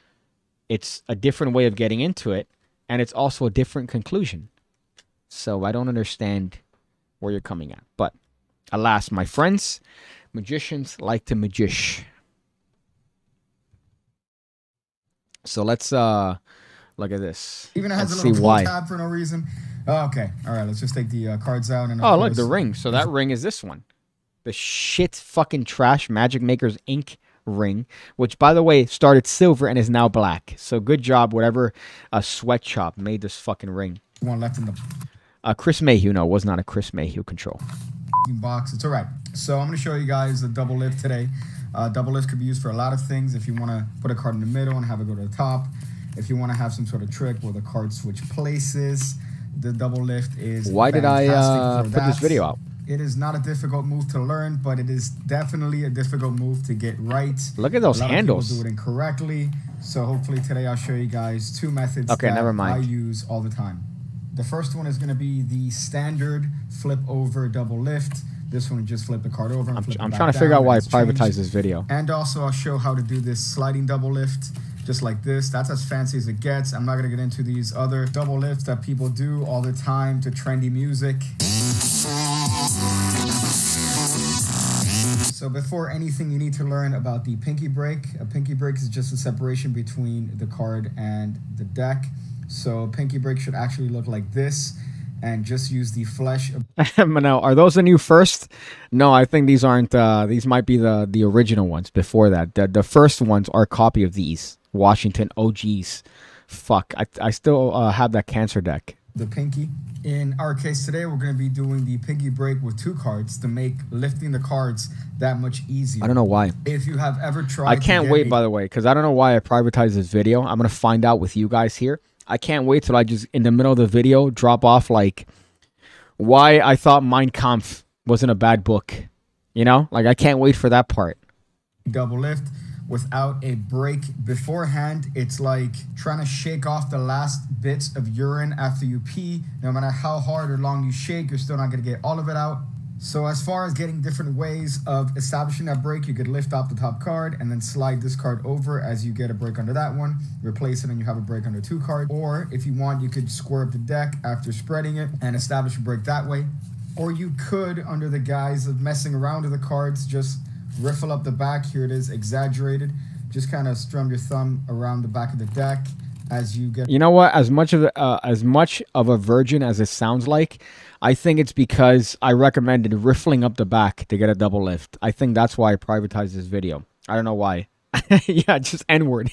it's a different way of getting into it, and it's also a different conclusion. So I don't understand where you're coming at. But alas, my friends, magicians like to magish. So let's look at this. Even it has let's a little see pull why. tab for no reason. Oh, okay. All right, let's just take the cards out. And Oh, look, the ring. So that ring is this one. The shit fucking trash Magic Maker's Ink ring, which, by the way, started silver and is now black. So good job, whatever sweatshop made this fucking ring. One left in the... Chris Mayhew. No, it was not a Chris Mayhew control. Box. It's all right. So I'm going to show you guys the double lift today. Double lift could be used for a lot of things. If you want to put a card in the middle and have it go to the top. If you want to have some sort of trick where the cards switch places. The double lift is Why did I put this video out? It is not a difficult move to learn, but it is definitely a difficult move to get right. Look at those handles. People do it incorrectly. So hopefully today I'll show you guys two methods that never mind. I use all the time. The first one is going to be the standard flip over double lift. This one, just flip the card over. And I'm trying to figure out why I privatized this video. And also I'll show how to do this sliding double lift. Just like this. That's as fancy as it gets. I'm not going to get into these other double lifts that people do all the time to trendy music. So before anything, you need to learn about the pinky break. A pinky break is just a separation between the card and the deck. So a pinky break should actually look like this. And just use the flesh. Now, are those the new first? No, I think these aren't. These might be the original ones before that. The first ones are a copy of these. Washington OGs. Fuck. I still have that cancer deck. The pinky. In our case today, we're going to be doing the pinky break with two cards to make lifting the cards that much easier. I don't know why. If you have ever tried I can't wait, by the way, because I don't know why I privatized this video. I'm going to find out with you guys here. I can't wait till I just, in the middle of the video, drop off, like, why I thought Mein Kampf wasn't a bad book. You know? Like, I can't wait for that part. Double lift without a break beforehand. It's like trying to shake off the last bits of urine after you pee. No matter how hard or long you shake, you're still not going to get all of it out. So as far as getting different ways of establishing that break, you could lift off the top card and then slide this card over as you get a break under that one, replace it, and you have a break under two cards. Or if you want, you could square up the deck after spreading it and establish a break that way. Or you could, under the guise of messing around with the cards, just riffle up the back. Here it is, exaggerated. Just kind of strum your thumb around the back of the deck as you get... You know what? As much of a virgin as it sounds like, I think it's because I recommended riffling up the back to get a double lift. I think that's why I privatized this video. I don't know why. Yeah, just N-word.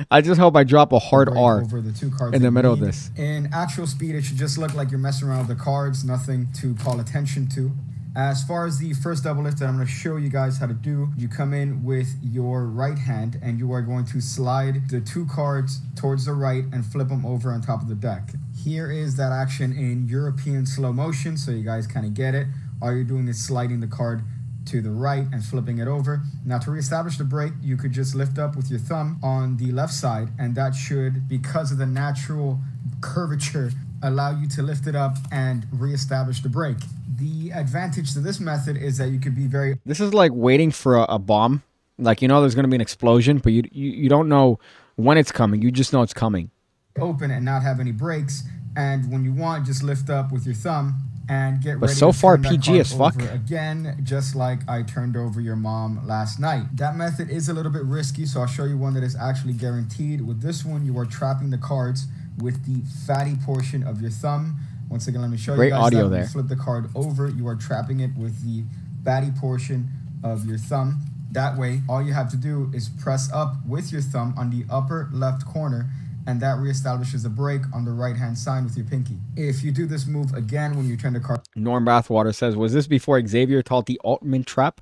I just hope I drop a hard R over the two cards in the middle of this. In actual speed, it should just look like you're messing around with the cards. Nothing to call attention to. As far as the first double lift that I'm going to show you guys how to do, you come in with your right hand and you are going to slide the two cards towards the right and flip them over on top of the deck. Here is that action in European slow motion, so you guys kind of get it. All you're doing is sliding the card to the right and flipping it over. Now to reestablish the brake, you could just lift up with your thumb on the left side, and that should, because of the natural curvature, allow you to lift it up and reestablish the brake. The advantage to this method is that you could be very... This is like waiting for a bomb. Like, you know there's going to be an explosion, but you don't know when it's coming. You just know it's coming. Open and not have any brakes. And when you want, just lift up with your thumb and get ready. But so to far, turn that PG card as fuck. over again, just like I turned over your mom last night. That method is a little bit risky, so I'll show you one that is actually guaranteed. With this one, you are trapping the cards with the fatty portion of your thumb. Once again, let me show Great you guys audio that when there. you flip the card over, you are trapping it with the fatty portion of your thumb. That way, all you have to do is press up with your thumb on the upper left corner, and that reestablishes the brake on the right-hand side with your pinky. If you do this move again when you turn the card... Norm Bathwater says, was this before Xavier taught the Altman trap?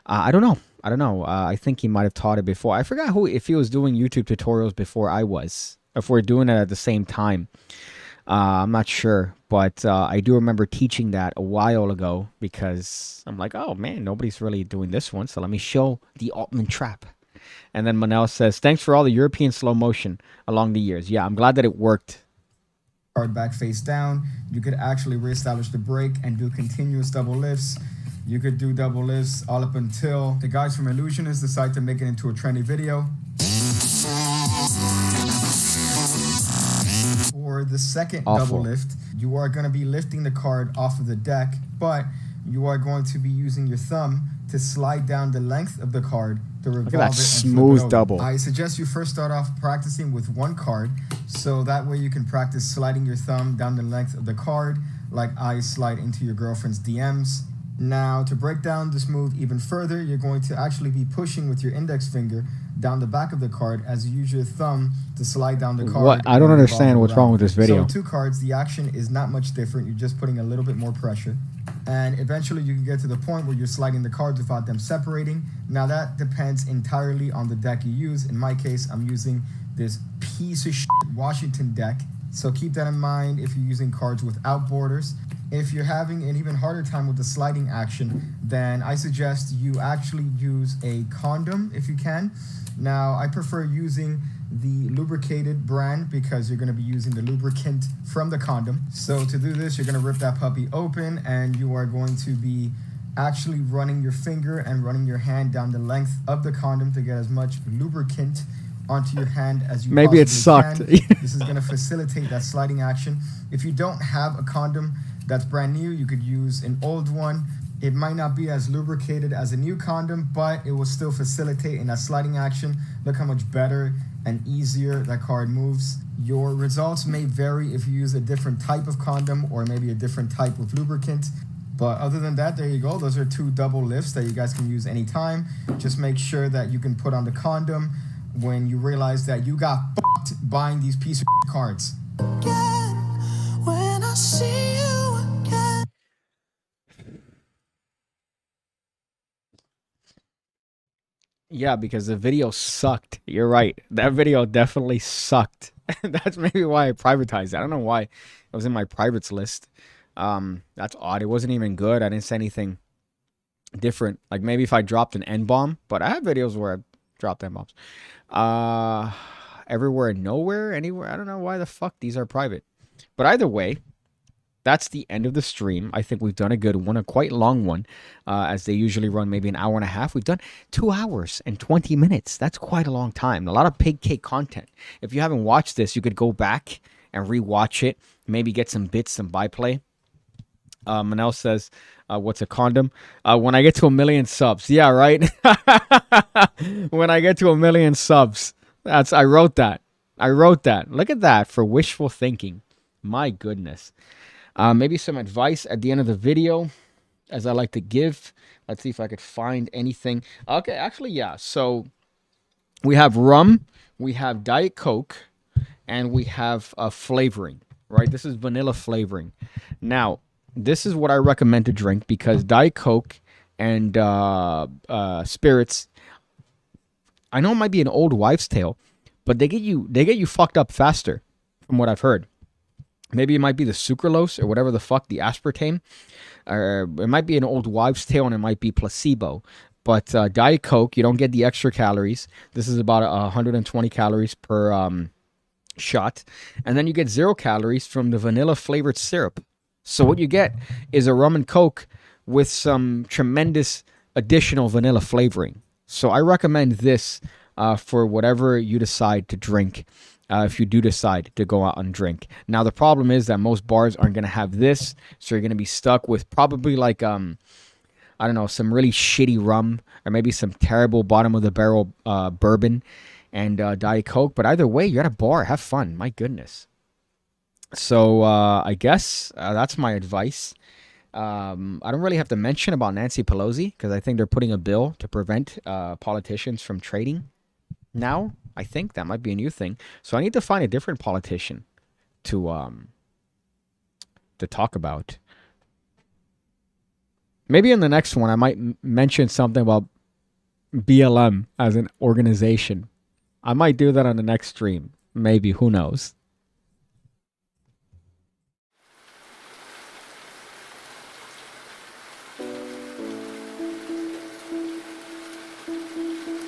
I don't know. I think he might have taught it before. I forgot if he was doing YouTube tutorials before I was. If we're doing it at the same time. I'm not sure. But I do remember teaching that a while ago because I'm like, oh, man, nobody's really doing this one. So let me show the Altman trap. And then Manel says, thanks for all the European slow motion along the years. Yeah, I'm glad that it worked. Card back face down. You could actually reestablish the brake and do continuous double lifts. You could do double lifts all up until the guys from Illusionist decide to make it into a trendy video. For the second double lift, you are going to be lifting the card off of the deck, but you are going to be using your thumb to slide down the length of the card to revolve Look at that it and smooth flip it over. double. I suggest you first start off practicing with one card, so that way you can practice sliding your thumb down the length of the card like I slide into your girlfriend's DMs. Now, to break down this move even further, you're going to actually be pushing with your index finger down the back of the card as you use your thumb to slide down the card. What? I don't understand what's wrong with this video. So 2 cards, the action is not much different. You're just putting a little bit more pressure. And eventually you can get to the point where you're sliding the cards without them separating. Now that depends entirely on the deck you use. In my case, I'm using this piece of shit Washington deck. So keep that in mind if you're using cards without borders. If you're having an even harder time with the sliding action, then I suggest you actually use a condom if you can. Now, I prefer using the lubricated brand because you're going to be using the lubricant from the condom. So to do this, you're going to rip that puppy open and you are going to be actually running your finger and running your hand down the length of the condom to get as much lubricant onto your hand as you Maybe it possibly sucked. can. This is going to facilitate that sliding action. If you don't have a condom that's brand new, you could use an old one. It might not be as lubricated as a new condom, but it will still facilitate in that sliding action. Look how much better and easier that card moves. Your results may vary if you use a different type of condom or maybe a different type of lubricant. But other than that, there you go. Those are 2 double lifts that you guys can use anytime. Just make sure that you can put on the condom when you realize that you got fucked buying these piece of cards. When I see you again. Yeah, because the video sucked. You're right. That video definitely sucked. That's maybe why I privatized it. I don't know why it was in my privates list. That's odd. It wasn't even good. I didn't say anything different. Like maybe if I dropped an N-bomb, but I have videos where I dropped N-bombs. Everywhere and nowhere, anywhere. I don't know why the fuck these are private. But either way, that's the end of the stream. I think we've done a good one, a quite long one, as they usually run maybe an hour and a half. We've done 2 hours and 20 minutes. That's quite a long time. A lot of PigCake content. If you haven't watched this, you could go back and rewatch it. Maybe get some bits, some byplay. Manel says, what's a condom? When I get to 1 million subs. Yeah, right? When I get to 1 million subs. I wrote that. Look at that for wishful thinking. My goodness. Maybe some advice at the end of the video, as I like to give. Let's see if I could find anything. Okay, actually, yeah. So we have rum, we have Diet Coke, and we have flavoring, right? This is vanilla flavoring. Now, this is what I recommend to drink because Diet Coke and spirits, I know it might be an old wives' tale, but they get you fucked up faster, from what I've heard. Maybe it might be the sucralose or whatever the fuck, the aspartame. Or it might be an old wives' tale and it might be placebo. But Diet Coke, you don't get the extra calories. This is about 120 calories per shot. And then you get 0 calories from the vanilla flavored syrup. So what you get is a rum and Coke with some tremendous additional vanilla flavoring. So I recommend this for whatever you decide to drink. If you do decide to go out and drink. Now, the problem is that most bars aren't going to have this. So you're going to be stuck with probably like, I don't know, some really shitty rum or maybe some terrible bottom of the barrel bourbon and Diet Coke. But either way, you're at a bar. Have fun. My goodness. So I guess that's my advice. I don't really have to mention about Nancy Pelosi because I think they're putting a bill to prevent politicians from trading now. I think that might be a new thing. So I need to find a different politician to talk about. Maybe in the next one, I might mention something about BLM as an organization. I might do that on the next stream. Maybe. Who knows?